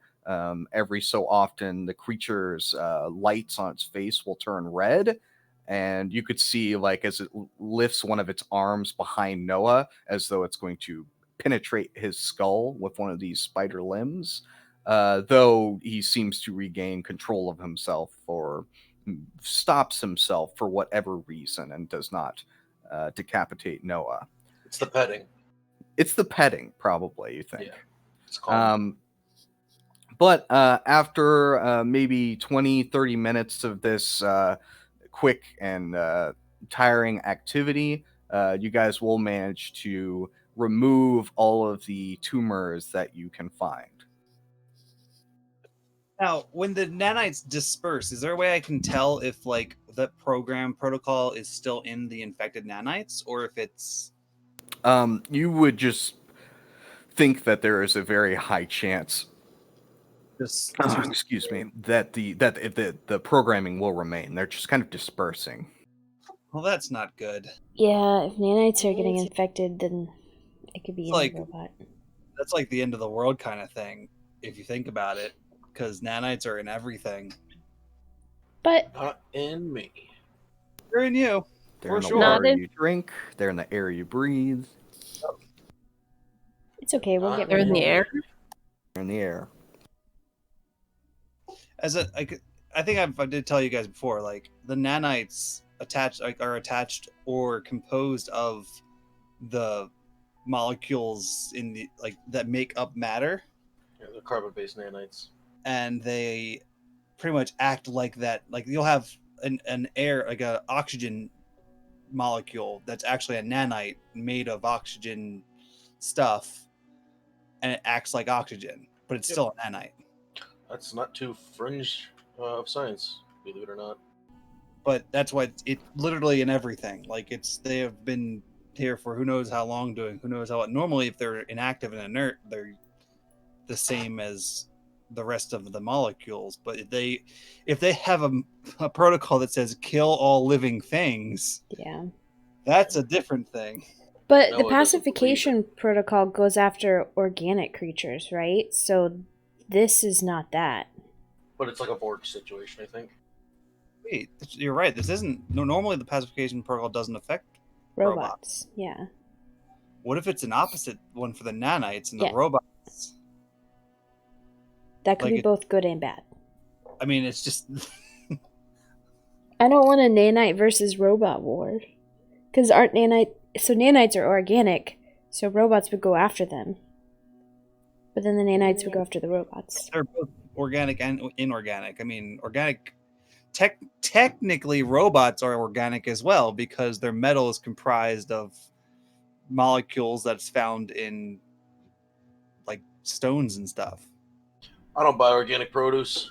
Speaker 1: every so often the creature's lights on its face will turn red, and you could see like as it lifts one of its arms behind Noah as though it's going to penetrate his skull with one of these spider limbs, though he seems to regain control of himself, or stops himself for whatever reason, and does not decapitate Noah.
Speaker 2: It's the petting.
Speaker 1: It's the petting, probably, you think.
Speaker 2: Yeah. It's calm.
Speaker 1: But after maybe 20, 30 minutes of this quick and tiring activity, you guys will manage to remove all of the tumors that you can find.
Speaker 5: Now, when the nanites disperse, is there a way I can tell if like the program protocol is still in the infected nanites, or if it's?
Speaker 1: You would just think that there is a very high chance, excuse me, that the programming will remain. They're just kind of dispersing.
Speaker 5: Well, that's not good.
Speaker 4: Yeah, if nanites are getting infected, then it could be
Speaker 5: It's
Speaker 4: any
Speaker 5: like-
Speaker 4: robot.
Speaker 5: That's like the end of the world kind of thing, if you think about it, because nanites are in everything.
Speaker 4: But
Speaker 2: Not in me.
Speaker 5: They're in you.
Speaker 1: They're
Speaker 5: For
Speaker 1: in the
Speaker 5: sure.
Speaker 1: water
Speaker 3: Not in-
Speaker 1: you drink. They're in the air you breathe.
Speaker 4: it's okay. We'll get
Speaker 3: They're
Speaker 4: rid
Speaker 3: in
Speaker 4: of
Speaker 3: the
Speaker 4: them.
Speaker 3: air.
Speaker 1: They're in the air.
Speaker 5: I think I did tell you guys before, like the nanites are attached or composed of the molecules in the like that make up matter,
Speaker 2: Yeah, they're carbon-based nanites.
Speaker 5: and they pretty much act like that. Like you'll have an air, like a oxygen molecule that's actually a nanite made of oxygen stuff, and it acts like oxygen, but it's still a nanite.
Speaker 2: That's not too fringe of science, believe it or not.
Speaker 5: But that's why it's literally in everything. Like they have been here for who knows how long, doing who knows how. Normally, if they're inactive and inert, they're the same as the rest of the molecules. But if they have a protocol that says kill all living things,
Speaker 4: Yeah.
Speaker 5: that's a different thing.
Speaker 4: But
Speaker 2: No,
Speaker 4: the
Speaker 2: it doesn't believe
Speaker 4: pacification protocol goes after organic creatures, right? So this is not that.
Speaker 2: But it's like a Borg situation, I think.
Speaker 5: Wait, you're right. This isn't. No, normally the pacification protocol doesn't affect
Speaker 4: Robots. Yeah.
Speaker 5: What if it's an opposite one for the nanites and the
Speaker 4: Yeah.
Speaker 5: robots?
Speaker 4: That could
Speaker 5: Like
Speaker 4: be
Speaker 5: it-
Speaker 4: both good and bad.
Speaker 5: I mean, it's just
Speaker 4: I don't want a nanite versus robot war. Because aren't nanite... So nanites are organic, so robots would go after them. But then the nanites would go after the robots.
Speaker 5: they're both organic and inorganic. I mean, organic. Technically, robots are organic as well because their metal is comprised of molecules that's found in like stones and stuff.
Speaker 2: I don't buy organic produce.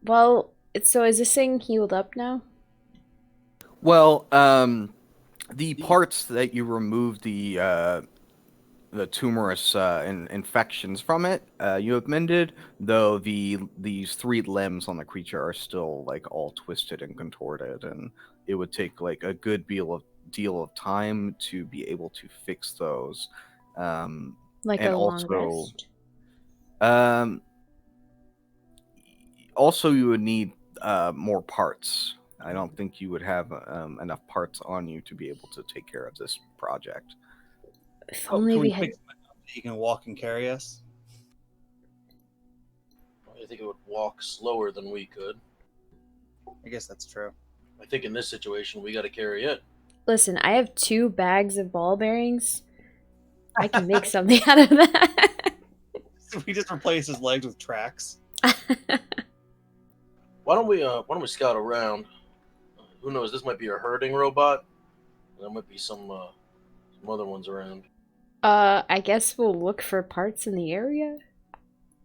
Speaker 4: Well, so is this thing healed up now?
Speaker 1: Well, the parts that you removed the tumorous infections from it, you have mended. Though these 3 limbs on the creature are still like all twisted and contorted, and it would take like a good deal of time to be able to fix those.
Speaker 4: Like
Speaker 1: And
Speaker 4: a long
Speaker 1: also-
Speaker 4: rest?
Speaker 1: Also, you would need more parts. I don't think you would have enough parts on you to be able to take care of this project.
Speaker 4: If
Speaker 5: Oh,
Speaker 4: only
Speaker 5: can
Speaker 4: we
Speaker 5: we
Speaker 4: had...
Speaker 5: fix him enough that he can walk and carry us?
Speaker 2: I think it would walk slower than we could.
Speaker 5: I guess that's true.
Speaker 2: I think in this situation, we got to carry it.
Speaker 4: Listen, I have 2 bags of ball bearings. I can make something out of that.
Speaker 5: We just replace his legs with tracks.
Speaker 2: Why don't we scout around? Who knows? This might be a herding robot. There might be some other ones around.
Speaker 4: I guess we'll look for parts in the area.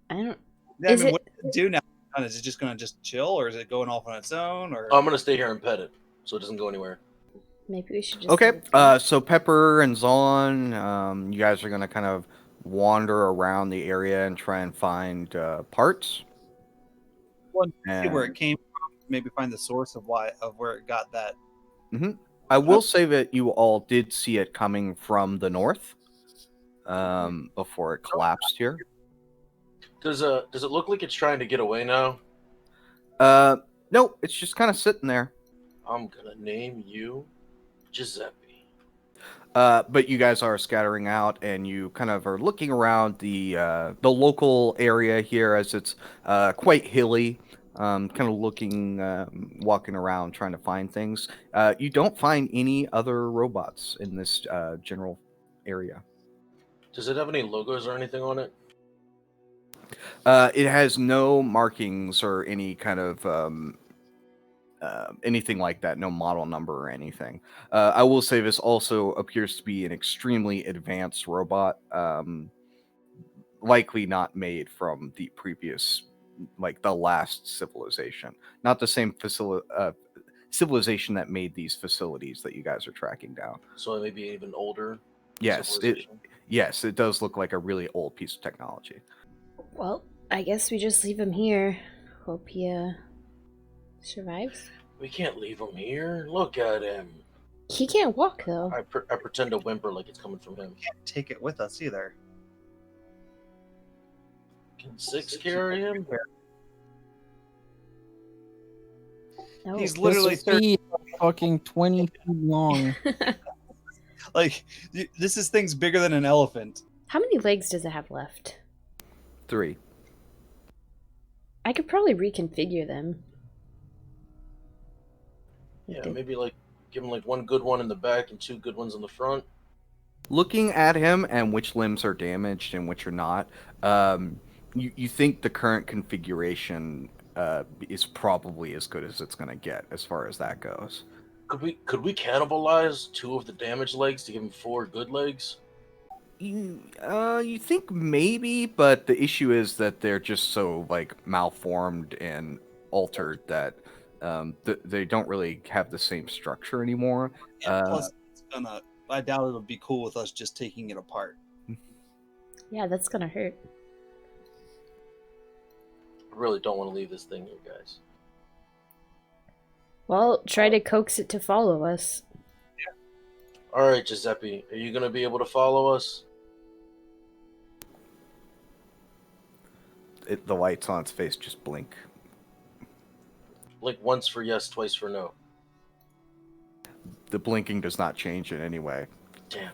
Speaker 4: I don't...
Speaker 5: I
Speaker 4: Is
Speaker 5: mean,
Speaker 4: it-
Speaker 5: what does it do now? Is it just going to just chill, or is it going off on its own? Or
Speaker 2: I'm gonna stay here and pet it, so it doesn't go anywhere.
Speaker 4: Maybe we should just...
Speaker 1: Okay, so Pepper and Zon, you guys are gonna kind of wander around the area and try and find parts.
Speaker 5: see where it came from? Maybe find the source of where it got that.
Speaker 1: I will say that you all did see it coming from the north before it collapsed here.
Speaker 2: Does it look like it's trying to get away now?
Speaker 1: No, it's just kind of sitting there.
Speaker 2: I'm gonna name you Giuseppe.
Speaker 1: But you guys are scattering out, and you kind of are looking around the local area here, as it's quite hilly. Kind of looking, walking around, trying to find things. You don't find any other robots in this general area.
Speaker 2: Does it have any logos or anything on it?
Speaker 1: It has no markings or any kind of anything like that, no model number or anything. I will say this also appears to be an extremely advanced robot, likely not made from the previous, like the last civilization, not the same civilization that made these facilities that you guys are tracking down.
Speaker 2: So maybe even older.
Speaker 1: Yes, it does look like a really old piece of technology.
Speaker 4: Well, I guess we just leave him here. Hope he survives.
Speaker 2: We can't leave him here. Look at him.
Speaker 4: He can't walk, though.
Speaker 2: I pretend to whimper like it's coming from him.
Speaker 5: Can't take it with us either.
Speaker 2: Can 6 carry him?
Speaker 4: No.
Speaker 5: He's literally
Speaker 6: This feet are fucking 20 feet long.
Speaker 5: like this thing's bigger than an elephant.
Speaker 4: How many legs does it have left?
Speaker 1: 3.
Speaker 4: I could probably reconfigure them.
Speaker 2: Yeah, maybe like give him like 1 good one in the back and 2 good ones in the front.
Speaker 1: Looking at him and which limbs are damaged and which are not, you think the current configuration is probably as good as it's going to get as far as that goes.
Speaker 2: Could we cannibalize 2 of the damaged legs to give him 4 good legs?
Speaker 1: You think maybe, but the issue is that they're just so like malformed and altered that they don't really have the same structure anymore.
Speaker 5: Plus, it's gonna. I doubt it'll be cool with us just taking it apart.
Speaker 4: Yeah, that's gonna hurt.
Speaker 2: I really don't want to leave this thing here, guys.
Speaker 4: Well, try to coax it to follow us.
Speaker 2: All right, Giuseppe, are you gonna be able to follow us?
Speaker 1: The lights on its face just blink.
Speaker 2: Like once for yes, twice for no.
Speaker 1: The blinking does not change in any way.
Speaker 2: Damn.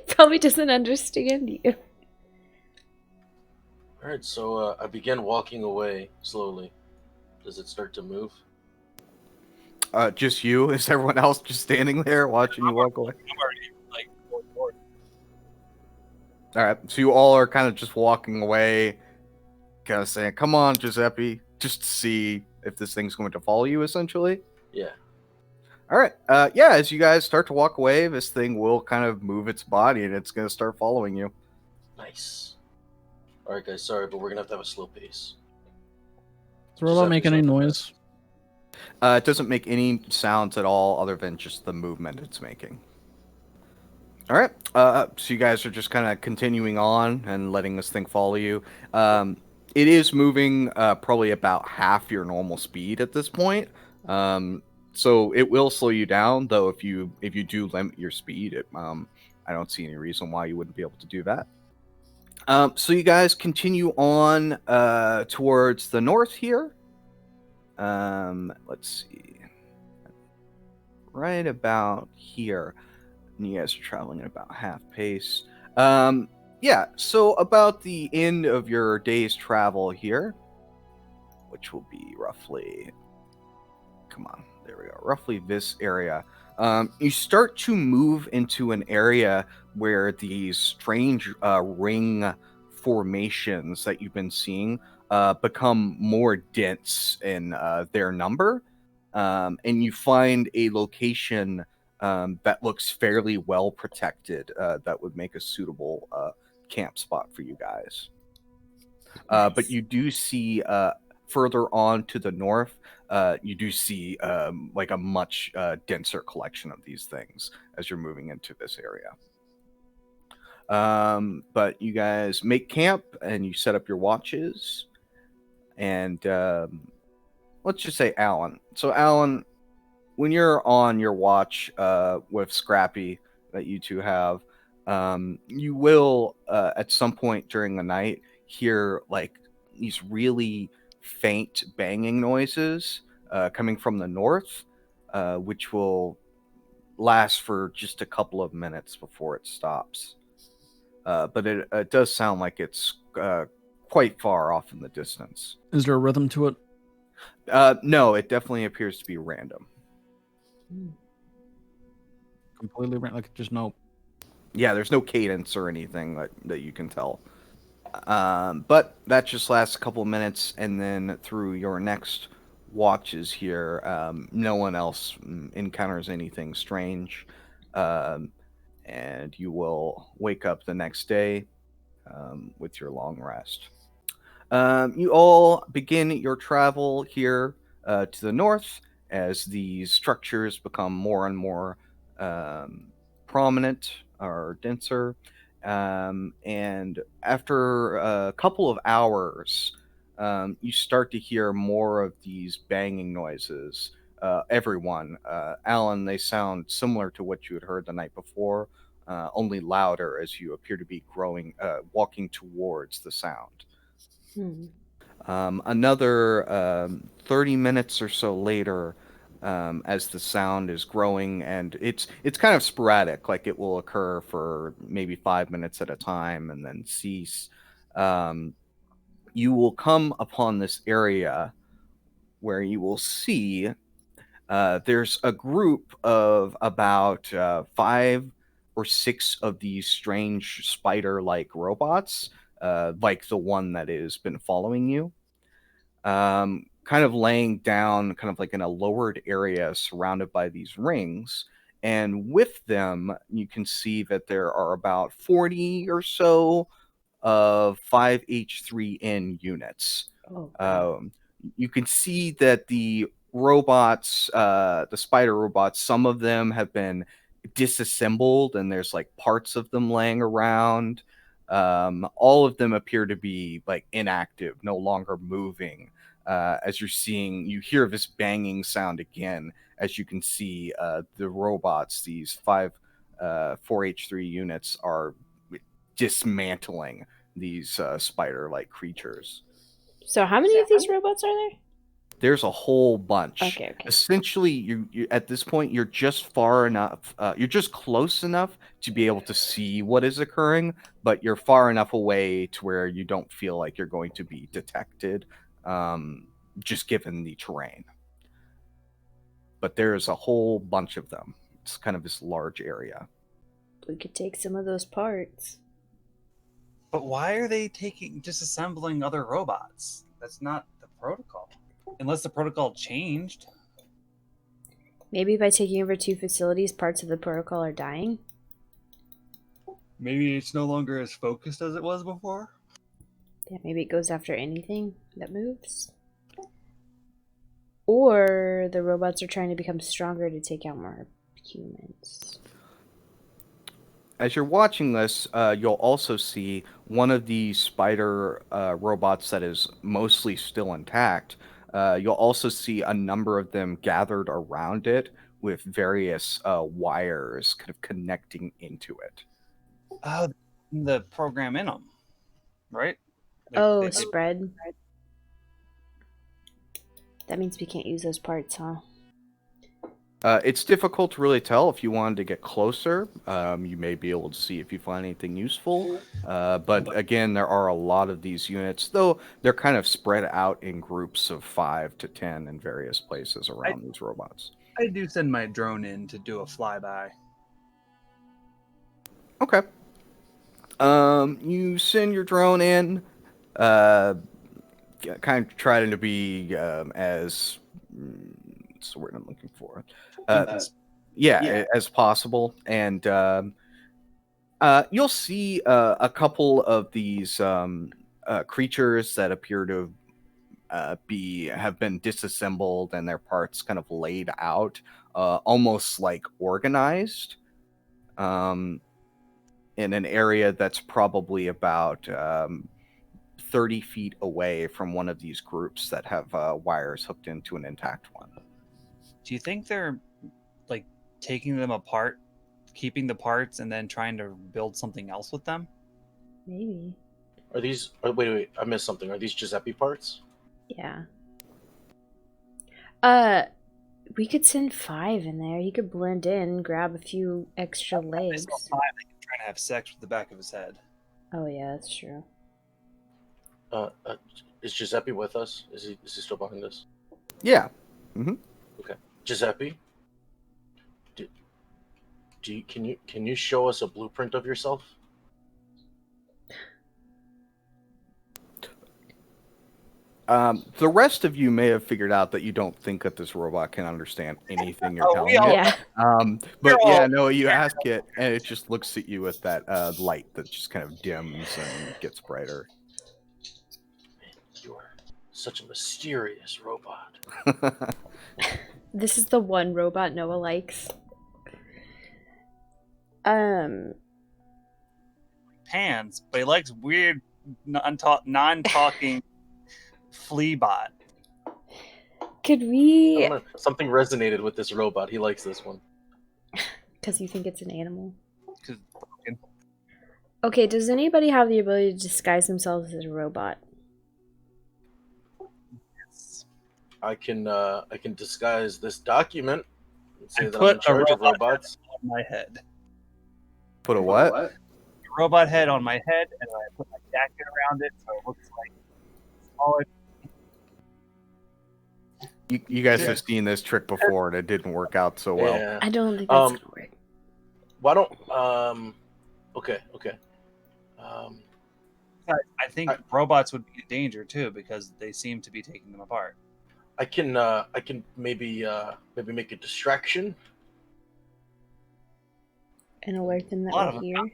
Speaker 4: Probably doesn't understand you.
Speaker 2: All right, so I begin walking away slowly. Does it start to move?
Speaker 1: Just you? Is everyone else just standing there watching you walk away?
Speaker 5: I'm already like going forward.
Speaker 1: All right, so you all are kind of just walking away, kind of saying, "Come on, Giuseppe," just to see if this thing's going to follow you, essentially.
Speaker 2: Yeah.
Speaker 1: All right. Yeah, as you guys start to walk away, this thing will kind of move its body and it's going to start following you.
Speaker 2: Nice. All right, guys. Sorry, but we're gonna have to have a slow pace.
Speaker 6: Does the robot make any noise?
Speaker 1: It doesn't make any sounds at all other than just the movement it's making. All right. So you guys are just kind of continuing on and letting this thing follow you. It is moving probably about half your normal speed at this point. So it will slow you down, though. If you do limit your speed, I don't see any reason why you wouldn't be able to do that. So you guys continue on towards the north here. Let's see. Right about here. And you guys are traveling at about half pace. Yeah, so about the end of your day's travel here, which will be roughly, come on, there we go, roughly this area. You start to move into an area where these strange ring formations that you've been seeing become more dense in their number. And you find a location that looks fairly well protected that would make a suitable camp spot for you guys. But you do see further on to the north, you do see like a much denser collection of these things as you're moving into this area. But you guys make camp and you set up your watches. And let's just say Alan. So, Alan, when you're on your watch with Scrappy that you two have, you will at some point during the night hear like these really faint banging noises coming from the north, which will last for just a couple of minutes before it stops. But it does sound like it's quite far off in the distance.
Speaker 6: Is there a rhythm to it?
Speaker 1: No, it definitely appears to be random.
Speaker 6: Completely random, like just no.
Speaker 1: Yeah, there's no cadence or anything that you can tell. But that just lasts a couple of minutes, and then through your next watches here, no one else encounters anything strange. And you will wake up the next day with your long rest. You all begin your travel here to the north as these structures become more and more prominent or denser. And after a couple of hours, you start to hear more of these banging noises. Everyone, Alan, they sound similar to what you had heard the night before, only louder as you appear to be walking towards the sound. Another 30 minutes or so later, as the sound is growing, and it's kind of sporadic, like it will occur for maybe 5 minutes at a time and then cease. You will come upon this area where you will see there's a group of about 5 or 6 of these strange spider-like robots, like the one that has been following you, kind of laying down, kind of like in a lowered area surrounded by these rings. and with them, you can see that there are about 40 or so of 5H3N units.
Speaker 4: Oh, wow.
Speaker 1: You can see that the robots, the spider robots, some of them have been disassembled and there's like parts of them laying around. All of them appear to be like inactive, no longer moving. As you hear this banging sound again, as you can see the robots, these 4H3 units are dismantling these spider-like creatures.
Speaker 4: So how many of these robots are there?
Speaker 1: There's a whole bunch.
Speaker 4: Okay.
Speaker 1: Essentially, you at this point you're just far enough. You're just close enough to be able to see what is occurring, but you're far enough away to where you don't feel like you're going to be detected, just given the terrain. But there's a whole bunch of them. It's kind of this large area.
Speaker 4: We could take some of those parts.
Speaker 5: But why are they disassembling other robots? That's not the protocol. Unless the protocol changed.
Speaker 4: Maybe by taking over 2 facilities, parts of the protocol are dying?
Speaker 5: Maybe it's no longer as focused as it was before.
Speaker 4: Yeah, maybe it goes after anything that moves. Or the robots are trying to become stronger to take out more humans.
Speaker 1: As you're watching this, you'll also see one of the spider robots that is mostly still intact. You'll also see a number of them gathered around it with various wires kind of connecting into it.
Speaker 5: Oh, the program in them, right?
Speaker 4: Spread. That means we can't use those parts, huh?
Speaker 1: It's difficult to really tell. If you wanted to get closer, you may be able to see if you find anything useful. But again, there are a lot of these units, though they're kind of spread out in groups of 5 to 10 in various places around these robots.
Speaker 5: I do send my drone in to do a flyby.
Speaker 1: Okay. You send your drone in, kind of trying to be as what's the word I'm looking for? As possible, and you'll see a couple of these creatures that appear to have been disassembled and their parts kind of laid out, almost like organized. In an area that's probably about 30 feet away from one of these groups that have wires hooked into an intact one.
Speaker 5: Do you think they're like taking them apart, keeping the parts, and then trying to build something else with them?
Speaker 4: Maybe.
Speaker 2: Are these? Oh, wait! I missed something. Are these Giuseppe parts?
Speaker 4: Yeah. We could send 5 in there. He could blend in, grab a few extra legs.
Speaker 5: Trying to have sex with the back of his head.
Speaker 4: Oh yeah, that's true.
Speaker 2: Is Giuseppe with us? Is he still behind us?
Speaker 1: Yeah. Mm-hmm.
Speaker 2: Okay. Giuseppe, can you show us a blueprint of yourself?
Speaker 1: The rest of you may have figured out that you don't think that this robot can understand anything you're telling it.
Speaker 4: Yeah.
Speaker 1: But yeah, no, you ask it, and it just looks at you with that light that just kind of dims and gets brighter.
Speaker 2: You are such a mysterious robot.
Speaker 4: This is the one robot Noah likes.
Speaker 5: Hands, but he likes weird, non-talking flea bot.
Speaker 4: Could we...
Speaker 2: I don't know, something resonated with this robot. He likes this one.
Speaker 4: Because you think it's an animal?
Speaker 5: 'Cause-
Speaker 4: Okay, does anybody have the ability to disguise themselves as a robot?
Speaker 2: I can disguise this document and say
Speaker 5: I
Speaker 2: that I'm
Speaker 5: put
Speaker 2: in charge of robots.
Speaker 5: on my head.
Speaker 1: Put a what?
Speaker 5: A robot head on my head, and I put my jacket around it so it looks like solid.
Speaker 1: You guys have seen this trick before, and it didn't work out so well.
Speaker 2: Yeah.
Speaker 4: I don't think that's gonna work.
Speaker 2: Why don't okay.
Speaker 5: I think robots would be a danger too because they seem to be taking them apart.
Speaker 2: I can maybe make a distraction.
Speaker 4: And alert them that
Speaker 5: A lot
Speaker 4: we're
Speaker 5: of them
Speaker 4: here.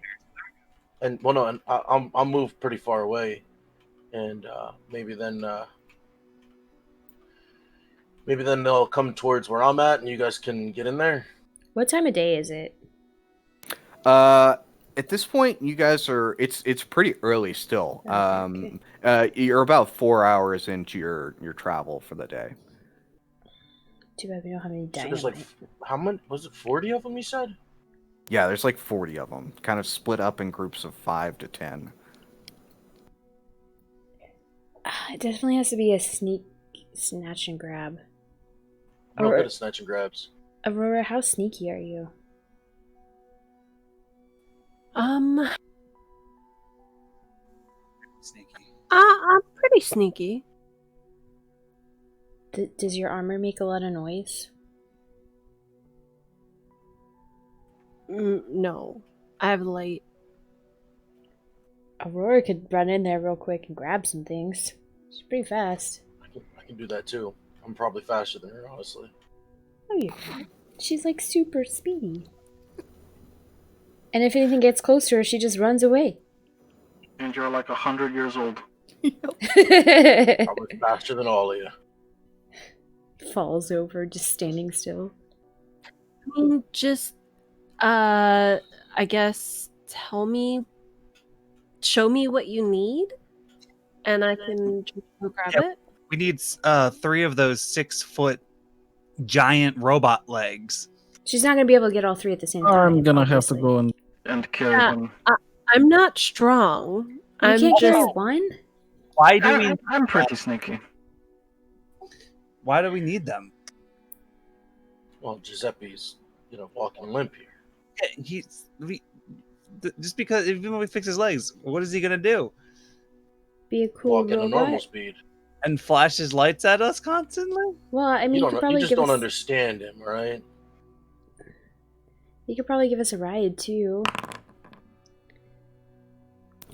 Speaker 2: And well, no, and I'll move pretty far away, and maybe then they'll come towards where I'm at, and you guys can get in there.
Speaker 4: What time of day is it?
Speaker 1: At this point, you guys are. It's pretty early still.
Speaker 4: Okay.
Speaker 1: You're about 4 hours into your travel for the day.
Speaker 4: Too bad we don't have any
Speaker 2: So
Speaker 4: dynamite.
Speaker 2: there's like how many? Was it 40 of them? You said.
Speaker 1: Yeah, there's like 40 of them, kind of split up in groups of 5 to 10.
Speaker 4: It definitely has to be a sneak, snatch and grab.
Speaker 2: I'm not good at snatch and grabs.
Speaker 4: Aurora, how sneaky are you?
Speaker 5: Sneaky.
Speaker 3: I'm pretty sneaky.
Speaker 4: Does your armor make a lot of noise?
Speaker 3: No, I have light.
Speaker 4: Aurora could run in there real quick and grab some things. She's pretty fast.
Speaker 2: I can do that too. I'm probably faster than her, honestly.
Speaker 4: Oh yeah, she's like super speedy. And if anything gets close to her, she just runs away.
Speaker 7: And you're like 100 years old.
Speaker 2: Probably faster than all of you.
Speaker 4: Falls over, just standing still.
Speaker 3: Just, I guess, show me what you need, and I can just go grab
Speaker 5: Yep.
Speaker 3: it.
Speaker 5: We need 3 of those 6-foot giant robot legs.
Speaker 4: She's not gonna be able to get all 3 at the same time.
Speaker 6: I'm gonna have to
Speaker 4: obviously.
Speaker 6: go and
Speaker 7: And carry
Speaker 3: Yeah.
Speaker 7: them.
Speaker 3: I'm not strong.
Speaker 4: You
Speaker 3: I'm
Speaker 4: can't
Speaker 3: just.
Speaker 4: carry one?
Speaker 5: Why do we?
Speaker 7: I'm pretty sneaky.
Speaker 5: Why do we need them?
Speaker 2: Well, Giuseppe's, walking limp here.
Speaker 5: Yeah, just because even when we fix his legs, what is he gonna do?
Speaker 4: Be a cool
Speaker 2: Walk at a normal
Speaker 4: robot?
Speaker 2: speed.
Speaker 5: And flash his lights at us constantly?
Speaker 4: Well, I mean,
Speaker 2: You
Speaker 4: you could probably
Speaker 2: just
Speaker 4: give
Speaker 2: don't
Speaker 4: us.
Speaker 2: understand him, right?
Speaker 4: You could probably give us a ride too.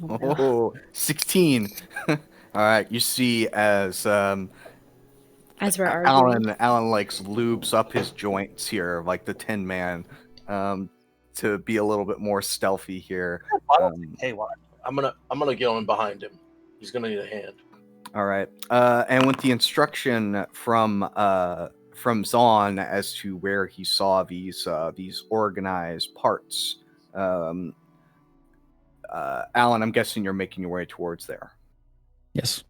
Speaker 1: Oh, 16. All right, you see as
Speaker 4: As we're arguing.
Speaker 1: Alan like lubes up his joints here, like the Tin Man, to be a little bit more stealthy here.
Speaker 5: Hey, what?
Speaker 2: I'm gonna get on behind him. He's gonna need a hand.
Speaker 1: All right, and with the instruction from Zahn as to where he saw these organized parts, Alan, I'm guessing you're making your way towards there.
Speaker 6: yes.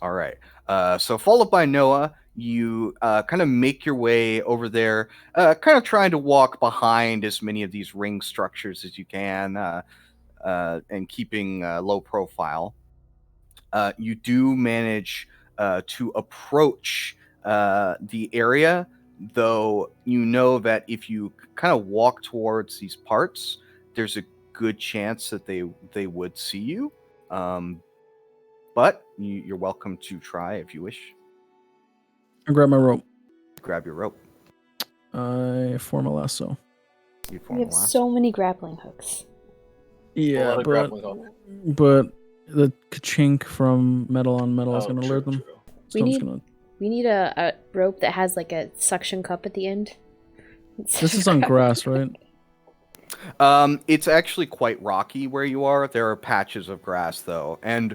Speaker 1: All right. So followed by Noah, you kind of make your way over there, kind of trying to walk behind as many of these ring structures as you can, and keeping low profile. You do manage to approach the area, though you know that if you kind of walk towards these parts, there's a good chance that they would see you. But you're welcome to try if you wish.
Speaker 6: I grab my rope.
Speaker 1: Grab your rope.
Speaker 6: I form a lasso.
Speaker 1: You
Speaker 4: We
Speaker 1: form a
Speaker 4: have
Speaker 1: lasso.
Speaker 4: so many grappling hooks.
Speaker 6: Yeah,
Speaker 2: lot of grappling hook.
Speaker 6: but the chink from metal on metal is
Speaker 2: Oh,
Speaker 6: gonna
Speaker 2: true,
Speaker 6: alert them.
Speaker 2: true.
Speaker 6: So
Speaker 4: We
Speaker 6: I'm
Speaker 4: need-
Speaker 6: just gonna.
Speaker 4: We need a rope that has like a suction cup at the end.
Speaker 6: This is on grass, right?
Speaker 1: It's actually quite rocky where you are. There are patches of grass though, and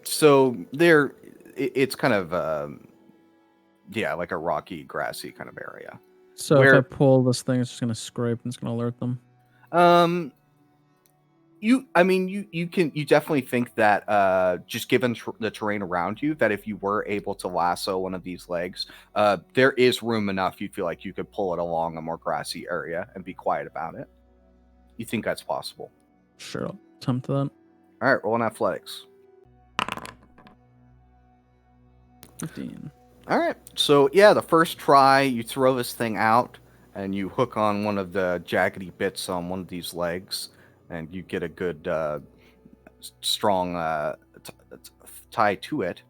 Speaker 1: so there, it's kind of like a rocky, grassy kind of area.
Speaker 6: So
Speaker 1: Where-
Speaker 6: if I pull this thing, it's just gonna scrape and it's gonna alert them.
Speaker 1: You definitely think that just given the terrain around you, that if you were able to lasso one of these legs, there is room enough. You feel like you could pull it along a more grassy area and be quiet about it. You think that's possible?
Speaker 6: Sure, I'll attempt that.
Speaker 1: All right, roll an athletics.
Speaker 6: 15.
Speaker 1: All right, so yeah, the first try, you throw this thing out and you hook on one of the jaggedy bits on one of these legs, and you get a good strong tie to it,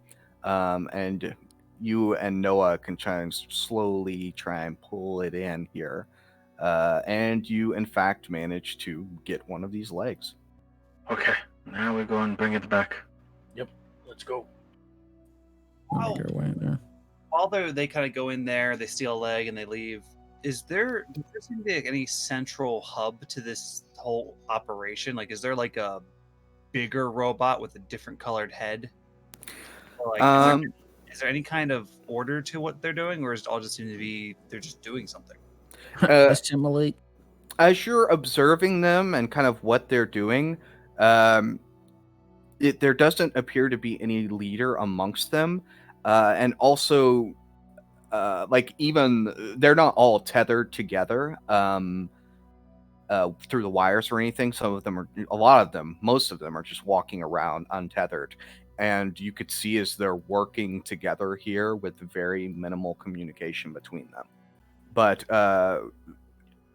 Speaker 1: and you and Noah can try and slowly try and pull it in here, and you in fact manage to get one of these legs.
Speaker 7: Okay, now we go and bring it back.
Speaker 2: Let's go.
Speaker 6: I'll make our way there.
Speaker 5: While they kind of go in there, they steal a leg and they leave. does there seem to be like any central hub to this whole operation? Like, is there like a bigger robot with a different colored head? Or, like, is there any kind of order to what they're doing, or is it all just seem to be they're just doing something?
Speaker 6: Assimilate.
Speaker 1: As you're observing them and kind of what they're doing, um, there doesn't appear to be any leader amongst them, and also, like even they're not all tethered together through the wires or anything. Some of them are, a lot of them, most of them are just walking around untethered, and you could see as they're working together here with very minimal communication between them. But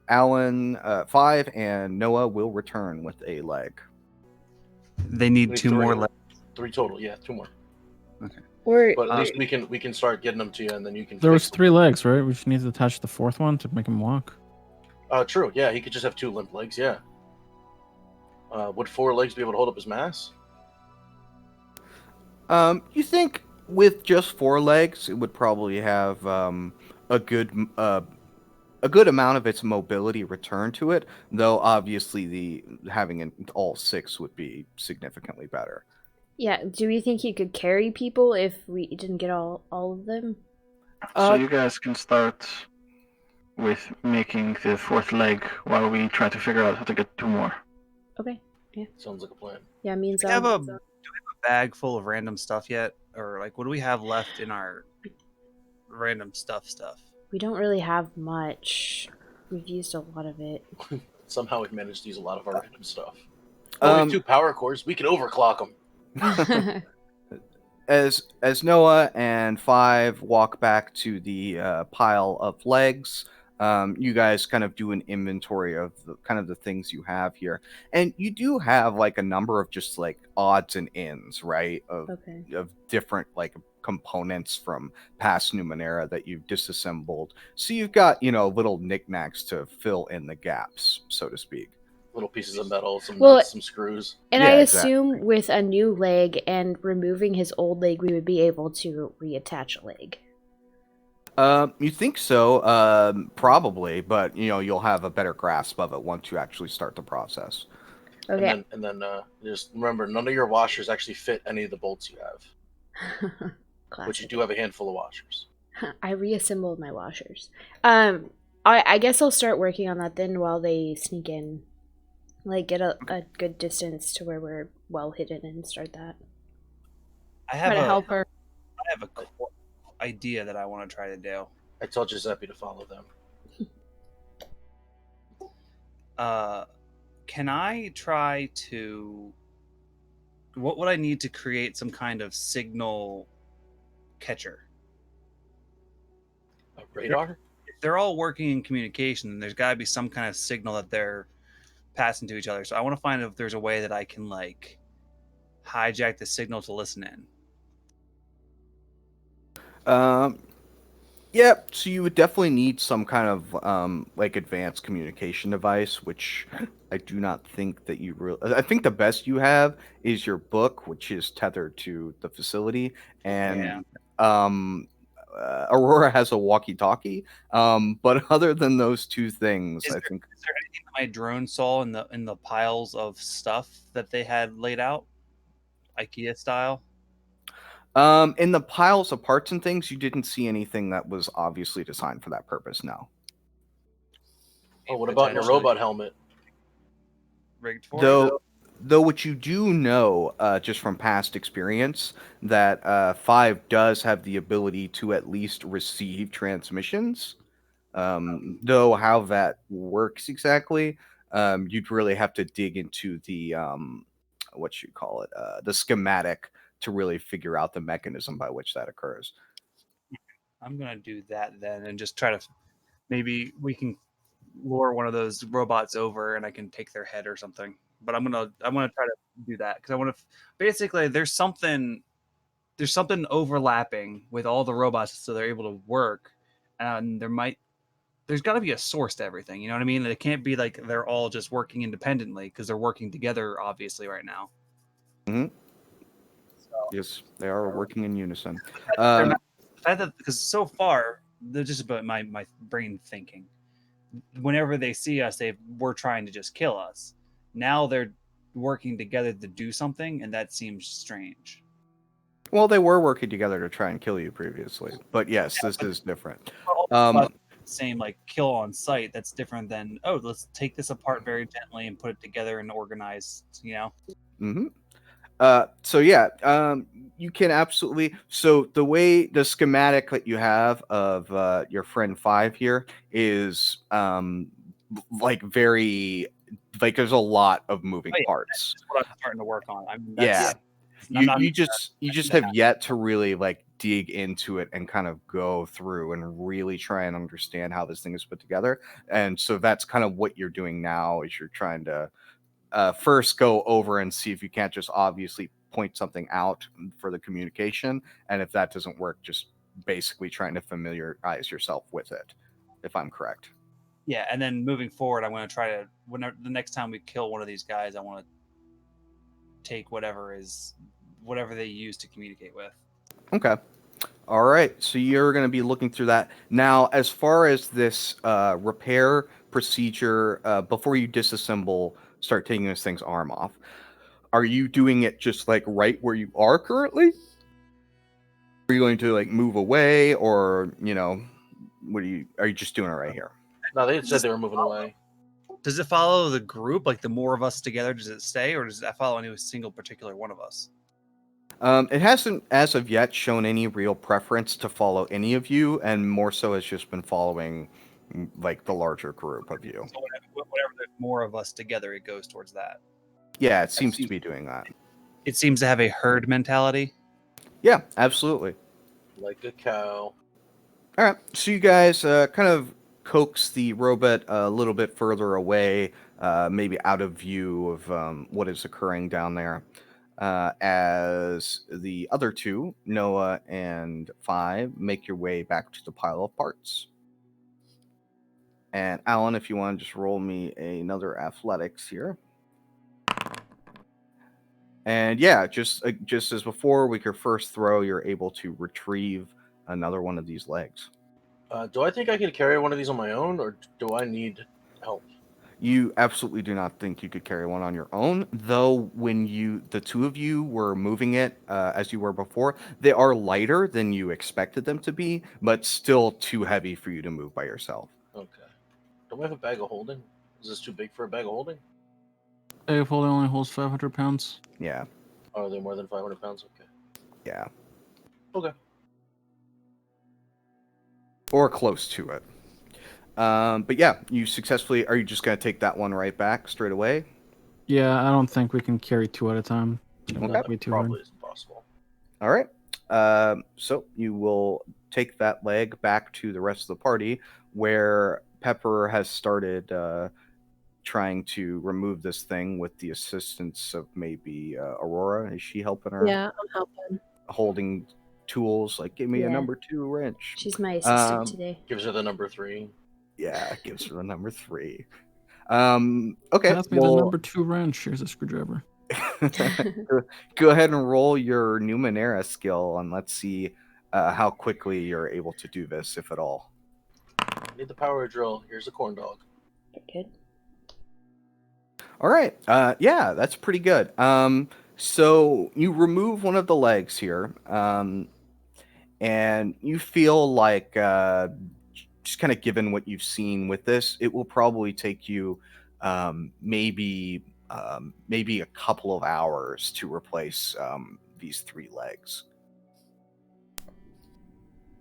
Speaker 1: Alan, 5, and Noah will return with a leg.
Speaker 5: They need
Speaker 2: Wait,
Speaker 5: 2 more legs.
Speaker 2: 3 total, yeah, 2 more.
Speaker 5: Okay.
Speaker 2: But at least we can start getting them to you, and then you can.
Speaker 8: There
Speaker 2: fix
Speaker 8: was
Speaker 2: them.
Speaker 8: 3 legs, right? We just need to attach the 4th one to make him walk.
Speaker 2: True. Yeah, he could just have 2 limp legs. Yeah. Would 4 legs be able to hold up his mass?
Speaker 1: You think with just 4 legs, it would probably have a good amount of its mobility return to it. Though obviously, having all 6 would be significantly better.
Speaker 4: Yeah, do we think he could carry people if we didn't get all of them?
Speaker 7: So you guys can start with making the 4th leg while we try to figure out how to get 2 more.
Speaker 4: Okay.
Speaker 2: Sounds like a plan.
Speaker 4: Yeah, means
Speaker 5: Do we have a bag full of random stuff yet, or like what do we have left in our random stuff?
Speaker 4: We don't really have much. We've used a lot of it.
Speaker 2: Somehow we've managed to use a lot of our random stuff. We have 2 power cores. We can overclock them.
Speaker 1: As Noah and 5 walk back to the pile of legs, you guys kind of do an inventory of the things you have here, and you do have like a number of just like odds and ends, right? Of different like components from past Numenera that you've disassembled. So you've got little knickknacks to fill in the gaps, so to speak.
Speaker 2: Little pieces of metal, some nuts, some screws.
Speaker 4: And I assume with a new leg and removing his old leg, we would be able to reattach a leg.
Speaker 1: You think so? Probably, but you'll have a better grasp of it once you actually start the process.
Speaker 4: Okay.
Speaker 2: And then just remember, none of your washers actually fit any of the bolts you have. But you do have a handful of washers.
Speaker 4: I reassembled my washers. I guess I'll start working on that then while they sneak in. Like, get a good distance to where we're well hidden and start that.
Speaker 3: I have
Speaker 5: a cool idea that I want to try to do.
Speaker 2: I told Giuseppe to follow them.
Speaker 5: Can I try to... What would I need to create some kind of signal catcher?
Speaker 2: A radar?
Speaker 5: If they're all working in communication, then there's got to be some kind of signal that they're passing to each other. So I want to find if there's a way that I can like hijack the signal to listen in.
Speaker 1: Yep. So you would definitely need some kind of like advanced communication device, which I do not think that you really. I think the best you have is your book, which is tethered to the facility, and Aurora has a walkie-talkie. But other than those 2 things,
Speaker 5: Is there anything that my drone saw in the piles of stuff that they had laid out, IKEA style?
Speaker 1: In the piles of parts and things, you didn't see anything that was obviously designed for that purpose. No.
Speaker 2: Oh, what about your robot helmet?
Speaker 5: Rigged for it?
Speaker 1: Though what you do know, just from past experience, that 5 does have the ability to at least receive transmissions. Though how that works exactly, you'd really have to dig into the the schematic to really figure out the mechanism by which that occurs.
Speaker 5: I'm gonna do that then, and just try to maybe we can lure one of those robots over, and I can take their head or something. But I'm gonna try to do that because I want to. Basically, there's something overlapping with all the robots, so they're able to work, and there's got to be a source to everything. You know what I mean? It can't be like they're all just working independently because they're working together, obviously, right now.
Speaker 1: Mm-hmm. Yes, they are working in unison.
Speaker 5: Because so far, they're just about my brain thinking. whenever they see us, we're trying to just kill us. Now they're working together to do something, and that seems strange.
Speaker 1: Well, they were working together to try and kill you previously, but yes, this is different.
Speaker 5: Same like kill on sight. That's different than let's take this apart very gently and put it together and organize.
Speaker 1: Mm-hmm. So yeah, you can absolutely. So the schematic that you have of your friend 5 here is like very like there's a lot of moving parts.
Speaker 5: That's what I'm starting to work on.
Speaker 1: Yeah. You just have
Speaker 5: that.
Speaker 1: yet to really like dig into it and kind of go through and really try and understand how this thing is put together. And so that's kind of what you're doing now is you're trying to first go over and see if you can't just obviously point something out for the communication. And if that doesn't work, just basically trying to familiarize yourself with it, if I'm correct.
Speaker 5: Yeah, and then moving forward, I'm going to try to, whenever the next time we kill one of these guys, I want to take whatever they use to communicate with.
Speaker 1: Okay. All right. So you're going to be looking through that. Now, as far as this repair procedure, before you disassemble, start taking this thing's arm off, are you doing it just like right where you are currently? Are you going to like move away or, are you just doing it right here?
Speaker 2: No, they said they were moving away.
Speaker 5: Does it follow the group? Like the more of us together, does it stay, or does that follow any single particular one of us?
Speaker 1: It hasn't, as of yet, shown any real preference to follow any of you, and more so has just been following like the larger group of you.
Speaker 5: So whenever there's more of us together, it goes towards that.
Speaker 1: Yeah, it seems to be doing that.
Speaker 5: It seems to have a herd mentality.
Speaker 1: Yeah, absolutely.
Speaker 2: Like a cow.
Speaker 1: All right, so you guys kind of coax the robot a little bit further away, maybe out of view of what is occurring down there. As the other two, Noah and 5, make your way back to the pile of parts. And Alan, if you want to just roll me another athletics here. And yeah, just as before, with your first throw, you're able to retrieve another one of these legs.
Speaker 2: Do I think I could carry one of these on my own, or do I need help?
Speaker 1: You absolutely do not think you could carry one on your own, though when the two of you were moving it as you were before, they are lighter than you expected them to be, but still too heavy for you to move by yourself.
Speaker 2: Okay. Don't we have a bag of holding? Is this too big for a bag of holding?
Speaker 6: Bag of holding only holds 500 pounds.
Speaker 1: Yeah.
Speaker 2: Are they more than 500 pounds? Okay.
Speaker 1: Yeah.
Speaker 2: Okay.
Speaker 1: Or close to it. But yeah, you successfully. Are you just going to take that one right back straight away?
Speaker 6: Yeah, I don't think we can carry 2 at a time.
Speaker 1: Okay.
Speaker 6: That'd be too hard.
Speaker 2: Probably isn't possible.
Speaker 1: All right. So you will take that leg back to the rest of the party, where Pepper has started trying to remove this thing with the assistance of maybe Aurora. Is she helping her?
Speaker 3: Yeah, I'm helping.
Speaker 1: Holding tools, like give me a
Speaker 4: Yeah.
Speaker 1: number 2 wrench.
Speaker 4: She's my assistant today.
Speaker 2: Gives her the number 3.
Speaker 1: Yeah, gives her the number 3. Okay.
Speaker 6: Pass me the number 2 wrench. Here's a screwdriver.
Speaker 1: Go ahead and roll your Numenera skill, and let's see how quickly you're able to do this, if at all.
Speaker 2: Need the power drill. Here's a corn dog.
Speaker 4: Good.
Speaker 1: All right. Yeah, that's pretty good. So you remove one of the legs here, and you feel like just kind of given what you've seen with this, it will probably take you maybe a couple of hours to replace these 3 legs.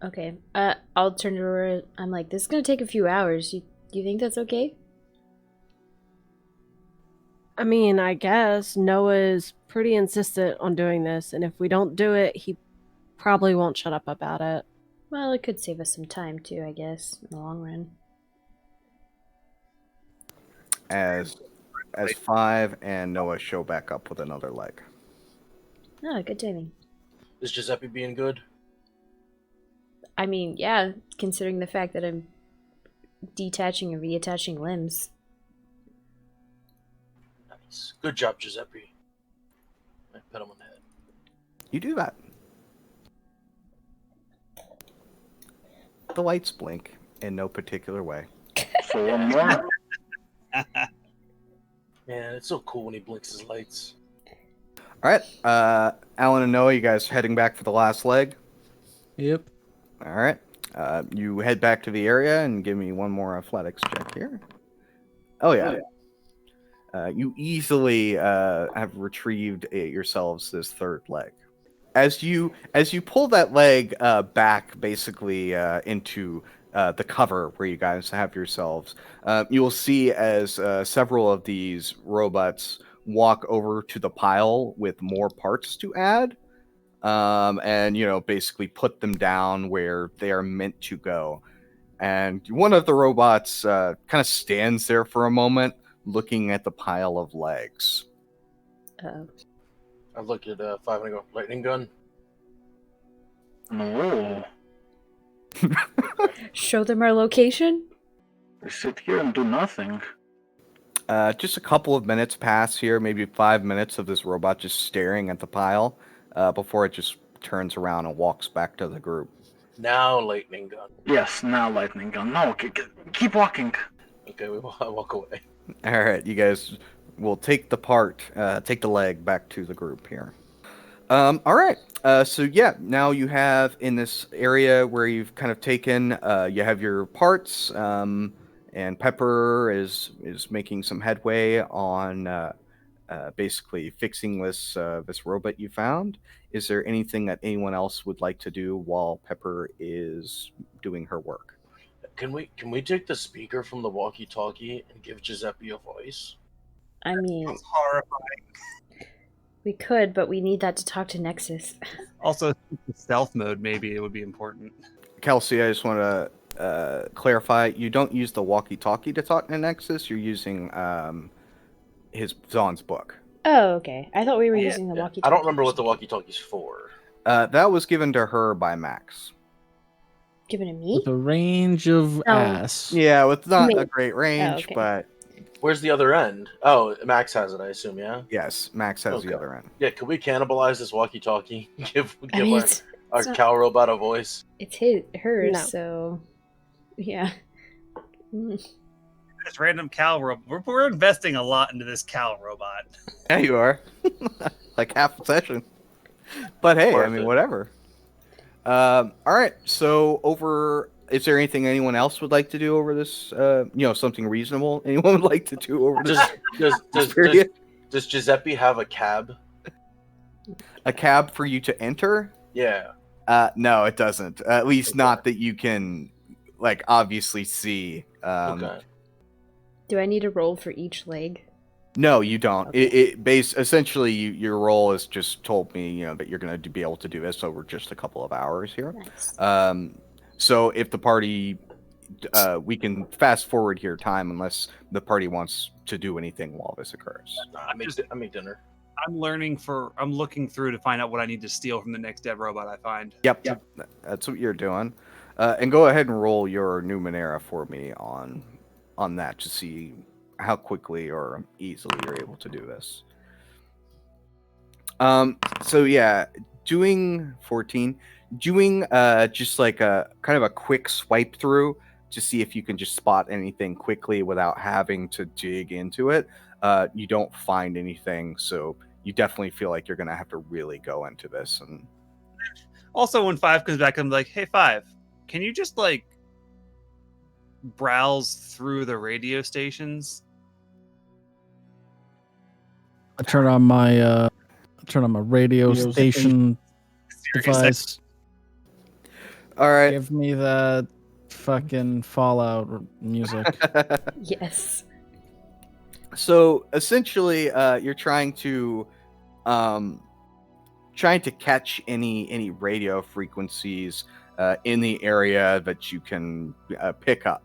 Speaker 4: Okay. I'll turn to her. I'm like, this is gonna take a few hours. You think that's okay?
Speaker 3: I mean, I guess Noah is pretty insistent on doing this, and if we don't do it, he probably won't shut up about it.
Speaker 4: Well, it could save us some time too, I guess, in the long run.
Speaker 1: As 5 and Noah show back up with another leg.
Speaker 4: Oh, good timing.
Speaker 2: Is Giuseppe being good?
Speaker 4: I mean, yeah, considering the fact that I'm detaching and reattaching limbs.
Speaker 2: Nice. Good job, Giuseppe. I pat him on the head.
Speaker 1: You do that. The lights blink in no particular way.
Speaker 7: So one more.
Speaker 2: Man, it's so cool when he blinks his lights.
Speaker 1: All right, Alan and Noah, you guys heading back for the last leg?
Speaker 6: Yep.
Speaker 1: All right. You head back to the area and give me one more athletics check here. Oh yeah. You easily have retrieved yourselves this third leg. As you pull that leg back, basically into the cover where you guys have yourselves, you will see as several of these robots walk over to the pile with more parts to add. And basically put them down where they are meant to go. And one of the robots kind of stands there for a moment, looking at the pile of legs.
Speaker 2: I look at Five and I go, lightning gun.
Speaker 7: No.
Speaker 4: Show them our location?
Speaker 7: We sit here and do nothing.
Speaker 1: Just a couple of minutes pass here, maybe 5 minutes of this robot just staring at the pile before it just turns around and walks back to the group.
Speaker 2: Now lightning gun.
Speaker 7: Yes, now lightning gun. No, keep walking.
Speaker 2: Okay, I walk away.
Speaker 1: All right, you guys will take the leg back to the group here. All right. So yeah, now you have in this area where you've kind of taken, you have your parts, and Pepper is making some headway on basically fixing this robot you found. Is there anything that anyone else would like to do while Pepper is doing her work?
Speaker 2: Can we take the speaker from the walkie-talkie and give Giuseppe a voice?
Speaker 4: I mean,
Speaker 5: That's horrifying.
Speaker 4: we could, but we need that to talk to Nexus.
Speaker 5: Also, stealth mode, maybe it would be important.
Speaker 1: Kelsey, I just want to clarify. You don't use the walkie-talkie to talk to Nexus. You're using Zahn's book.
Speaker 4: Oh, okay. I thought we were
Speaker 5: Yeah,
Speaker 4: using the
Speaker 2: Yeah.
Speaker 4: walkie-talkie.
Speaker 2: I don't remember what the walkie-talkie's for.
Speaker 1: That was given to her by Max.
Speaker 4: Given to me?
Speaker 6: With a range of ass.
Speaker 1: Yeah, with not
Speaker 4: Me.
Speaker 1: a great range,
Speaker 4: okay.
Speaker 1: but
Speaker 2: Where's the other end? Oh, Max has it, I assume, yeah?
Speaker 1: yes, Max has
Speaker 2: Okay.
Speaker 1: the other end.
Speaker 2: Yeah, can we cannibalize this walkie-talkie? give
Speaker 4: I mean,
Speaker 2: our
Speaker 4: it's not-
Speaker 2: cow robot a voice?
Speaker 4: it's hers,
Speaker 3: No.
Speaker 4: so yeah.
Speaker 5: This random cow robot. We're investing a lot into this cow robot.
Speaker 1: Yeah, you are. Like half a session. But hey, I
Speaker 2: Worth
Speaker 1: mean,
Speaker 2: it.
Speaker 1: whatever. All right. So is there anything anyone else would like to do over this? Something reasonable anyone would like to do over this period?
Speaker 2: Does Giuseppe have a cab?
Speaker 1: A cab for you to enter?
Speaker 2: Yeah.
Speaker 1: No, it doesn't. At least
Speaker 2: Okay.
Speaker 1: not that you can, obviously see.
Speaker 2: Okay.
Speaker 4: Do I need a roll for each leg?
Speaker 1: No, you don't.
Speaker 4: Okay.
Speaker 1: Essentially, your role has just told me, that you're going to be able to do this over just a couple of hours here.
Speaker 4: Nice.
Speaker 1: So if the party, we can fast forward here time unless the party wants to do anything while this occurs.
Speaker 2: I make dinner.
Speaker 5: I'm looking through to find out what I need to steal from the next dead robot I find.
Speaker 1: Yep. That's what you're doing. And go ahead and roll your Numenera for me on that to see how quickly or easily you're able to do this. So yeah, doing 14, doing just like a kind of a quick swipe through to see if you can just spot anything quickly without having to dig into it. You don't find anything, so you definitely feel like you're gonna have to really go into this. And
Speaker 5: Also, when Five comes back, I'm like, hey, Five, can you just browse through the radio stations?
Speaker 6: I turn on my radio station device.
Speaker 1: all right.
Speaker 6: Give me that fucking Fallout music.
Speaker 4: Yes.
Speaker 1: So essentially, you're trying to catch any radio frequencies in the area that you can pick up,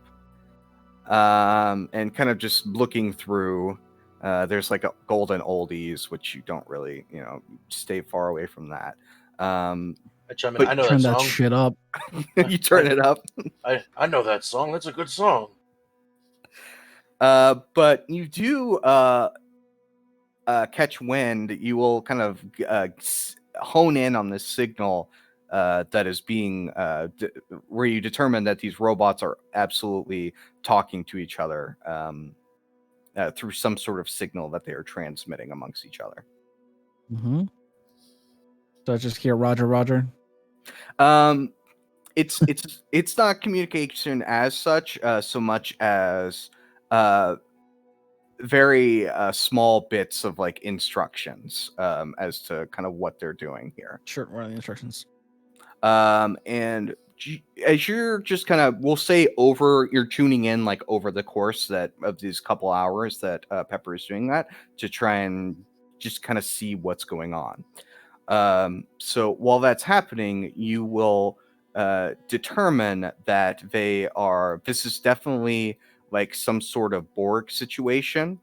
Speaker 1: and kind of just looking through. There's like a golden oldies, which you don't really, stay far away from that.
Speaker 2: I chime in.
Speaker 1: But
Speaker 2: I know
Speaker 6: Turn
Speaker 2: that
Speaker 6: that
Speaker 2: song.
Speaker 6: shit up.
Speaker 1: You turn it up.
Speaker 2: I know that song. That's a good song.
Speaker 1: But you do catch wind. You will kind of hone in on this signal that is being where you determine that these robots are absolutely talking to each other through some sort of signal that they are transmitting amongst each other.
Speaker 6: Mm-hmm. So I just hear Roger, Roger.
Speaker 1: It's not communication as such, so much as very small bits of like instructions as to kind of what they're doing here.
Speaker 6: Sure, what are the instructions?
Speaker 1: And as you're just kind of, we'll say you're tuning in like over the course of these couple hours that Pepper is doing that to try and just kind of see what's going on. So while that's happening, you will determine that this is definitely like some sort of Borg situation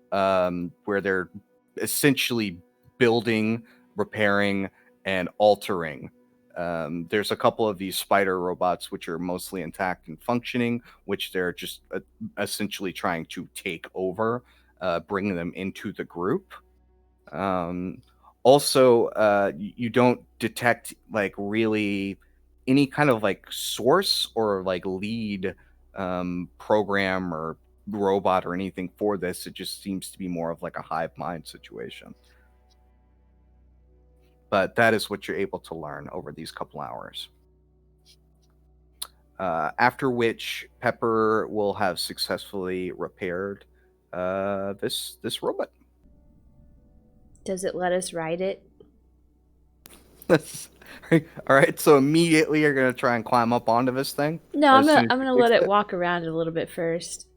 Speaker 1: where they're essentially building, repairing, and altering. There's a couple of these spider robots which are mostly intact and functioning, which they're just essentially trying to take over, bring them into the group. Also, you don't detect like really any kind of like source or like lead program or robot or anything for this. It just seems to be more of like a hive mind situation. But that is what you're able to learn over these couple hours. After which Pepper will have successfully repaired this robot.
Speaker 4: Does it let us ride it?
Speaker 1: All right, so immediately you're gonna try and climb up onto this thing.
Speaker 4: No,
Speaker 1: as soon
Speaker 4: I'm
Speaker 1: as
Speaker 4: gonna
Speaker 1: you
Speaker 4: let
Speaker 1: fix
Speaker 4: it walk around a little bit first.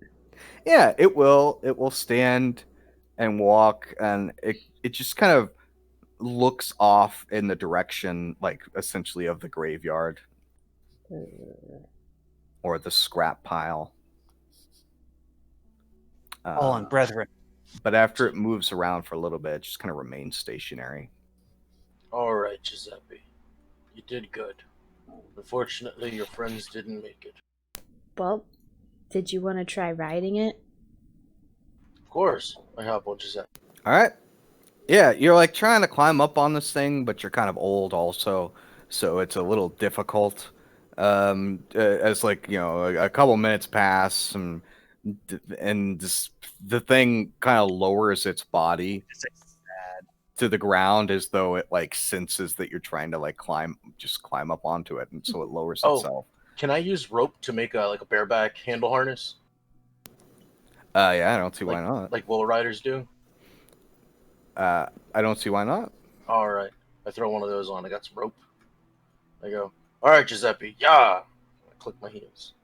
Speaker 1: Yeah, it will stand and walk, and it just kind of looks off in the direction, like essentially of the graveyard or the scrap pile.
Speaker 5: Fallen brethren.
Speaker 1: But after it moves around for a little bit, it just kind of remains stationary.
Speaker 2: All right, Giuseppe. You did good. Unfortunately, your friends didn't make it.
Speaker 4: Well, did you want to try riding it?
Speaker 2: Of course. I hop on Giuseppe.
Speaker 1: All right. Yeah, you're like trying to climb up on this thing, but you're kind of old also, so it's a little difficult. As like a couple minutes pass, and the thing kind of lowers its body to the ground as though it like senses that you're trying to like climb up onto it, and so it lowers itself.
Speaker 2: Can I use rope to make a bareback handle harness?
Speaker 1: Yeah, I don't see why not.
Speaker 2: Like bull riders do.
Speaker 1: I don't see why not.
Speaker 2: All right, I throw one of those on. I got some rope. I go, all right, Giuseppe, yeah. I click my heels.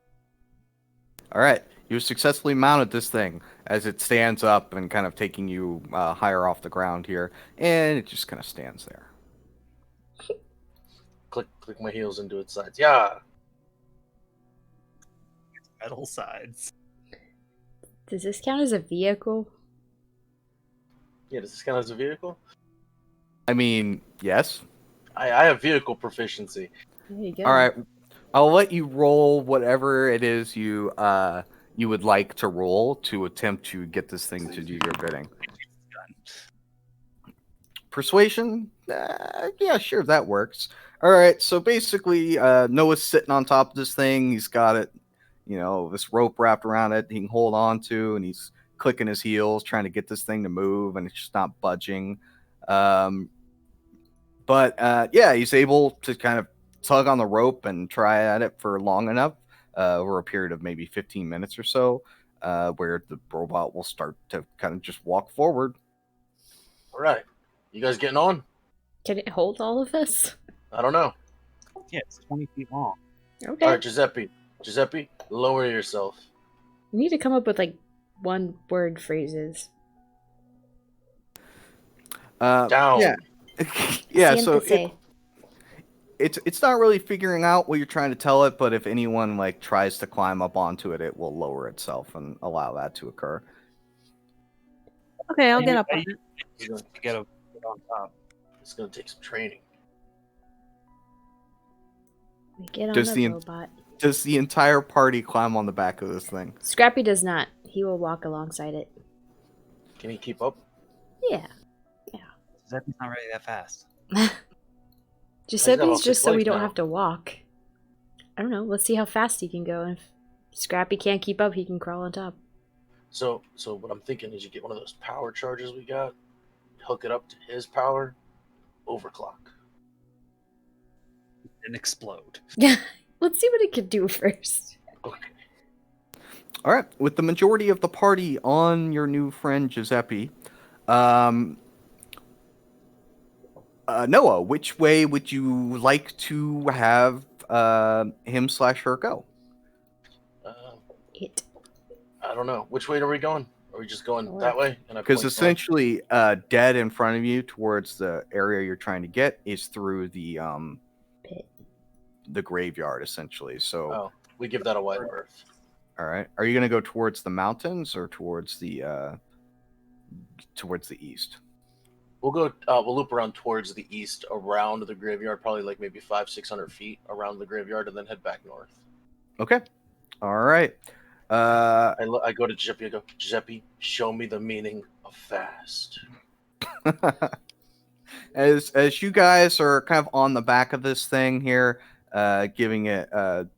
Speaker 1: All right, you successfully mounted this thing as it stands up and kind of taking you higher off the ground here, and it just kind of stands there.
Speaker 2: Click my heels into its sides. Yeah.
Speaker 5: Metal sides.
Speaker 4: Does this count as a vehicle?
Speaker 2: Yeah, does this count as a vehicle?
Speaker 1: I mean, yes.
Speaker 2: I have vehicle proficiency.
Speaker 4: There you go.
Speaker 1: All right, I'll let you roll whatever it is you would like to roll to attempt to get this thing to do your bidding. Persuasion? Yeah, sure, that works. All right, so basically, Noah's sitting on top of this thing. He's got it, this rope wrapped around it he can hold on to, and he's clicking his heels, trying to get this thing to move, and it's just not budging. But he's able to kind of tug on the rope and try at it for long enough, over a period of maybe 15 minutes or so, where the robot will start to kind of just walk forward.
Speaker 2: All right. You guys getting on?
Speaker 4: Can it hold all of us?
Speaker 2: I don't know.
Speaker 5: Yeah, it's 20 feet long.
Speaker 4: Okay.
Speaker 2: All right, Giuseppe, lower yourself.
Speaker 4: We need to come up with like one-word phrases.
Speaker 2: Down.
Speaker 1: Yeah. Yeah, so
Speaker 4: Siéntese.
Speaker 1: it's not really figuring out what you're trying to tell it, but if anyone like tries to climb up onto it, it will lower itself and allow that to occur.
Speaker 3: Okay, I'll get up.
Speaker 5: You get on top.
Speaker 2: It's gonna take some training.
Speaker 4: We get on
Speaker 1: Does
Speaker 4: the
Speaker 1: the-
Speaker 4: robot.
Speaker 1: Does the entire party climb on the back of this thing?
Speaker 4: Scrappy does not. He will walk alongside it.
Speaker 2: Can he keep up?
Speaker 4: Yeah.
Speaker 5: Giuseppe's not really that fast.
Speaker 2: all
Speaker 4: Giuseppe's
Speaker 2: six
Speaker 4: just so we
Speaker 2: legs
Speaker 4: don't
Speaker 2: now.
Speaker 4: have to walk. I don't know. Let's see how fast he can go. If Scrappy can't keep up, he can crawl on top.
Speaker 2: So what I'm thinking is you get one of those power chargers we got, hook it up to his power, overclock.
Speaker 5: And explode.
Speaker 4: Let's see what it can do first.
Speaker 2: Okay.
Speaker 1: All right, with the majority of the party on your new friend Giuseppe, Noah, which way would you like to have him/her go?
Speaker 4: It.
Speaker 2: I don't know. Which way are we going? Are we just going that way?
Speaker 1: Because
Speaker 2: point
Speaker 1: essentially, dead in front of you towards the area you're trying to get is through the
Speaker 4: Pit.
Speaker 1: the graveyard, essentially. So,
Speaker 2: Oh, we give that a wide berth.
Speaker 1: all right, are you going to go towards the mountains or towards the east?
Speaker 2: We'll go. We'll loop around towards the east, around the graveyard, probably like maybe 500-600 feet around the graveyard, and then head back north.
Speaker 1: Okay. All right.
Speaker 2: I go to Giuseppe. I go, Giuseppe, show me the meaning of fast.
Speaker 1: As you guys are kind of on the back of this thing here, giving it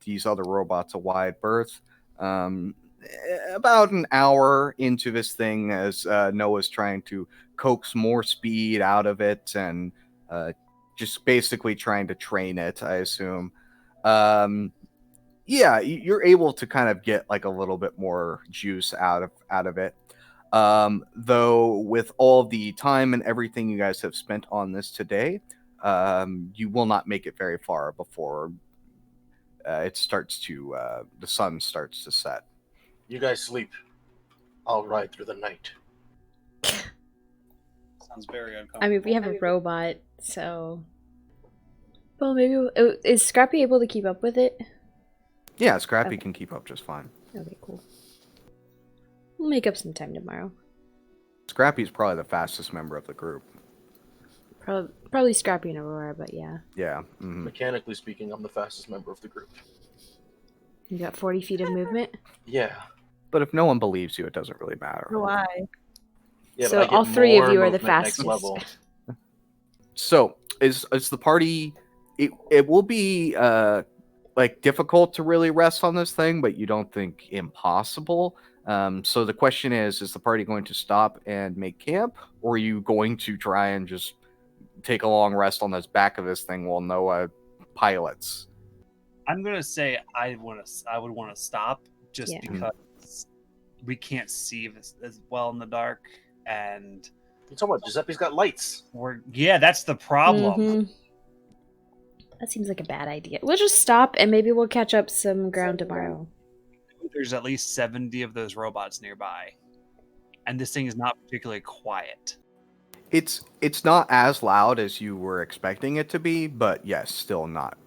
Speaker 1: these other robots a wide berth, about an hour into this thing, as Noah's trying to coax more speed out of it and just basically trying to train it, I assume. Yeah, you're able to kind of get like a little bit more juice out of it. Though with all the time and everything you guys have spent on this today, you will not make it very far before it starts to the sun starts to set.
Speaker 2: You guys sleep. I'll ride through the night.
Speaker 5: Sounds very uncomfortable.
Speaker 4: I mean, we have a robot, so. Well, maybe. Is Scrappy able to keep up with it?
Speaker 1: Yeah, Scrappy
Speaker 4: Okay.
Speaker 1: can keep up just fine.
Speaker 4: Okay, cool. We'll make up some time tomorrow.
Speaker 1: Scrappy's probably the fastest member of the group.
Speaker 4: Probably Scrappy and Aurora, but yeah.
Speaker 1: Yeah. Mhm.
Speaker 2: Mechanically speaking, I'm the fastest member of the group.
Speaker 4: You got 40 feet of movement?
Speaker 2: Yeah.
Speaker 1: But if no one believes you, it doesn't really matter.
Speaker 3: Why?
Speaker 2: Yeah,
Speaker 4: So
Speaker 2: but I get
Speaker 4: all three of
Speaker 2: more
Speaker 4: you are the
Speaker 2: movement next
Speaker 4: fastest.
Speaker 2: level.
Speaker 1: So is the party? It will be like difficult to really rest on this thing, but you don't think impossible. So the question is the party going to stop and make camp, or are you going to try and just take a long rest on this back of this thing while Noah pilots?
Speaker 5: I'm gonna say I would want to stop just
Speaker 4: Yeah.
Speaker 5: because we can't see as well in the dark, and
Speaker 2: You talking about Giuseppe's got lights?
Speaker 5: that's the problem.
Speaker 4: Mhm. That seems like a bad idea. We'll just stop and maybe we'll catch up some ground tomorrow.
Speaker 5: There's at least 70 of those robots nearby, and this thing is not particularly quiet.
Speaker 1: It's not as loud as you were expecting it to be, but yes, still not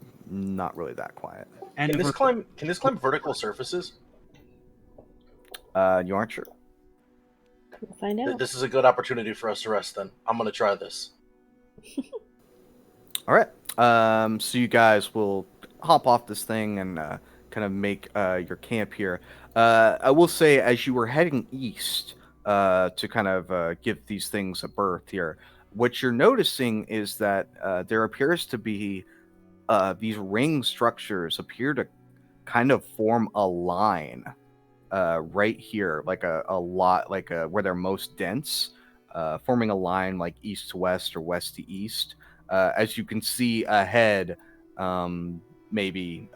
Speaker 1: really that quiet.
Speaker 5: And
Speaker 2: Can
Speaker 5: if
Speaker 2: this
Speaker 5: we're-
Speaker 2: climb vertical surfaces?
Speaker 1: You aren't sure?
Speaker 4: We'll find out.
Speaker 2: This is a good opportunity for us to rest. Then I'm gonna try this.
Speaker 1: All right. So you guys will hop off this thing and kind of make your camp here. I will say, as you were heading east to kind of give these things a birth here, what you're noticing is that there appears to be these ring structures appear to kind of form a line right here, like a lot, like where they're most dense, forming a line like east to west or west to east. As you can see ahead, maybe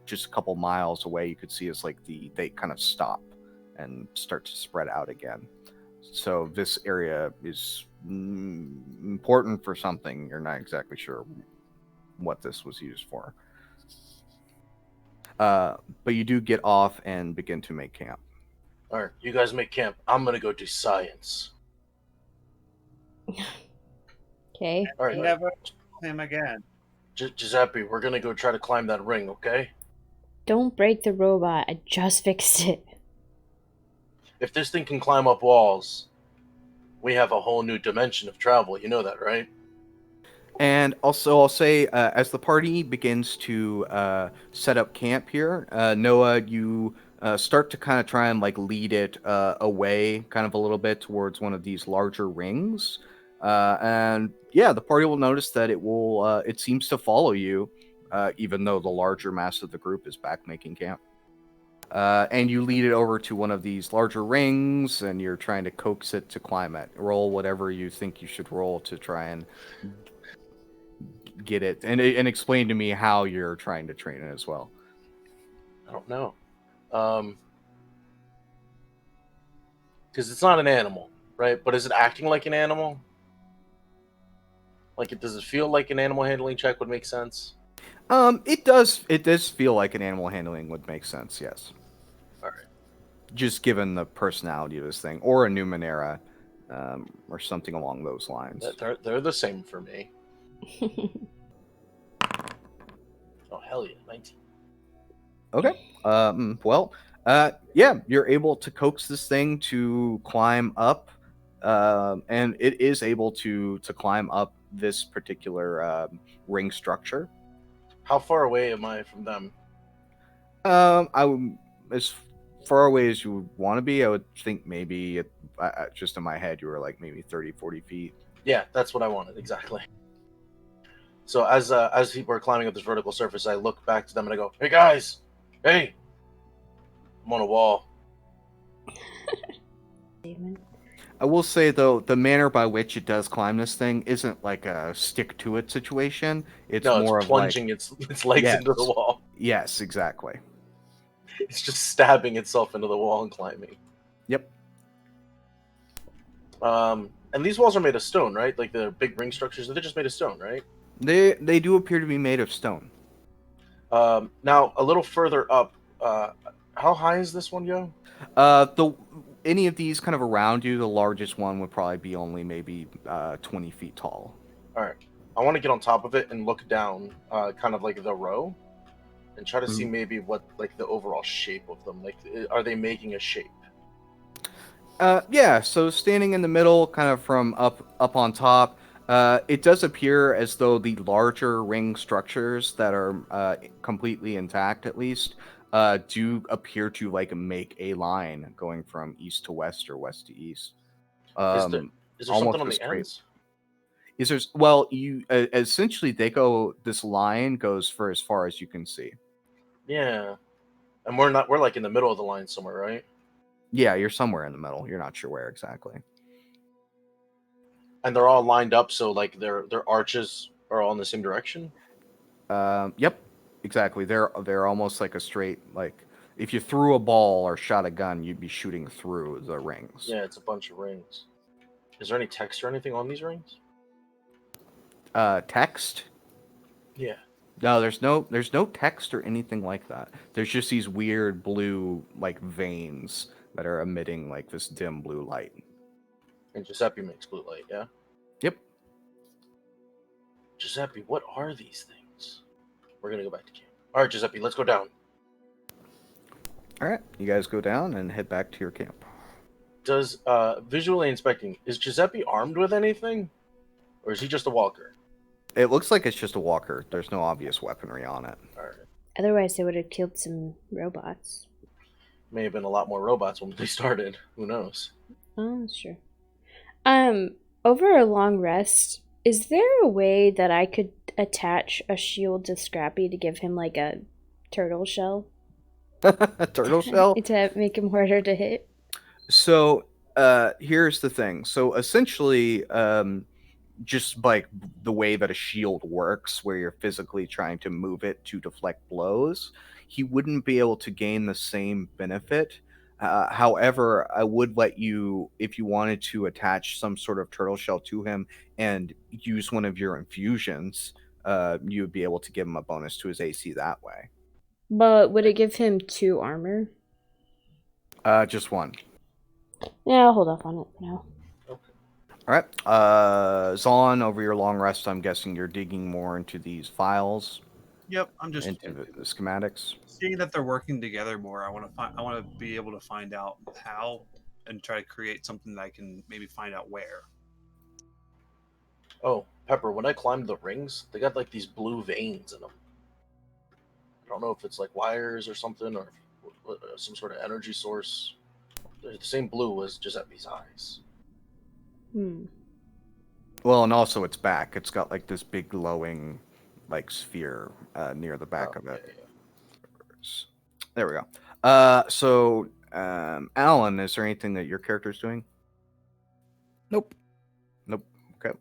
Speaker 1: just a couple miles away, you could see it's like they kind of stop and start to spread out again. So this area is important for something. You're not exactly sure what this was used for. But you do get off and begin to make camp.
Speaker 2: All right, you guys make camp. I'm gonna go do science.
Speaker 4: Okay.
Speaker 2: All right,
Speaker 5: never him again.
Speaker 2: Giuseppe, we're gonna go try to climb that ring. Okay?
Speaker 4: Don't break the robot. I just fixed it.
Speaker 2: If this thing can climb up walls, we have a whole new dimension of travel. You know that, right?
Speaker 1: And also, I'll say, as the party begins to set up camp here, Noah, you start to kind of try and like lead it away kind of a little bit towards one of these larger rings. And yeah, the party will notice that it will. It seems to follow you, even though the larger mass of the group is back making camp. And you lead it over to one of these larger rings, and you're trying to coax it to climb it. Roll whatever you think you should roll to try and get it, and explain to me how you're trying to train it as well.
Speaker 2: I don't know. Because it's not an animal, right? But is it acting like an animal? Like, does it feel like an animal handling check would make sense?
Speaker 1: It does. It does feel like an animal handling would make sense. Yes.
Speaker 2: All right.
Speaker 1: Just given the personality of this thing, or a Numenera, or something along those lines.
Speaker 2: They're the same for me. Oh, hell yeah, 19.
Speaker 1: Okay. Well, yeah, you're able to coax this thing to climb up, and it is able to climb up this particular ring structure.
Speaker 2: How far away am I from them?
Speaker 1: I would, as far away as you would want to be, I would think maybe, just in my head, you were like maybe 30, 40 feet.
Speaker 2: Yeah, that's what I wanted, exactly. So as people are climbing up this vertical surface, I look back to them and I go, "Hey guys, hey, I'm on a wall."
Speaker 1: I will say though, the manner by which it does climb this thing isn't like a stick to it situation. It's
Speaker 2: No,
Speaker 1: more
Speaker 2: it's
Speaker 1: of like,
Speaker 2: plunging its legs
Speaker 1: Yes.
Speaker 2: into the wall.
Speaker 1: yes, exactly.
Speaker 2: It's just stabbing itself into the wall and climbing.
Speaker 1: Yep.
Speaker 2: And these walls are made of stone, right? Like the big ring structures, they're just made of stone, right?
Speaker 1: They do appear to be made of stone.
Speaker 2: Now a little further up, how high is this one, yo?
Speaker 1: Any of these kind of around you, the largest one would probably be only maybe 20 feet tall.
Speaker 2: All right, I want to get on top of it and look down, kind of like the row, and try to see maybe what like the overall shape of them. Like, are they making a shape?
Speaker 1: Yeah, so standing in the middle, kind of from up on top, it does appear as though the larger ring structures that are completely intact, at least, do appear to like make a line going from east to west or west to east.
Speaker 2: Is there
Speaker 1: almost
Speaker 2: something on
Speaker 1: a
Speaker 2: the
Speaker 1: straight-
Speaker 2: ends?
Speaker 1: Is there's well, you essentially they go. This line goes for as far as you can see.
Speaker 2: Yeah, and we're like in the middle of the line somewhere, right?
Speaker 1: Yeah, you're somewhere in the middle. You're not sure where exactly.
Speaker 2: And they're all lined up, so like their arches are all in the same direction.
Speaker 1: Yep, exactly. They're almost like a straight, like if you threw a ball or shot a gun, you'd be shooting through the rings.
Speaker 2: Yeah, it's a bunch of rings. Is there any text or anything on these rings?
Speaker 1: Text?
Speaker 2: Yeah.
Speaker 1: No, there's no text or anything like that. There's just these weird blue like veins that are emitting like this dim blue light.
Speaker 2: And Giuseppe makes blue light, yeah?
Speaker 1: Yep.
Speaker 2: Giuseppe, what are these things? We're gonna go back to camp. Alright, Giuseppe, let's go down.
Speaker 1: All right, you guys go down and head back to your camp.
Speaker 2: Does visually inspecting, is Giuseppe armed with anything? Or is he just a walker?
Speaker 1: It looks like it's just a walker. There's no obvious weaponry on it.
Speaker 2: Alright.
Speaker 4: Otherwise, they would have killed some robots.
Speaker 2: May have been a lot more robots when they started. Who knows?
Speaker 4: Oh, that's true. Over a long rest, is there a way that I could attach a shield to Scrappy to give him like a turtle shell?
Speaker 1: A turtle shell?
Speaker 4: To make him harder to hit?
Speaker 1: So, here's the thing. So, essentially, just like the way that a shield works, where you're physically trying to move it to deflect blows, he wouldn't be able to gain the same benefit. However, I would let you, if you wanted to attach some sort of turtle shell to him and use one of your infusions, you would be able to give him a bonus to his AC that way.
Speaker 4: But would it give him 2 armor?
Speaker 1: Just one.
Speaker 4: Yeah, I'll hold off on it for now.
Speaker 1: All right. Zon, over your long rest, I'm guessing you're digging more into these files,
Speaker 5: Yep, I'm just
Speaker 1: into the schematics.
Speaker 5: seeing that they're working together more. I want to be able to find out how and try to create something that I can maybe find out where.
Speaker 2: Oh, Pepper, when I climbed the rings, they got like these blue veins in them. I don't know if it's like wires or something, or some sort of energy source. They're the same blue as Giuseppe's eyes.
Speaker 1: Well, and also its back. It's got like this big glowing, like sphere near the back of it.
Speaker 2: Yeah.
Speaker 1: There we go. So, Alan, is there anything that your character's doing?
Speaker 6: Nope.
Speaker 1: Nope. Okay.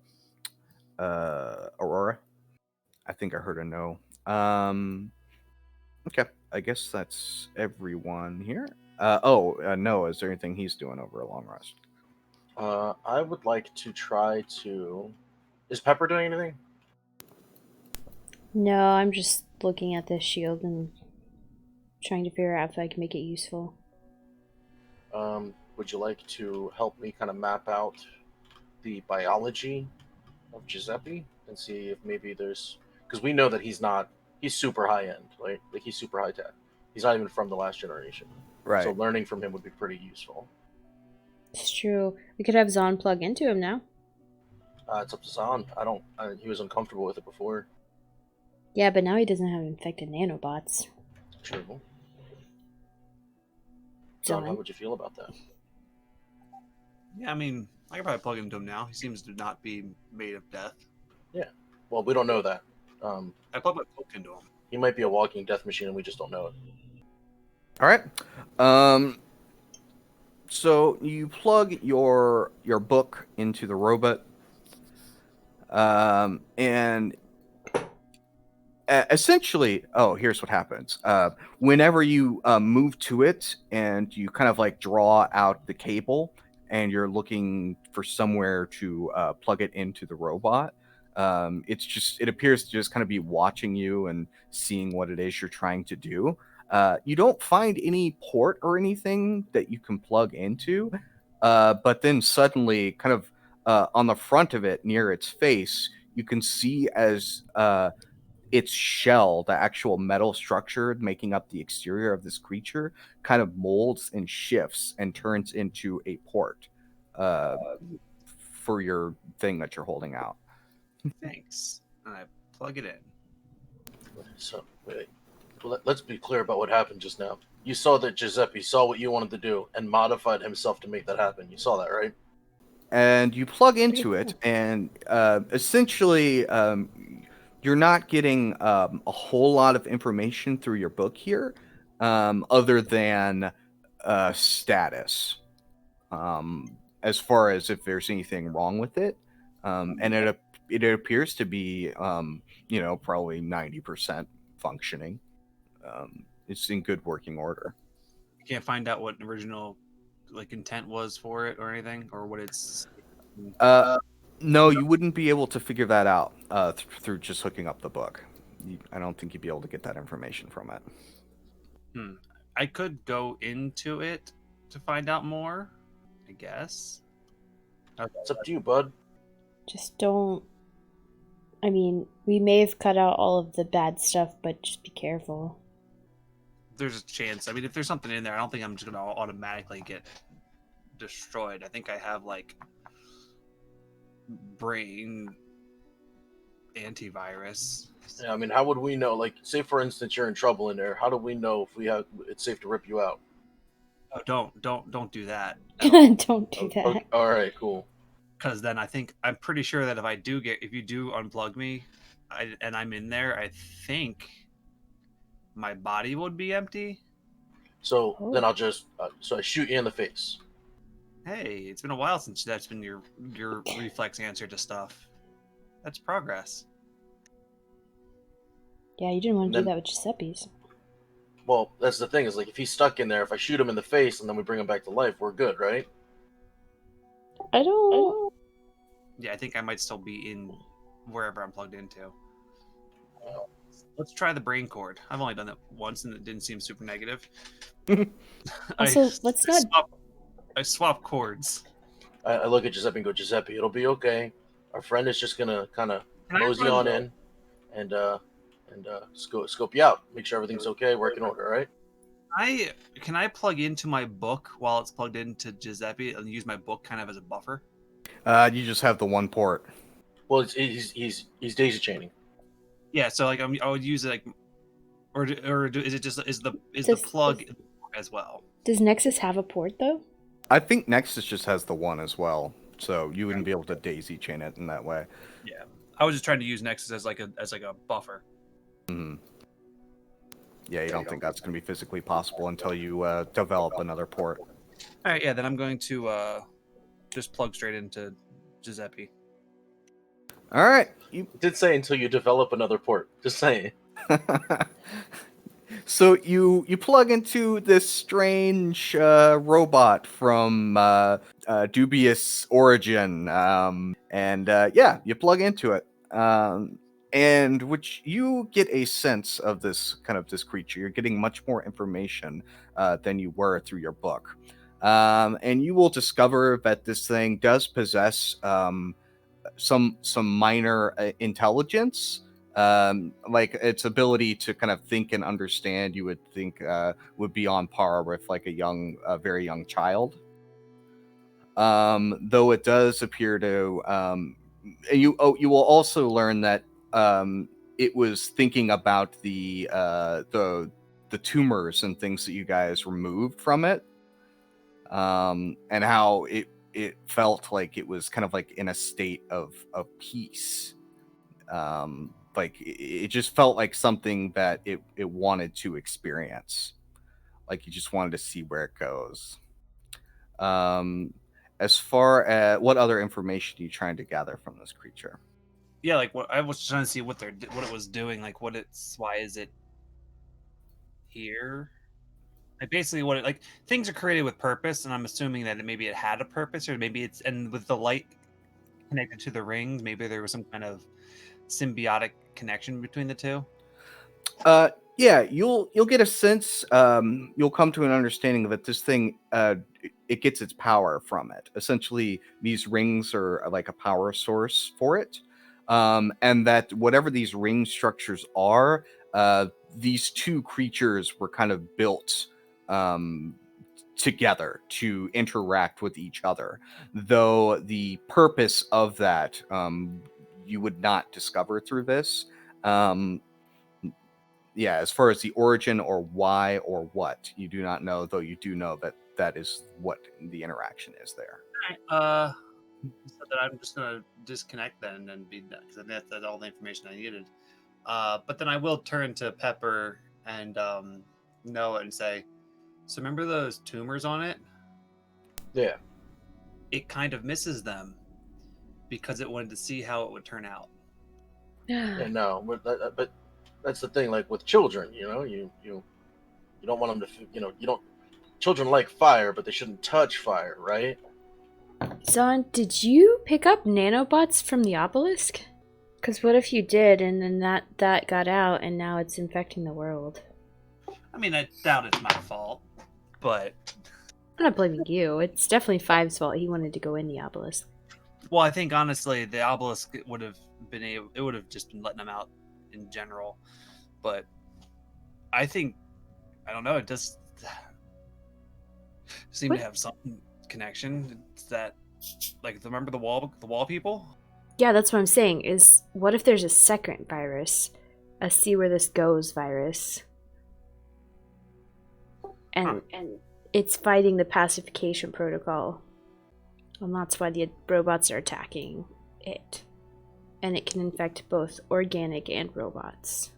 Speaker 1: Aurora? I think I heard a no. Okay. I guess that's everyone here. No, is there anything he's doing over a long rest?
Speaker 2: I would like to try to. Is Pepper doing anything?
Speaker 4: No, I'm just looking at this shield and trying to figure out if I can make it useful.
Speaker 2: Would you like to help me kind of map out the biology of Giuseppe and see if maybe there's, because we know that he's super high end, right? Like he's super high tech. He's not even from the last generation.
Speaker 1: Right.
Speaker 2: So learning from him would be pretty useful.
Speaker 4: It's true. We could have Zahn plug into him now.
Speaker 2: It's up to Zahn. He was uncomfortable with it before.
Speaker 4: Yeah, but now he doesn't have infected nanobots.
Speaker 2: True. Zahn, how would you feel about that?
Speaker 5: Yeah, I mean, I could probably plug into him now. He seems to not be made of death.
Speaker 2: Yeah. Well, we don't know that.
Speaker 5: I plug my book into him.
Speaker 2: He might be a walking death machine, and we just don't know it.
Speaker 1: All right. So you plug your book into the robot, and essentially, here's what happens. Whenever you move to it and you kind of like draw out the cable and you're looking for somewhere to plug it into the robot, it appears to just kind of be watching you and seeing what it is you're trying to do. You don't find any port or anything that you can plug into, but then suddenly, kind of on the front of it near its face, you can see as its shell, the actual metal structure making up the exterior of this creature, kind of molds and shifts and turns into a port for your thing that you're holding out.
Speaker 5: Thanks. And I plug it in.
Speaker 2: So, wait. Let's be clear about what happened just now. You saw that Giuseppe saw what you wanted to do and modified himself to make that happen. You saw that, right?
Speaker 1: And you plug into it, and essentially, you're not getting a whole lot of information through your book here, other than status, as far as if there's anything wrong with it, and it appears to be, probably 90% functioning. It's in good working order.
Speaker 5: You can't find out what original intent was for it or anything, or what it's.
Speaker 1: No, you wouldn't be able to figure that out through just hooking up the book. I don't think you'd be able to get that information from it.
Speaker 5: I could go into it to find out more, I guess.
Speaker 2: It's up to you, bud.
Speaker 4: Just don't. I mean, we may have cut out all of the bad stuff, but just be careful.
Speaker 5: There's a chance. I mean, if there's something in there, I don't think I'm just going to automatically get destroyed. I think I have, brain antivirus.
Speaker 2: Yeah, I mean, how would we know? Say for instance, you're in trouble in there. How do we know if it's safe to rip you out?
Speaker 5: Oh, don't do that.
Speaker 4: Don't do that.
Speaker 2: Okay. All right, cool.
Speaker 5: Because then I'm pretty sure that if you do unplug me, and I'm in there, I think my body would be empty.
Speaker 2: So then I'll just I shoot you in the face.
Speaker 5: Hey, it's been a while since that's been your reflex answer to stuff. That's progress.
Speaker 4: Yeah, you didn't want to do that with Giuseppe's.
Speaker 2: Well, that's the thing is if he's stuck in there, if I shoot him in the face and then we bring him back to life, we're good, right?
Speaker 4: I don't.
Speaker 5: Yeah, I think I might still be in wherever I'm plugged into. Let's try the brain cord. I've only done it once and it didn't seem super negative.
Speaker 4: Also, let's not.
Speaker 5: I swap cords.
Speaker 2: I look at Giuseppe and go, Giuseppe, it'll be okay. Our friend is just gonna kind of mosey on in and scope you out, make sure everything's okay, work in order, right?
Speaker 5: Can I plug into my book while it's plugged into Giuseppe and use my book kind of as a buffer?
Speaker 1: You just have the one port.
Speaker 2: Well, he's daisy chaining.
Speaker 5: Yeah, so I would use it is it just is the plug as well?
Speaker 4: Does Nexus have a port though?
Speaker 1: I think Nexus just has the one as well. so you wouldn't be able to daisy chain it in that way.
Speaker 5: Yeah, I was just trying to use Nexus as like a buffer.
Speaker 1: Mhm. Yeah, you don't think that's going to be physically possible until you develop another port.
Speaker 5: All right, yeah, then I'm going to just plug straight into Giuseppe.
Speaker 1: All right. You
Speaker 2: I did say until you develop another port. Just saying.
Speaker 1: So you plug into this strange robot from dubious origin, and yeah, you plug into it, and which you get a sense of this creature. You're getting much more information than you were through your book, and you will discover that this thing does possess some minor intelligence, like its ability to kind of think and understand. You would think would be on par with like a very young child. Though it does appear to, and you will also learn that it was thinking about the tumors and things that you guys removed from it, and how it felt like it was kind of like in a state of peace. Like it just felt like something that it wanted to experience. Like you just wanted to see where it goes. Um, as far as what other information are you trying to gather from this creature?
Speaker 5: Yeah, like what I was trying to see what it was doing, like why is it here? Like basically what it like things are created with purpose, and I'm assuming that maybe it had a purpose, or maybe it's and with the light connected to the rings, maybe there was some kind of symbiotic connection between the two.
Speaker 1: Yeah, you'll get a sense. You'll come to an understanding that this thing, it gets its power from it. Essentially, these rings are like a power source for it, and that whatever these ring structures are, these two creatures were kind of built together to interact with each other. Though the purpose of that, you would not discover through this. Yeah, as far as the origin or why or what, you do not know, though you do know that that is what the interaction is there.
Speaker 5: So that I'm just gonna disconnect then and be done because that's all the information I needed. But then I will turn to Pepper and Noah and say, "So remember those tumors on it?
Speaker 2: Yeah.
Speaker 5: It kind of misses them because it wanted to see how it would turn out."
Speaker 2: Yeah. No. But that's the thing. Like with children, you don't want them to. You don't. Children like fire, but they shouldn't touch fire, right?
Speaker 4: Zon, did you pick up nanobots from the obelisk? Because what if you did, and then that got out, and now it's infecting the world?
Speaker 5: I mean, I doubt it's my fault, but
Speaker 4: I'm not blaming you. It's definitely Five's fault. He wanted to go in the obelisk.
Speaker 5: well, I think honestly the obelisk would have just been letting them out in general, but I don't know. It does seem to have some connection. It's that, like, remember the wall people?
Speaker 4: Yeah, that's what I'm saying. Is what if there's a second virus, a see where this goes virus, and it's fighting the pacification protocol, and that's why the robots are attacking it, and it can infect both organic and robots.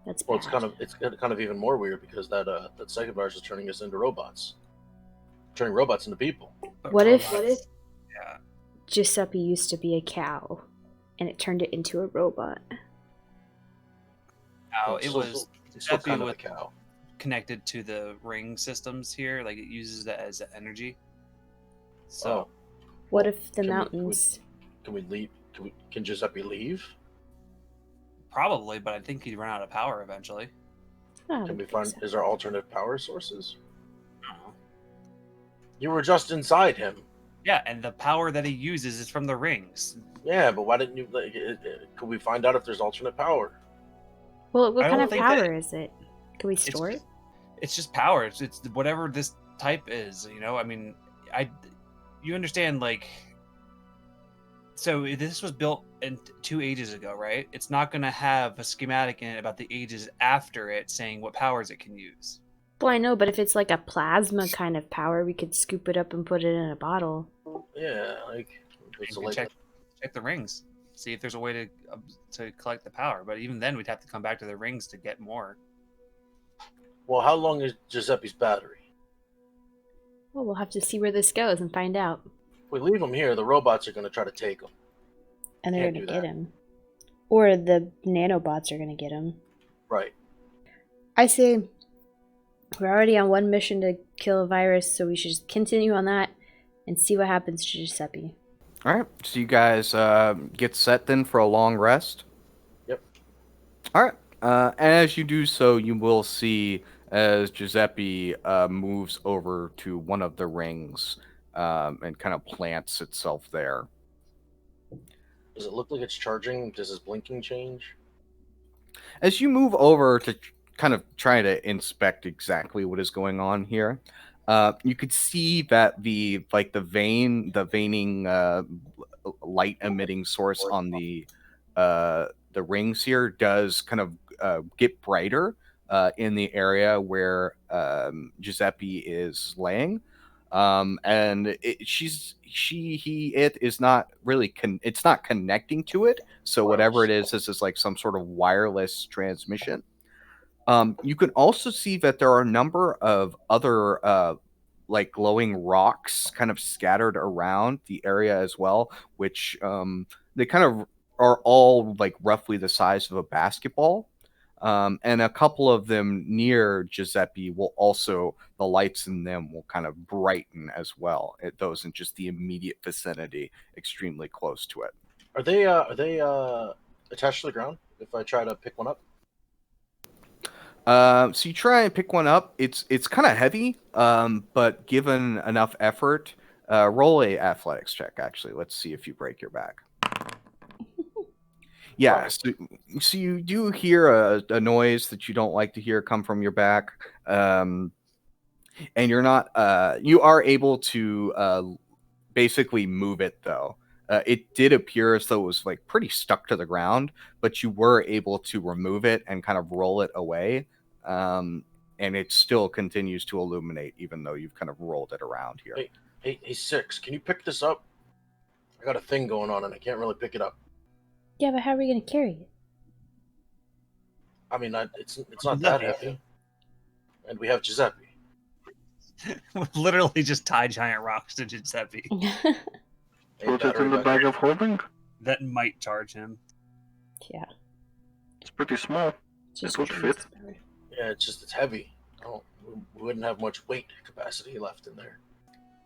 Speaker 4: That's bad.
Speaker 2: Well, it's kind of even more weird because that second virus is turning us into robots, turning robots into people.
Speaker 5: But
Speaker 4: What if
Speaker 5: yeah.
Speaker 4: Giuseppe used to be a cow, and it turned it into a robot?
Speaker 5: Oh,
Speaker 2: It's
Speaker 5: it
Speaker 2: still-
Speaker 5: was
Speaker 2: it's still
Speaker 5: Giuseppe
Speaker 2: kind of a
Speaker 5: with
Speaker 2: cow.
Speaker 5: connected to the ring systems here, like it uses that as energy. So
Speaker 4: What
Speaker 2: Well,
Speaker 4: if the
Speaker 2: can we-
Speaker 4: mountains?
Speaker 2: Can we leave? Can Giuseppe leave?
Speaker 5: probably, but I think he'd run out of power eventually.
Speaker 4: Oh,
Speaker 2: Can we
Speaker 4: I
Speaker 2: find?
Speaker 4: think so.
Speaker 2: Is there alternate power sources?
Speaker 5: I don't know.
Speaker 2: You were just inside him.
Speaker 5: Yeah, and the power that he uses is from the rings.
Speaker 2: Yeah, but why didn't you? Could we find out if there's alternate power?
Speaker 4: Well, what
Speaker 5: I
Speaker 4: kind
Speaker 5: don't
Speaker 4: of
Speaker 5: think
Speaker 4: power
Speaker 5: that-
Speaker 4: is it? Can we store it?
Speaker 5: It's just power. It's whatever this type is. I mean, you understand, like. So this was built 2 ages ago, right? It's not going to have a schematic in it about the ages after it saying what powers it can use.
Speaker 4: Well, I know, but if it's like a plasma kind of power, we could scoop it up and put it in a bottle.
Speaker 2: Yeah, like it's
Speaker 5: You
Speaker 2: a
Speaker 5: can check the rings, see if there's a way to collect the power. But even then, we'd have to come back to the rings to get more.
Speaker 2: Well, how long is Giuseppe's battery?
Speaker 4: Well, we'll have to see where this goes and find out.
Speaker 2: If we leave him here, the robots are going to try to take him.
Speaker 4: And they're
Speaker 2: Can't
Speaker 4: going to
Speaker 2: do
Speaker 4: get
Speaker 2: that.
Speaker 4: him. Or the nanobots are going to get him.
Speaker 2: Right.
Speaker 4: I say we're already on one mission to kill a virus, so we should just continue on that and see what happens to Giuseppe.
Speaker 1: All right. So you guys get set then for a long rest.
Speaker 2: Yep.
Speaker 1: All right. And as you do so, you will see as Giuseppe moves over to one of the rings and kind of plants itself there.
Speaker 2: Does it look like it's charging? Does his blinking change?
Speaker 1: As you move over to kind of try to inspect exactly what is going on here, you could see that the veining light emitting source on the rings here does kind of get brighter in the area where Giuseppe is laying. And it is not really it's not connecting to it, so whatever it is, this is like some sort of wireless transmission. You can also see that there are a number of other like glowing rocks kind of scattered around the area as well, which they kind of are all like roughly the size of a basketball. And a couple of them near Giuseppe will also, the lights in them will kind of brighten as well. Those in just the immediate vicinity, extremely close to it.
Speaker 2: Are they attached to the ground? If I try to pick one up,
Speaker 1: So you try and pick one up. It's kind of heavy, but given enough effort, roll a athletics check. Actually, let's see if you break your back. Yeah, so you do hear a noise that you don't like to hear come from your back, and you're not. You are able to basically move it though. It did appear as though it was like pretty stuck to the ground, but you were able to remove it and kind of roll it away, and it still continues to illuminate even though you've kind of rolled it around here.
Speaker 2: Hey, Six, can you pick this up? I got a thing going on and I can't really pick it up.
Speaker 4: Yeah, but how are we going to carry it?
Speaker 2: I mean, it's not that heavy, and we have Giuseppe.
Speaker 5: Literally just tie giant rocks to Giuseppe.
Speaker 7: Put it in the bag of holding?
Speaker 5: That might charge him.
Speaker 4: Yeah.
Speaker 7: It's pretty small.
Speaker 4: Just
Speaker 7: would fit.
Speaker 2: Yeah, it's heavy. We wouldn't have much weight capacity left in there.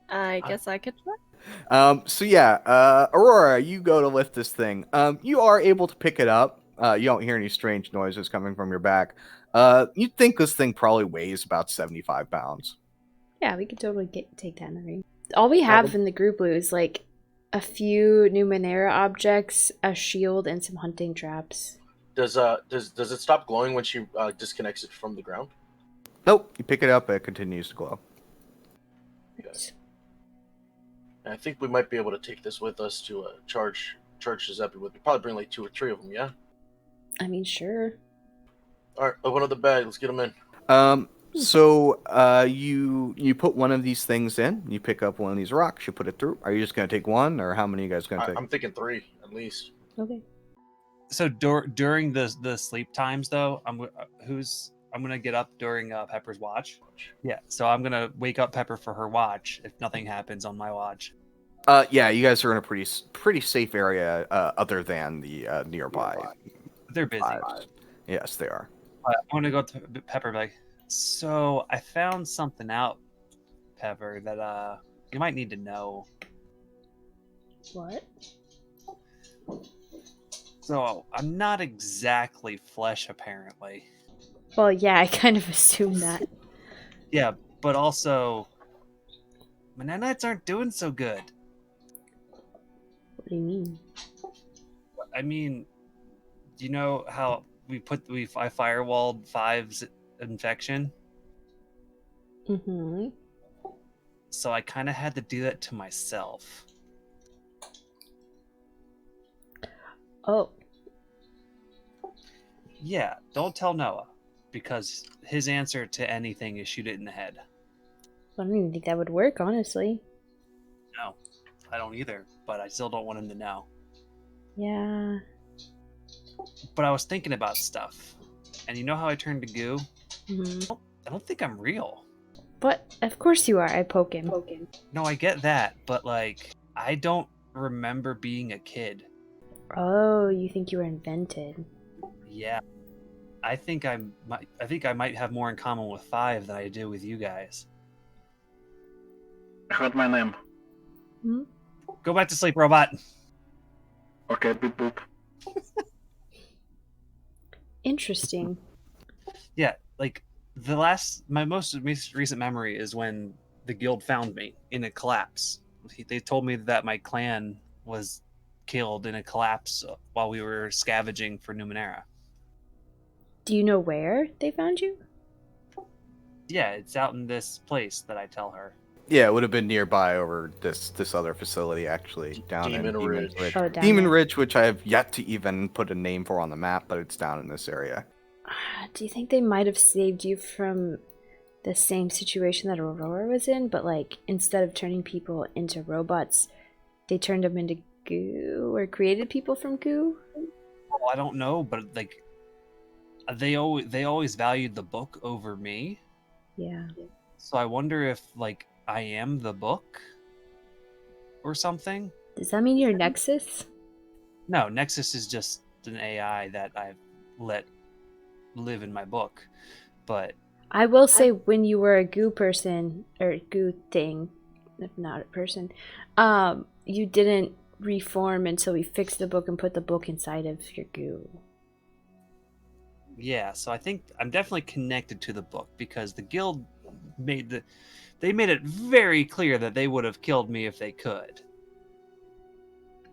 Speaker 3: I guess I could try.
Speaker 1: So yeah, Aurora, you go to lift this thing. You are able to pick it up. You don't hear any strange noises coming from your back. You'd think this thing probably weighs about 75 pounds.
Speaker 4: Yeah, we could totally take that in the ring. All we have in the group Blue is like a few Numenera objects, a shield, and some hunting traps.
Speaker 2: Does it stop glowing when she disconnects it from the ground?
Speaker 1: Nope. You pick it up, it continues to glow.
Speaker 2: Yes. I think we might be able to take this with us to charge Giuseppe with. We'd probably bring like 2 or 3 of them, yeah?
Speaker 4: I mean, sure.
Speaker 2: Alright, open up the bag. Let's get them in.
Speaker 1: So you put one of these things in. You pick up one of these rocks. You put it through. Are you just going to take one, or how many are you guys going to take?
Speaker 2: I'm thinking 3 at least.
Speaker 4: Okay.
Speaker 5: So during the sleep times, though, I'm gonna get up during Pepper's watch. Yeah, so I'm gonna wake up Pepper for her watch if nothing happens on my watch.
Speaker 1: Yeah, you guys are in a pretty safe area, other than the nearby.
Speaker 5: They're busy.
Speaker 1: Vibes. Yes, they are.
Speaker 5: I'm gonna go to Pepper and be like, so I found something out, Pepper, that you might need to know.
Speaker 4: What?
Speaker 5: So I'm not exactly flesh, apparently.
Speaker 4: Well, yeah, I kind of assumed that.
Speaker 5: Yeah, but also, my nanites aren't doing so good.
Speaker 4: What do you mean?
Speaker 5: I mean, you know how I firewalled 5's infection?
Speaker 4: Mm-hmm.
Speaker 5: So I kind of had to do that to myself.
Speaker 4: Oh.
Speaker 5: Yeah, don't tell Noah, because his answer to anything is shoot it in the head.
Speaker 4: I don't even think that would work, honestly.
Speaker 5: No. I don't either, but I still don't want him to know.
Speaker 4: Yeah.
Speaker 5: But I was thinking about stuff, and you know how I turned to goo?
Speaker 4: Mhm.
Speaker 5: I don't think I'm real.
Speaker 4: But of course you are. I poke him.
Speaker 5: No, I get that, but like, I don't remember being a kid.
Speaker 4: Oh, you think you were invented?
Speaker 5: Yeah, I think I might have more in common with 5 than I do with you guys.
Speaker 7: I heard my name.
Speaker 4: Hmm?
Speaker 5: Go back to sleep, robot.
Speaker 7: Okay, beep boop.
Speaker 4: Interesting.
Speaker 5: Yeah, like my most recent memory is when the guild found me in a collapse. They told me that my clan was killed in a collapse while we were scavenging for Numenera.
Speaker 4: Do you know where they found you?
Speaker 5: Yeah, it's out in this place that I tell her.
Speaker 1: Yeah, it would have been nearby over this other facility, actually, down in
Speaker 2: Demon
Speaker 1: Demon
Speaker 2: Ridge.
Speaker 1: Ridge.
Speaker 4: Oh, down
Speaker 1: Demon
Speaker 4: there.
Speaker 1: Ridge, which I have yet to even put a name for on the map, but it's down in this area.
Speaker 4: Do you think they might have saved you from the same situation that Aurora was in, but like instead of turning people into robots, they turned them into goo or created people from goo?
Speaker 5: Well, I don't know, but like they always valued the book over me.
Speaker 4: Yeah.
Speaker 5: So I wonder if like I am the book or something.
Speaker 4: Does that mean you're Nexus?
Speaker 5: No, Nexus is just an AI that I've let live in my book. But
Speaker 4: I will say when you were a goo person or goo thing, if not a person, you didn't reform until we fixed the book and put the book inside of your goo.
Speaker 5: yeah, so I think I'm definitely connected to the book because the guild made it very clear that they would have killed me if they could.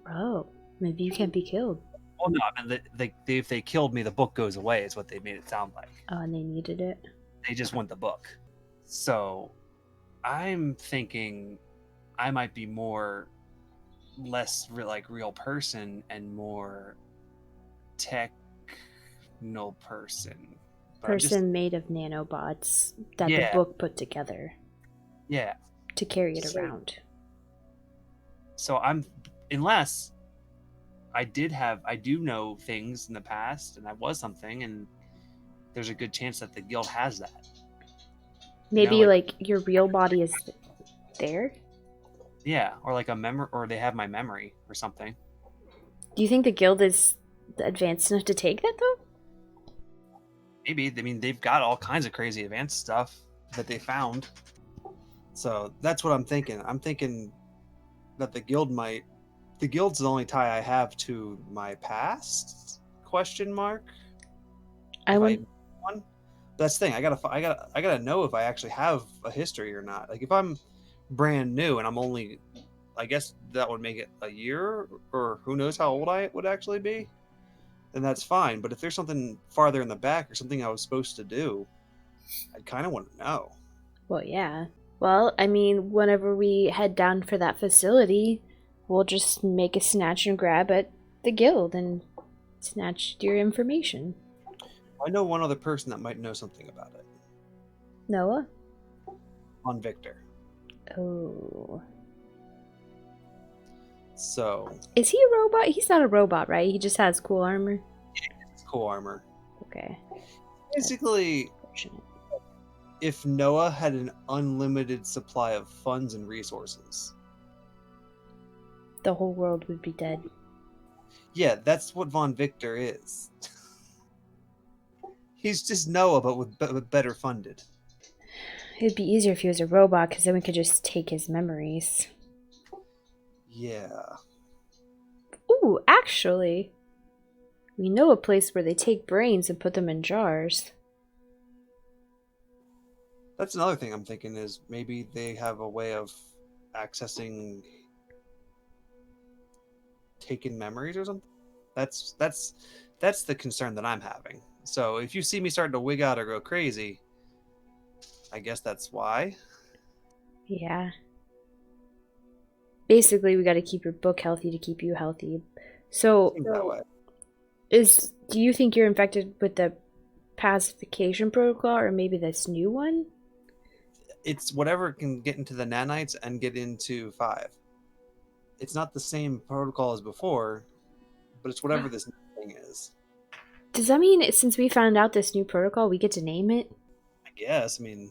Speaker 4: Oh, maybe you can't be killed.
Speaker 5: Well, no, I mean, if they killed me, the book goes away. Is what they made it sound like.
Speaker 4: Oh, and they needed it.
Speaker 5: They just want the book. So, I'm thinking I might be less real person and more techno person. But I'm
Speaker 4: Person made of nanobots that
Speaker 5: Yeah.
Speaker 4: the book put together
Speaker 5: yeah.
Speaker 4: to carry it around.
Speaker 5: So unless I do know things in the past and I was something, and there's a good chance that the guild has that.
Speaker 4: Maybe like your real body is there?
Speaker 5: Yeah, or like a memory, or they have my memory or something.
Speaker 4: Do you think the guild is advanced enough to take that though?
Speaker 5: Maybe. I mean, they've got all kinds of crazy advanced stuff that they found. So that's what I'm thinking. I'm thinking that the guild's the only tie I have to my past? Question mark. One. That's the thing. I gotta know if I actually have a history or not. Like if I'm brand new and I'm only, I guess that would make it a year, or who knows how old I would actually be. Then that's fine. But if there's something farther in the back or something I was supposed to do, I kind of want to know.
Speaker 4: Well, yeah. Well, I mean, whenever we head down for that facility, we'll just make a snatch and grab at the guild and snatch your information.
Speaker 5: I know one other person that might know something about it.
Speaker 4: Noah?
Speaker 5: On Victor.
Speaker 4: Oh.
Speaker 5: So.
Speaker 4: Is he a robot? He's not a robot, right? He just has cool armor?
Speaker 5: It's cool armor.
Speaker 4: Okay.
Speaker 5: Basically, if Noah had an unlimited supply of funds and resources,
Speaker 4: the whole world would be dead.
Speaker 5: Yeah, that's what Von Victor is. He's just Noah, but with better funded.
Speaker 4: It'd be easier if he was a robot, because then we could just take his memories.
Speaker 5: Yeah.
Speaker 4: Ooh, actually, we know a place where they take brains and put them in jars.
Speaker 5: That's another thing I'm thinking is maybe they have a way of accessing taken memories or something. That's the concern that I'm having. So if you see me starting to wig out or go crazy, I guess that's why.
Speaker 4: Yeah. Basically, we got to keep your book healthy to keep you healthy. So,
Speaker 5: that way.
Speaker 4: Do you think you're infected with the pacification protocol, or maybe this new one?
Speaker 5: It's whatever can get into the nanites and get into 5. it's not the same protocol as before, but it's whatever this new thing is.
Speaker 4: Does that mean since we found out this new protocol, we get to name it?
Speaker 5: I guess. I mean,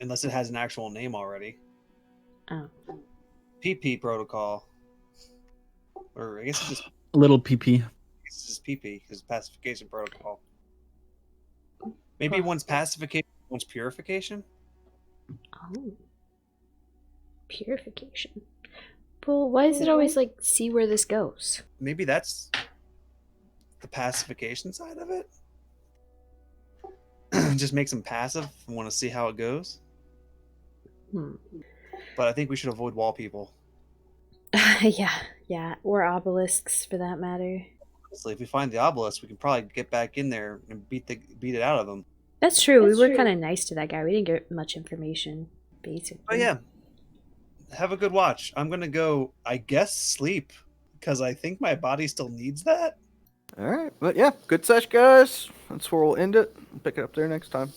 Speaker 5: unless it has an actual name already.
Speaker 4: Oh.
Speaker 5: PP protocol. Or I guess it's just
Speaker 8: Little PP.
Speaker 5: It's just PP because pacification protocol. Maybe one's pacification, one's purification.
Speaker 4: Oh. Purification. Well, why is it always like see where this goes?
Speaker 5: Maybe that's the pacification side of it. Just makes them passive and want to see how it goes. But I think we should avoid wall people.
Speaker 4: Yeah, or obelisks for that matter.
Speaker 5: So if we find the obelisk, we can probably get back in there and beat it out of them.
Speaker 4: That's true. We were kind of nice to that guy. We didn't get much information, basically.
Speaker 5: Oh yeah. Have a good watch. I'm gonna go, I guess, sleep because I think my body still needs that.
Speaker 1: All right, but yeah, good sesh, guys. That's where we'll end it. Pick it up there next time.